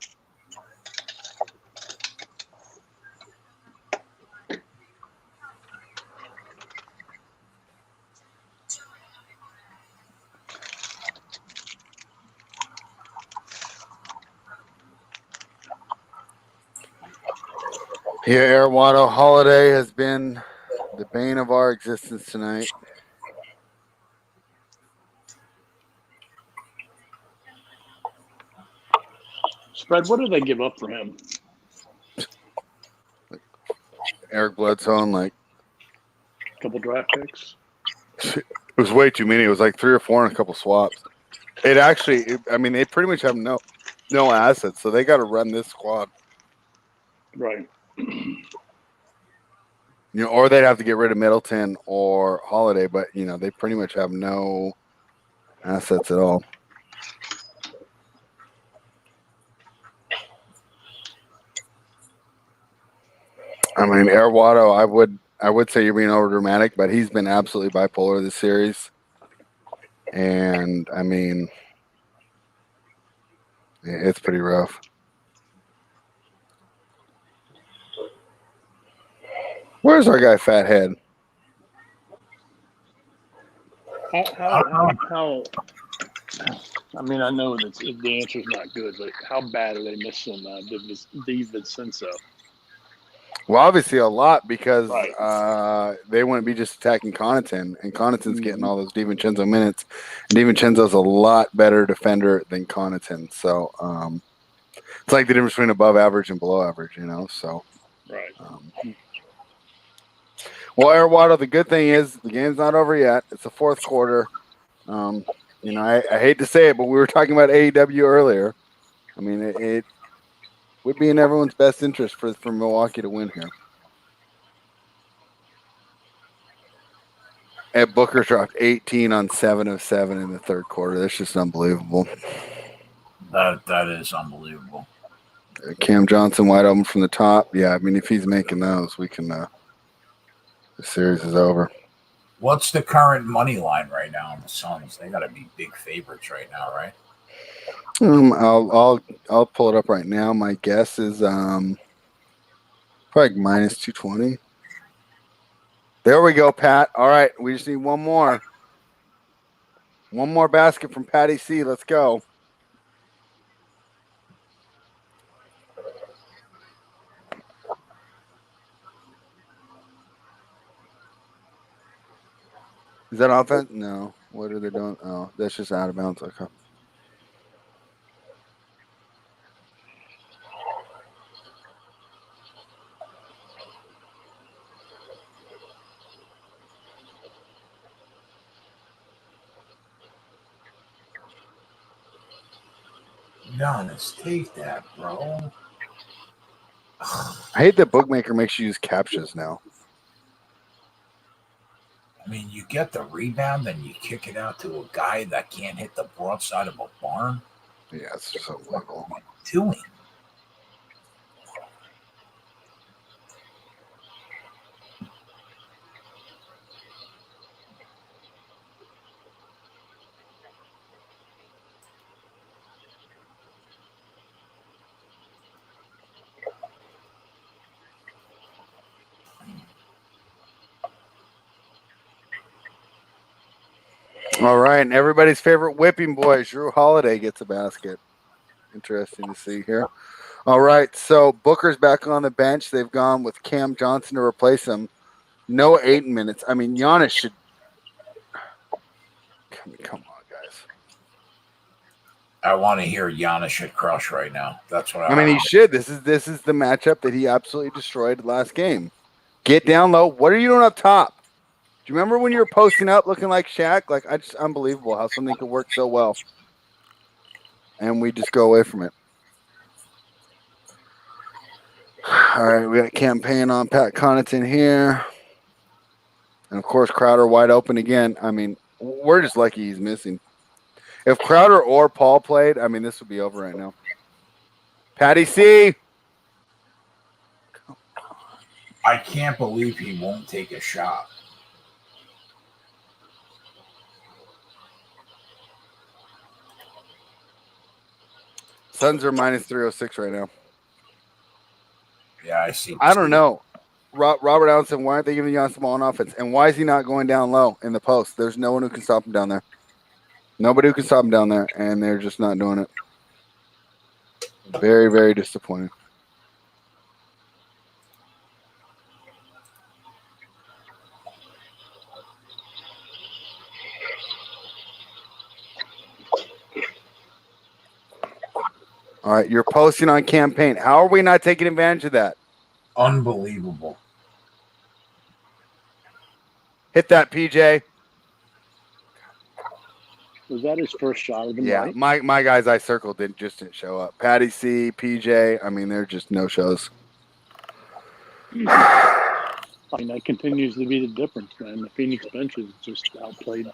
[SPEAKER 2] Yeah, Airwaddle Holiday has been the bane of our existence tonight.
[SPEAKER 3] Spread, what did they give up for him?
[SPEAKER 2] Eric Bledsoe and like
[SPEAKER 3] couple draft picks.
[SPEAKER 2] It was way too many. It was like 3 or 4 and a couple swaps. It actually, I mean, they pretty much have no assets, so they got to run this squad.
[SPEAKER 3] Right.
[SPEAKER 2] Or they'd have to get rid of Middleton or Holiday, but they pretty much have no assets at all. I mean, Airwato, I would say you're being over dramatic, but he's been absolutely bipolar this series. And I mean, it's pretty rough. Where's our guy Fathead?
[SPEAKER 3] How? I mean, I know that the answer's not good, but how bad are they missing DiVincenzo?
[SPEAKER 2] Well, obviously a lot because
[SPEAKER 3] Right.
[SPEAKER 2] they wouldn't be just attacking Connaughton, and Connaughton's getting all those DiVincenzo minutes. And DiVincenzo's a lot better defender than Connaughton, so it's like the difference between above average and below average, So,
[SPEAKER 3] right.
[SPEAKER 2] Well, Airwater, the good thing is the game's not over yet. It's the fourth quarter. I hate to say it, but we were talking about AEW earlier. I mean, it would be in everyone's best interest for Milwaukee to win here. And Booker dropped 18 on 7 of 7 in the third quarter. That's just unbelievable.
[SPEAKER 1] That is unbelievable.
[SPEAKER 2] Cam Johnson wide open from the top. Yeah, I mean, if he's making those, we can. The series is over.
[SPEAKER 1] What's the current money line right now on the Suns? They got to be big favorites right now, right?
[SPEAKER 2] I'll pull it up right now. My guess is probably minus 220. There we go, Pat. All right, we just need one more. One more basket from Patty C. Let's go. Is that offense? No. What are they doing? Oh, that's just out of bounds. Okay.
[SPEAKER 1] Giannis, take that, bro.
[SPEAKER 2] I hate that bookmaker makes you use captchas now.
[SPEAKER 1] I mean, you get the rebound, then you kick it out to a guy that can't hit the broadside of a barn.
[SPEAKER 2] Yeah, it's just unbelievable.
[SPEAKER 1] What are you doing?
[SPEAKER 2] All right, and everybody's favorite whipping boy, Drew Holiday, gets a basket. Interesting to see here. All right, so Booker's back on the bench. They've gone with Cam Johnson to replace him. No 8 minutes. I mean, Giannis should. Come on, guys.
[SPEAKER 1] I want to hear Giannis should crush right now. That's what
[SPEAKER 2] I mean, he should. This is the matchup that he absolutely destroyed last game. Get down low. What are you doing up top? Do you remember when you were posting up looking like Shaq? Like, just unbelievable how something could work so well. And we just go away from it. All right, we got campaign on Pat Connaughton here. And, of course, Crowder wide open again. I mean, we're just lucky he's missing. If Crowder or Paul played, I mean, this would be over right now. Patty C.
[SPEAKER 1] I can't believe he won't take a shot.
[SPEAKER 2] Suns are minus 306 right now.
[SPEAKER 1] Yeah, I see.
[SPEAKER 2] I don't know. Robert Allen said, why aren't they giving Giannis the ball on offense? And why is he not going down low in the post? There's no one who can stop him down there. Nobody who can stop him down there, and they're just not doing it. Very, very disappointing. All right, you're posting on campaign. How are we not taking advantage of that?
[SPEAKER 1] Unbelievable.
[SPEAKER 2] Hit that, PJ.
[SPEAKER 3] Was that his first shot of the
[SPEAKER 2] Yeah,
[SPEAKER 3] night?
[SPEAKER 2] my guys I circled didn't show up. Patty C, PJ. I mean, they're just no shows.
[SPEAKER 3] I mean, that continues to be the difference, man. The Phoenix benches just outplayed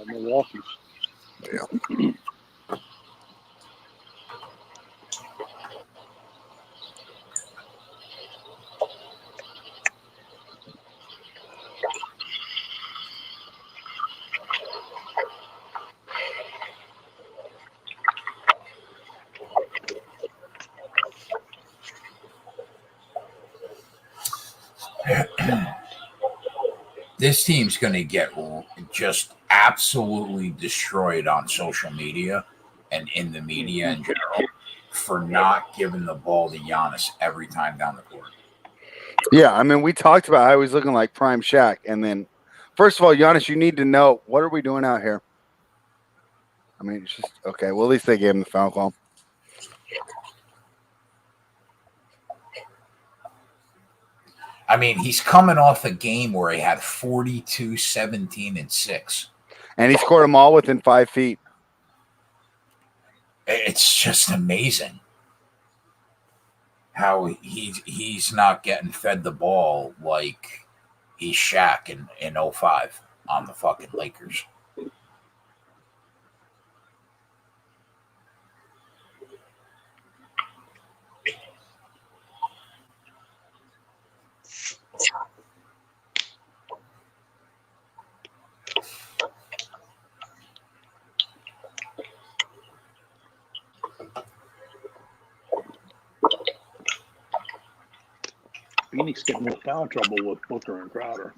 [SPEAKER 3] Milwaukee's.
[SPEAKER 2] Yeah.
[SPEAKER 1] This team's going to get just absolutely destroyed on social media and in the media in general for not giving the ball to Giannis every time down the court.
[SPEAKER 2] Yeah, I mean, we talked about how he's looking like prime Shaq, and then first of all, Giannis, you need to know what are we doing out here. I mean, it's just okay. Well, at least they gave him the foul call.
[SPEAKER 1] I mean, he's coming off a game where he had 42, 17, and 6.
[SPEAKER 2] And he scored them all within 5 feet.
[SPEAKER 1] It's just amazing how he's not getting fed the ball like he's Shaq in 05 on the fucking Lakers.
[SPEAKER 3] Phoenix getting in foul trouble with Booker and Crowder.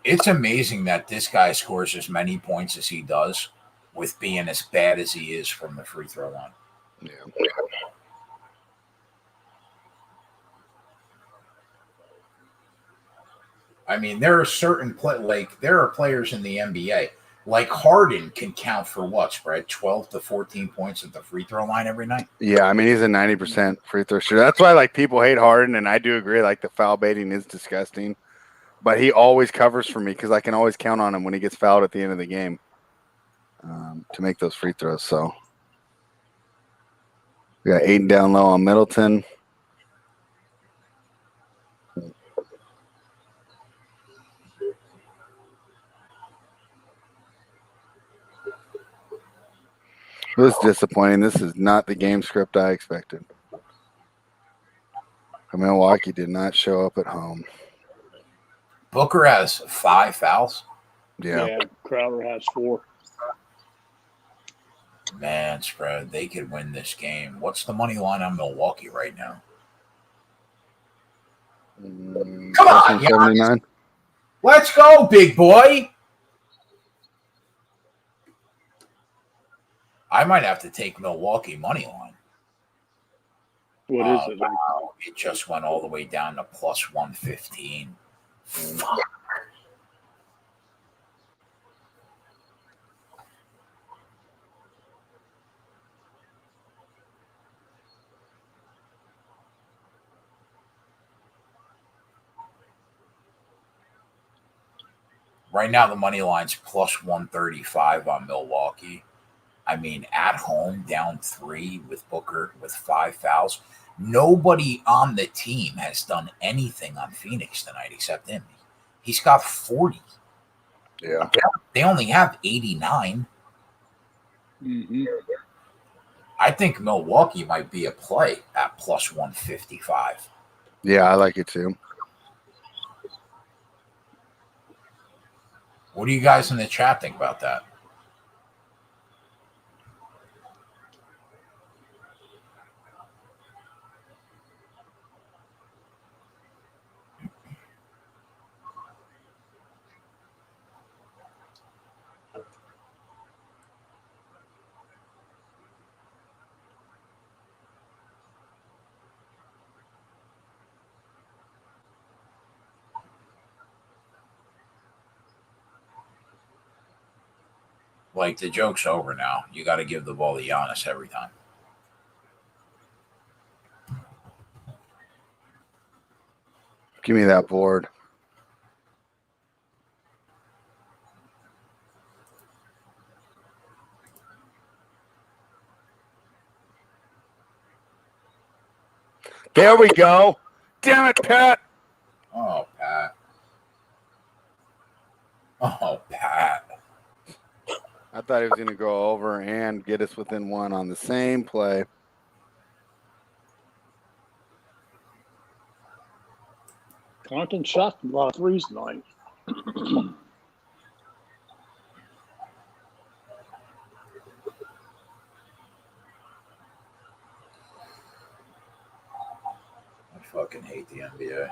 [SPEAKER 1] It's amazing that this guy scores as many points as he does with being as bad as he is from the free throw line.
[SPEAKER 2] Yeah.
[SPEAKER 1] I mean, there are certain there are players in the NBA like Harden can count for what, spread 12 to 14 points at the free throw line every night.
[SPEAKER 2] Yeah, I mean, he's a 90% free throw shooter. That's why like people hate Harden, and I do agree. Like the foul baiting is disgusting, but he always covers for me because I can always count on him when he gets fouled at the end of the game to make those free throws. So we got Aiden down low on Middleton. It was disappointing. This is not the game script I expected. Milwaukee did not show up at home.
[SPEAKER 1] Booker has 5 fouls.
[SPEAKER 3] Yeah, Crowder has 4.
[SPEAKER 1] Man, spread, they could win this game. What's the money line on Milwaukee right now? Come on,
[SPEAKER 2] 79.
[SPEAKER 1] Let's go, big boy. I might have to take Milwaukee money line.
[SPEAKER 3] What is it?
[SPEAKER 1] Wow. It just went all the way down to plus 115. Fuck. Right now, the money line's plus 135 on Milwaukee. I mean, at home, down 3 with Booker with 5 fouls. Nobody on the team has done anything on Phoenix tonight except him. He's got 40.
[SPEAKER 2] Yeah.
[SPEAKER 1] They only have 89.
[SPEAKER 3] Mm-hmm.
[SPEAKER 1] I think Milwaukee might be a play at plus 155.
[SPEAKER 2] Yeah, I like it too.
[SPEAKER 1] What do you guys in the chat think about that? Like, the joke's over now. You got to give the ball to Giannis every time.
[SPEAKER 2] Give me that board. There we go. Damn it, Pat.
[SPEAKER 1] Oh, Pat. Oh, Pat.
[SPEAKER 2] I thought he was going to go over and get us within one on the same play.
[SPEAKER 3] Compton shot a lot of threes tonight.
[SPEAKER 1] I fucking hate the NBA.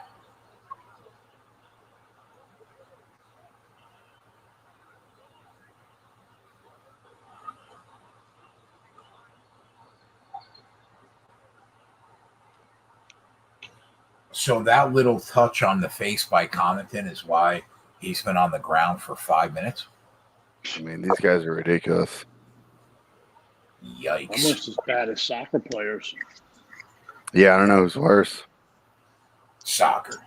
[SPEAKER 1] So that little touch on the face by Connaughton is why he's been on the ground for 5 minutes?
[SPEAKER 2] I mean, these guys are ridiculous.
[SPEAKER 1] Yikes.
[SPEAKER 3] Almost as bad as soccer players.
[SPEAKER 2] Yeah, I don't know who's worse.
[SPEAKER 1] Soccer.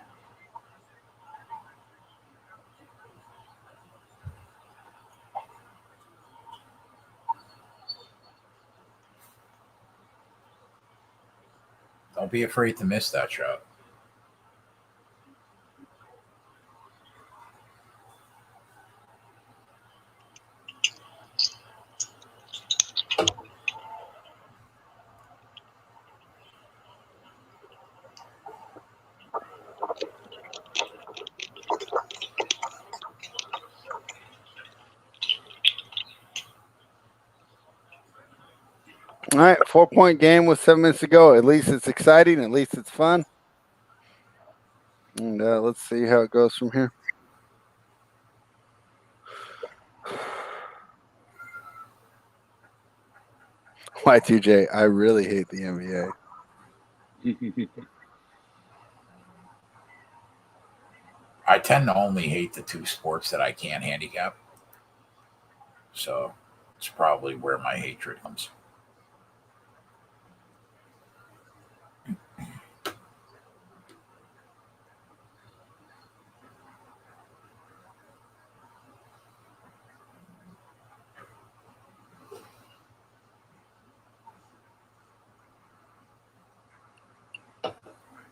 [SPEAKER 1] Don't be afraid to miss that shot.
[SPEAKER 2] All right, 4-point game with 7 minutes to go. At least it's exciting. At least it's fun. And let's see how it goes from here. Y2J, I really hate the NBA.
[SPEAKER 1] I tend to only hate the two sports that I can't handicap. So it's probably where my hatred comes.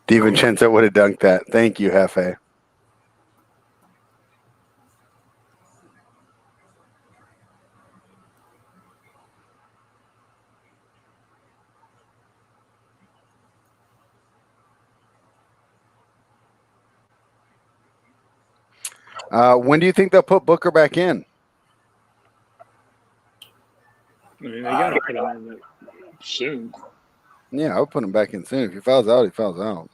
[SPEAKER 2] DiVincenzo would have dunked that. Thank you, Hefe. When do you think they'll put Booker back in?
[SPEAKER 3] I mean, they got to put him in soon.
[SPEAKER 2] Yeah, I'll put him back in soon. If he fouls out, he fouls out.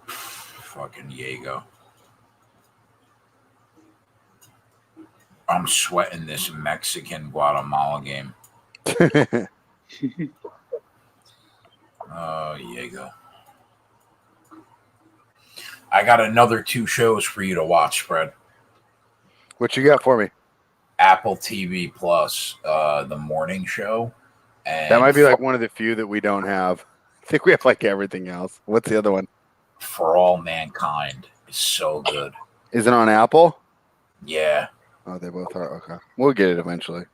[SPEAKER 1] Fucking Diego. I'm sweating this Mexican Guatemala game. Oh, Diego. I got another 2 shows for you to watch, Fred.
[SPEAKER 2] What you got for me?
[SPEAKER 1] Apple TV Plus, the morning show. And
[SPEAKER 2] That might be like one of the few that we don't have. I think we have like everything else. What's the other one?
[SPEAKER 1] For All Mankind is so good.
[SPEAKER 2] Is it on Apple?
[SPEAKER 1] Yeah.
[SPEAKER 2] Oh, they both are. Okay. We'll get it eventually.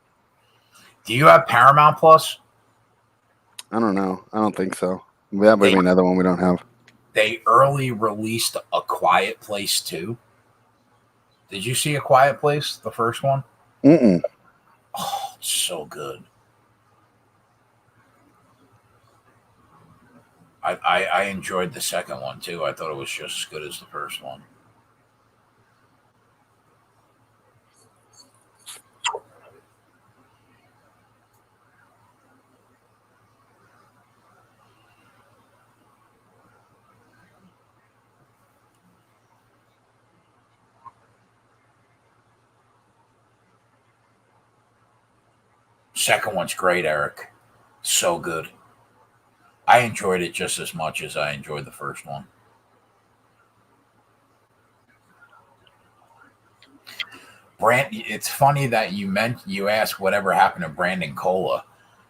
[SPEAKER 1] Do you have Paramount Plus?
[SPEAKER 2] I don't know. I don't think so. That might be another one we don't have.
[SPEAKER 1] They early released A Quiet Place 2. Did you see A Quiet Place, the first one?
[SPEAKER 2] Mm-mm.
[SPEAKER 1] Oh, it's so good. I enjoyed the second one, too. I thought it was just as good as the first one. Second one's great, Eric. So good. I enjoyed it just as much as I enjoyed the first one. It's funny that you asked whatever happened to Brandon Cola.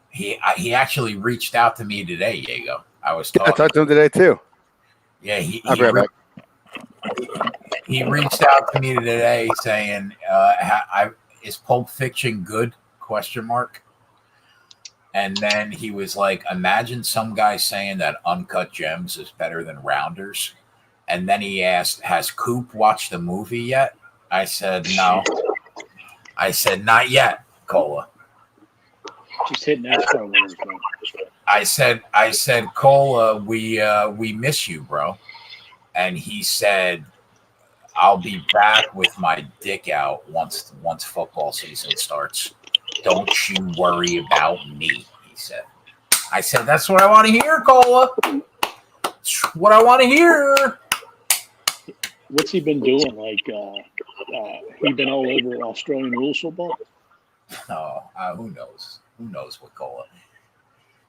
[SPEAKER 1] He actually reached out to me today, Diego. I was
[SPEAKER 2] I
[SPEAKER 1] talking.
[SPEAKER 2] talked to him today too.
[SPEAKER 1] Yeah,
[SPEAKER 2] I'll be right back.
[SPEAKER 1] he reached out to me today saying, "Is Pulp Fiction good?" Question mark. And then he was like, "Imagine some guy saying that Uncut Gems is better than Rounders." And then he asked, "Has Coop watched the movie yet?" I said, "No." I said, "Not yet, Cola."
[SPEAKER 3] Just hit NASCAR winners, man.
[SPEAKER 1] I said, "Cola, we miss you, bro." And he said, "I'll be back with my dick out once football season starts. Don't you worry about me," he said. I said, "That's what I want to hear, Cola. That's what I want to hear."
[SPEAKER 3] What's he been doing? Like, he been all over Australian rules football?
[SPEAKER 1] Oh, who knows? Who knows what Cola?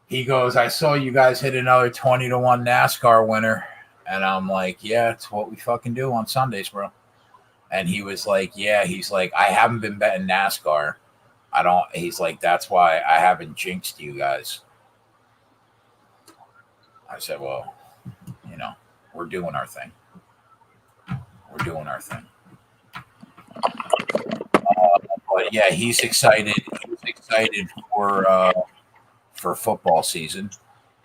[SPEAKER 1] He goes, "I saw you guys hit another 20-1 NASCAR winner." And I'm like, "Yeah, it's what we fucking do on Sundays, bro." And he was like, "Yeah," he's like, "I haven't been betting NASCAR. I don't," he's like, "That's why I haven't jinxed you guys." I said, "Well, we're doing our thing. We're doing our thing." But yeah, he's excited. He's excited for football season,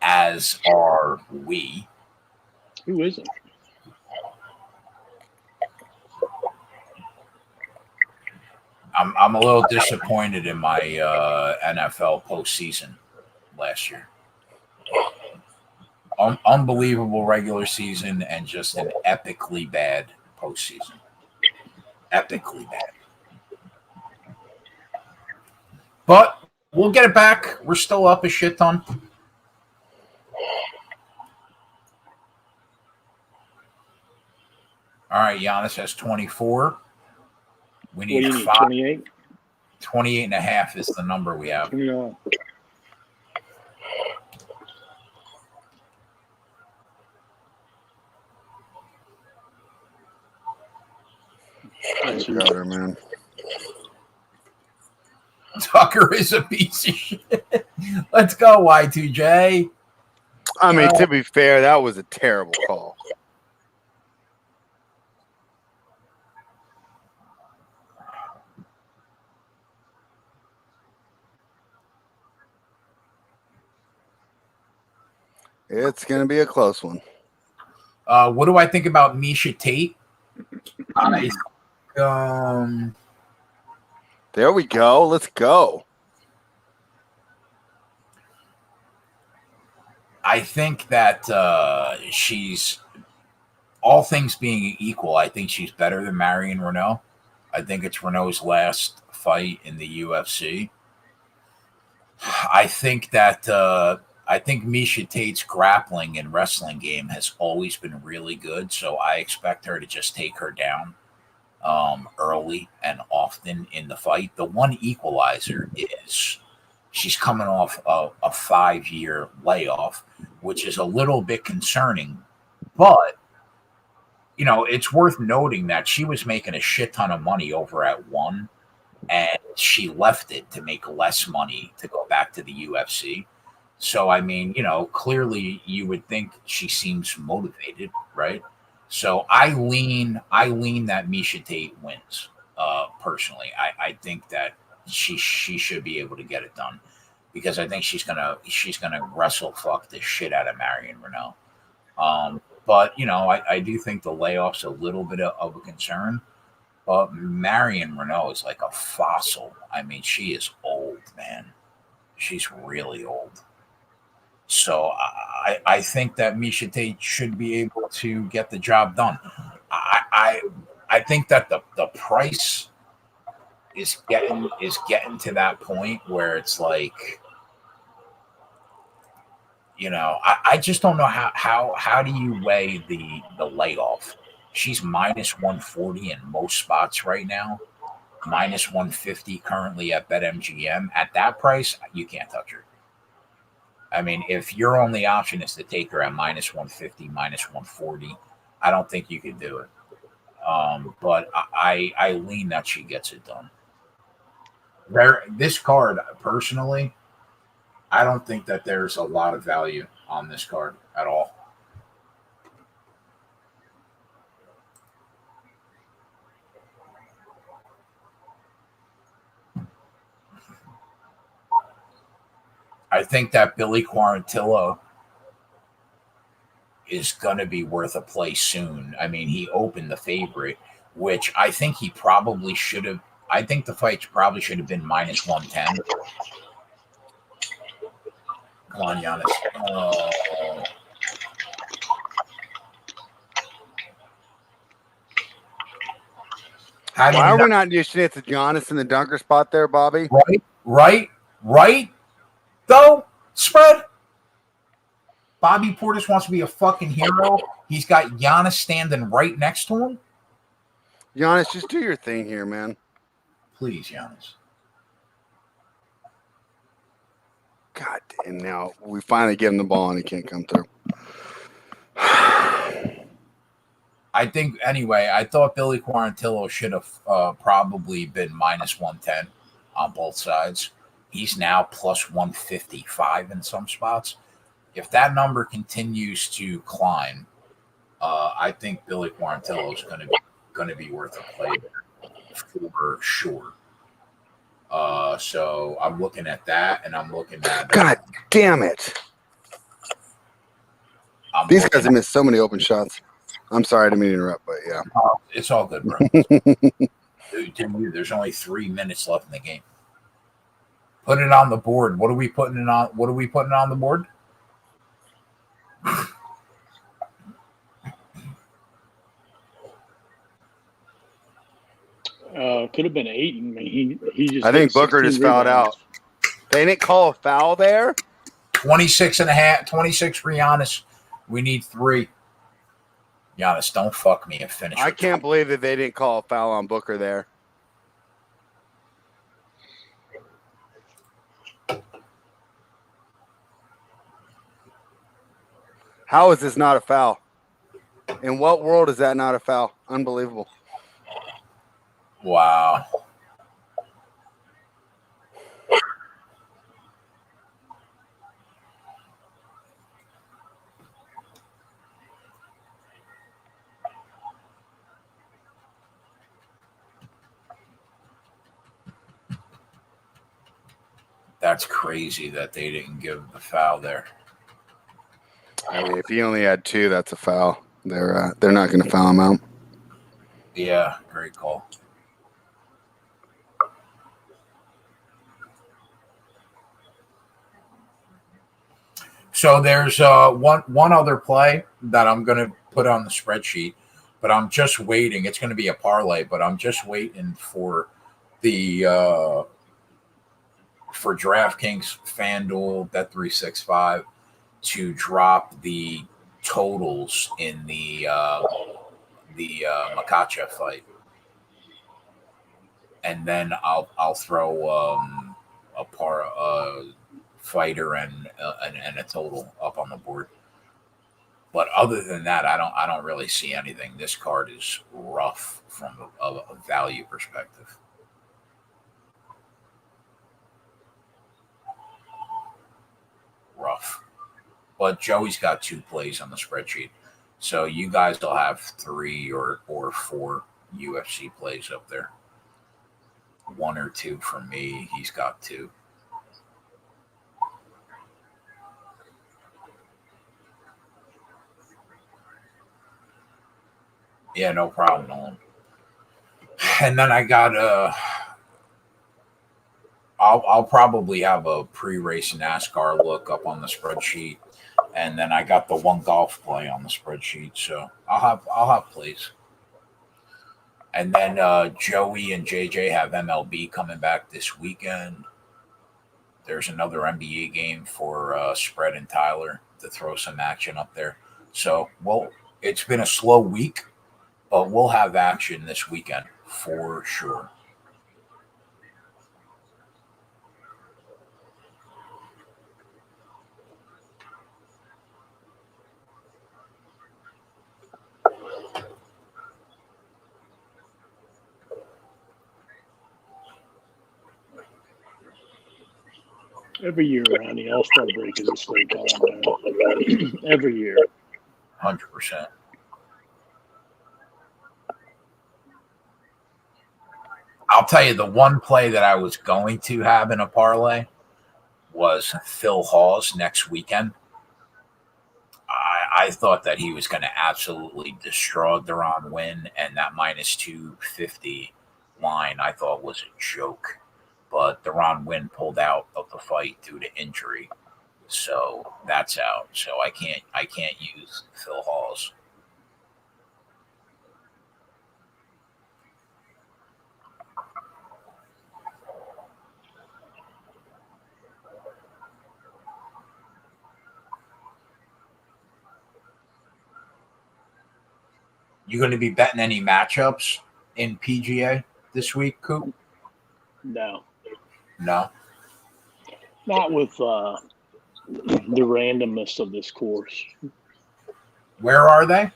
[SPEAKER 1] as are we.
[SPEAKER 3] Who isn't?
[SPEAKER 1] I'm a little disappointed in my NFL postseason last year. Unbelievable regular season and just an epically bad postseason. Epically bad. But we'll get it back. We're still up a shit ton. All right, Giannis has 24. We need 5.
[SPEAKER 3] 28?
[SPEAKER 1] 28 and a half is the number we have.
[SPEAKER 3] Yeah.
[SPEAKER 2] Better, man.
[SPEAKER 1] Tucker is a piece of shit. Let's go, Y2J.
[SPEAKER 2] I mean, to be fair, that was a terrible call. It's going to be a close one.
[SPEAKER 1] What do I think about Misha Tate?
[SPEAKER 2] There we go. Let's go.
[SPEAKER 1] I think that she's, all things being equal, I think she's better than Marion Renault. I think it's Renault's last fight in the UFC. I think that I think Misha Tate's grappling and wrestling game has always been really good, so I expect her to just take her down early and often in the fight. The one equalizer is she's coming off a 5-year layoff, which is a little bit concerning, but it's worth noting that she was making a shit ton of money over at One, and she left it to make less money to go back to the UFC. So, I mean, clearly you would think she seems motivated, right? So I lean that Misha Tate wins. Personally, I think that she should be able to get it done because I think she's gonna wrestle fuck the shit out of Marion Renault. But I do think the layoff's a little bit of a concern. But Marion Renault is like a fossil. I mean, she is old, man. She's really old. So I think that Misha Tate should be able to get the job done. I think that the price is getting to that point where it's like, I just don't know how do you weigh the layoff. She's minus 140 in most spots right now, minus 150 currently at BetMGM. At that price, you can't touch her. I mean, if your only option is to take her at minus 150, minus 140, I don't think you could do it. But I lean that she gets it done. This card, personally, I don't think that there's a lot of value on this card at all. I think that Billy Quarantillo is going to be worth a play soon. I mean, he opened the favorite, which I think he probably should have. I think the fight probably should have been minus 110. Come on, Giannis.
[SPEAKER 2] Why are we not used to Giannis in the dunker spot there, Bobby?
[SPEAKER 1] Right. Though, spread. Bobby Portis wants to be a fucking hero. He's got Giannis standing right next to him.
[SPEAKER 2] Giannis, just do your thing here, man.
[SPEAKER 1] Please, Giannis.
[SPEAKER 2] God damn, now we finally give him the ball and he can't come through.
[SPEAKER 1] I think, anyway, I thought Billy Quarantillo should have probably been minus 110 on both sides. He's now plus 155 in some spots. If that number continues to climb, I think Billy Quarantillo is going to be worth a play for sure. So I'm looking at that, and I'm looking at
[SPEAKER 2] God damn it! These guys have missed so many open shots. I'm sorry to interrupt, but yeah,
[SPEAKER 1] it's all good, bro. Dude, there's only 3 minutes left in the game. Put it on the board. What are we putting it on? What are we putting on the board?
[SPEAKER 3] Could have been 8. I mean, he just.
[SPEAKER 2] I think Booker just fouled out. They didn't call a foul there.
[SPEAKER 1] 26 and a half. 26 for Giannis. We need 3. Giannis, don't fuck me and finish.
[SPEAKER 2] I can't believe that they didn't call a foul on Booker there. How is this not a foul? In what world is that not a foul? Unbelievable.
[SPEAKER 1] Wow. That's crazy that they didn't give the foul there.
[SPEAKER 2] I mean, if he only had 2, that's a foul. They're not going to foul him out.
[SPEAKER 1] Yeah, great call. So there's one other play that I'm going to put on the spreadsheet, but I'm just waiting. It's going to be a parlay, but I'm just waiting for the for DraftKings, FanDuel, Bet365 to drop the totals in the Makachev fight, and then I'll throw a fighter and a total up on the board. But other than that, I don't really see anything. This card is rough from a value perspective. Rough. But Joey's got 2 plays on the spreadsheet. So you guys will have 3 or 4 UFC plays up there. 1 or 2 from me. He's got 2. Yeah, no problem, Nolan. And then I got I'll probably have a pre-race NASCAR look up on the spreadsheet, and then I got the one golf play on the spreadsheet. So I'll have plays. And then Joey and JJ have MLB coming back this weekend. There's another NBA game for Spread and Tyler to throw some action up there. So, well, it's been a slow week, but we'll have action this weekend for sure.
[SPEAKER 3] Every year around the All-Star break is a state time, man. Every year.
[SPEAKER 1] 100%. I'll tell you, the one play that I was going to have in a parlay was Phil Hawes next weekend. I thought that he was going to absolutely destroy Deron Wynn, and that minus 250 line I thought was a joke. But Deron Wynn pulled out of the fight due to injury, so that's out. So I can't use Phil Hawes. You going to be betting any matchups in PGA this week, Coop?
[SPEAKER 3] No.
[SPEAKER 1] No.
[SPEAKER 3] Not with the randomness of this course.
[SPEAKER 1] Where are they?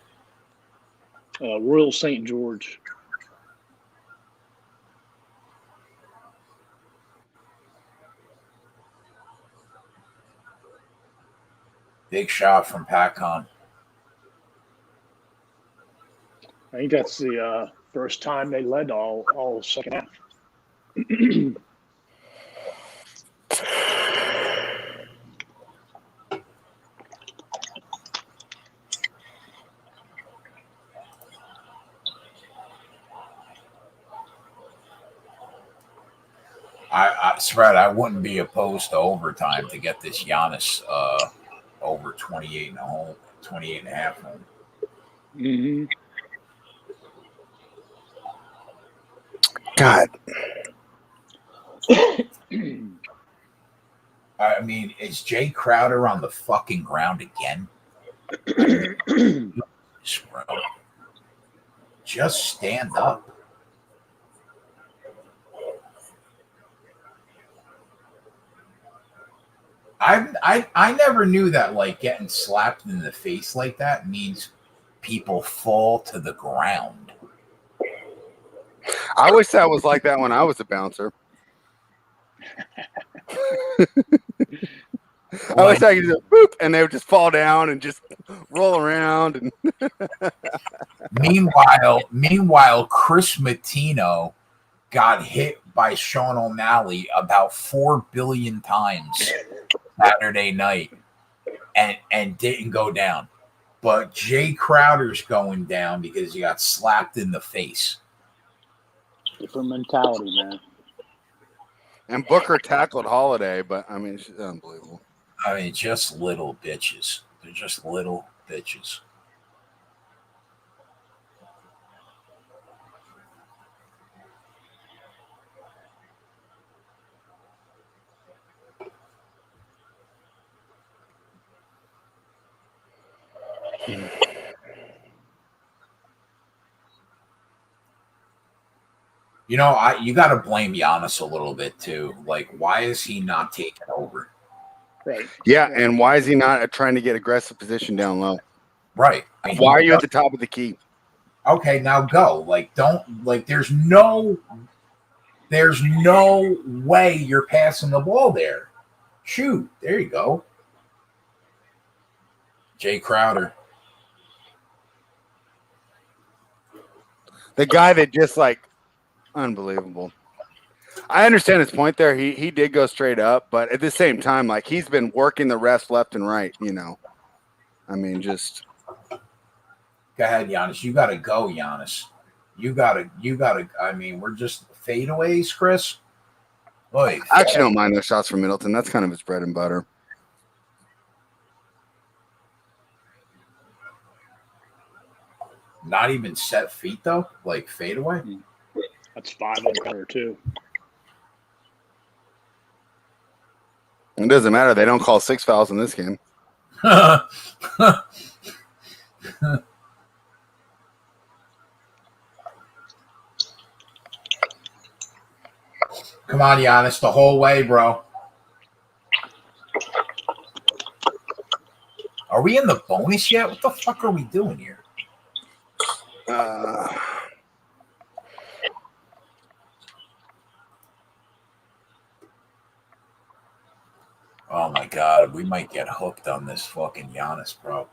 [SPEAKER 3] Royal St. George.
[SPEAKER 1] Big shot from PatCon.
[SPEAKER 3] I think that's the first time they led all second half.
[SPEAKER 1] Spread, I wouldn't be opposed to overtime to get this Giannis over 28 and a half home.
[SPEAKER 3] Mm-hmm.
[SPEAKER 2] God.
[SPEAKER 1] I mean, is Jay Crowder on the fucking ground again? Just stand up. I never knew that, like, getting slapped in the face like that means people fall to the ground.
[SPEAKER 2] I wish that was like that when I was a bouncer. I wish I could just boop, and they would just fall down and just roll around. And
[SPEAKER 1] meanwhile, Chris Matino got hit by Sean O'Malley about 4 billion times Saturday night and didn't go down. But Jay Crowder's going down because he got slapped in the face.
[SPEAKER 3] Different mentality, man.
[SPEAKER 2] And Booker tackled Holiday, but I mean, it's unbelievable.
[SPEAKER 1] I mean, just little bitches. They're just little bitches. You know, you got to blame Giannis a little bit too. Like, why is he not taking over?
[SPEAKER 3] Right.
[SPEAKER 2] Yeah, and why is he not trying to get aggressive position down low?
[SPEAKER 1] Right. I mean,
[SPEAKER 2] why are you at the top of the key?
[SPEAKER 1] Okay, now go. Like, don't like. There's no way you're passing the ball there. Shoot, there you go. Jay Crowder.
[SPEAKER 2] The guy that just like unbelievable. I understand his point there. He did go straight up, but at the same time, like he's been working the refs left and right, you know. I mean, just
[SPEAKER 1] go ahead, Giannis. You gotta go, Giannis. You gotta I mean, we're just fadeaways, Chris. Boy,
[SPEAKER 2] I actually don't mind those shots from Middleton. That's kind of his bread and butter.
[SPEAKER 1] Not even set feet though, like fadeaway.
[SPEAKER 3] That's 5 under too.
[SPEAKER 2] It doesn't matter. They don't call 6 fouls in this game.
[SPEAKER 1] Come on, Giannis, the whole way, bro. Are we in the bonus yet? What the fuck are we doing here? Oh my god, we might get hooked on this fucking Giannis, bro.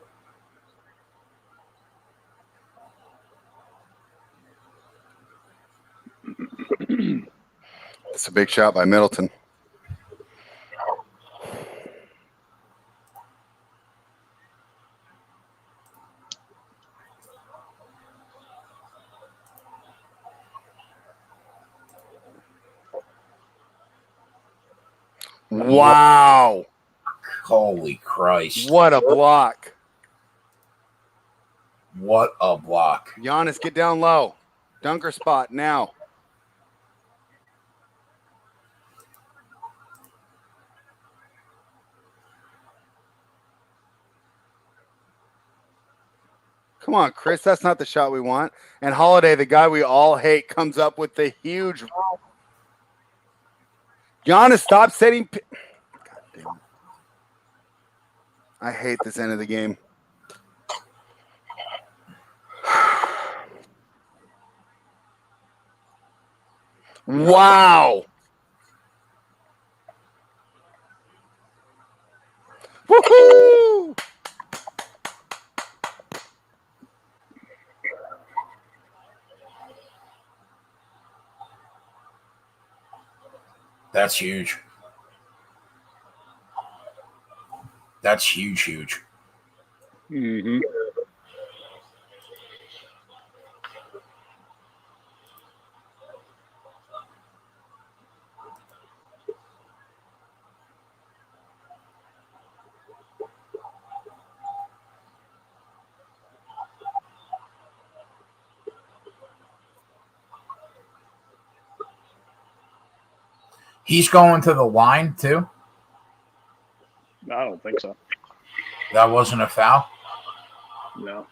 [SPEAKER 2] It's a big shot by Middleton. Wow.
[SPEAKER 1] Holy Christ.
[SPEAKER 2] What a block.
[SPEAKER 1] What a block.
[SPEAKER 2] Giannis, get down low. Dunker spot now. Come on, Chris. That's not the shot we want. And Holiday, the guy we all hate, comes up with the huge. Giannis, stop setting. God damn it. I hate this end of the game. Wow. Woohoo!
[SPEAKER 1] That's huge. That's huge.
[SPEAKER 3] Mm-hmm.
[SPEAKER 1] He's going to the line, too?
[SPEAKER 3] I don't think so.
[SPEAKER 1] That wasn't a foul?
[SPEAKER 3] No.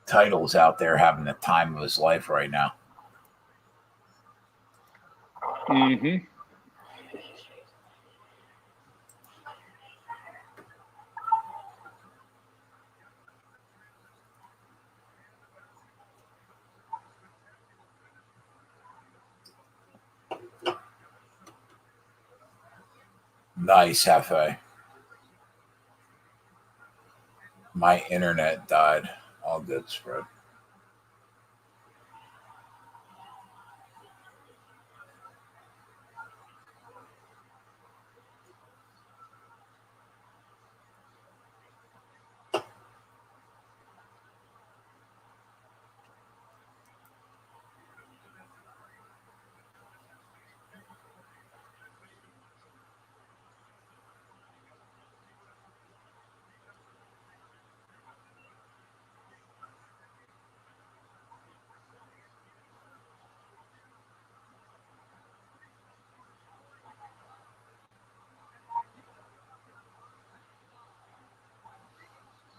[SPEAKER 1] Title's out there having the time of his life right now.
[SPEAKER 3] Mm-hmm.
[SPEAKER 1] Nice, Hefe. My internet died. All good, spread.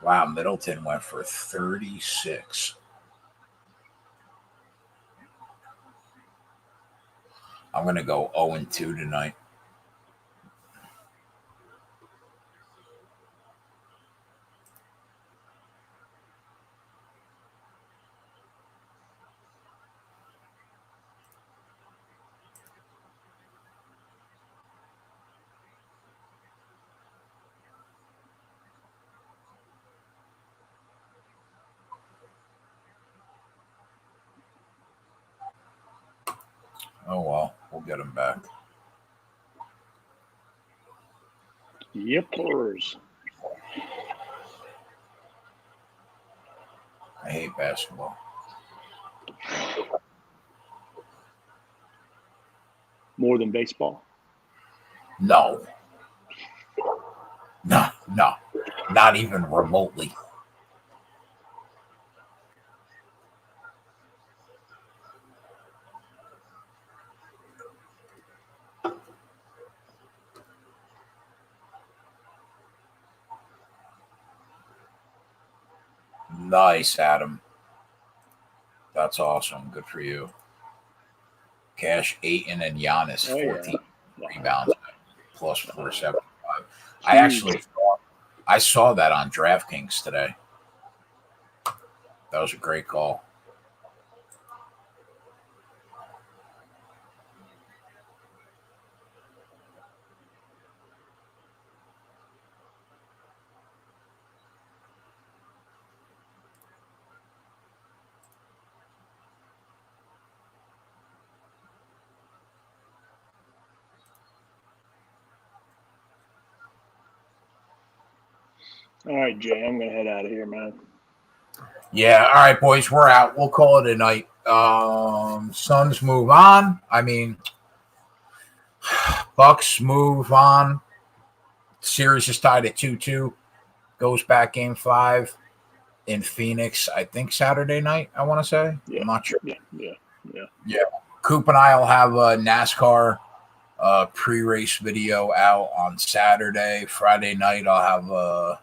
[SPEAKER 1] Wow, Middleton went for 36. I'm going to go 0-2 tonight. Oh, well, we'll get him back.
[SPEAKER 3] Yippers.
[SPEAKER 1] I hate basketball.
[SPEAKER 3] More than baseball?
[SPEAKER 1] No. Not even remotely. Nice, Adam. That's awesome. Good for you. Cash 8 and then Giannis 14 rebounds plus 475. I saw that on DraftKings today. That was a great call.
[SPEAKER 3] All right, Jay, I'm going to head out of here, man.
[SPEAKER 1] Yeah, all right, boys, we're out. We'll call it a night. Suns move on. I mean, Bucks move on. Series is tied at 2-2. Goes back game 5 in Phoenix, I think Saturday night, I want to say.
[SPEAKER 3] Yeah.
[SPEAKER 1] I'm not sure.
[SPEAKER 3] Yeah.
[SPEAKER 1] Coop and I will have a NASCAR pre-race video out on Saturday. Friday night, I'll have a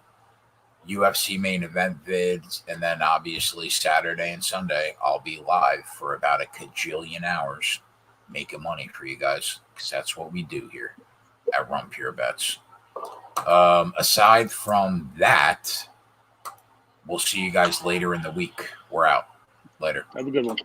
[SPEAKER 1] UFC main event vids, and then obviously Saturday and Sunday I'll be live for about a cajillion hours making money for you guys, because that's what we do here at Run Pure Bets. Aside from that, we'll see you guys later in the week. We're out. Later.
[SPEAKER 3] Have a good one.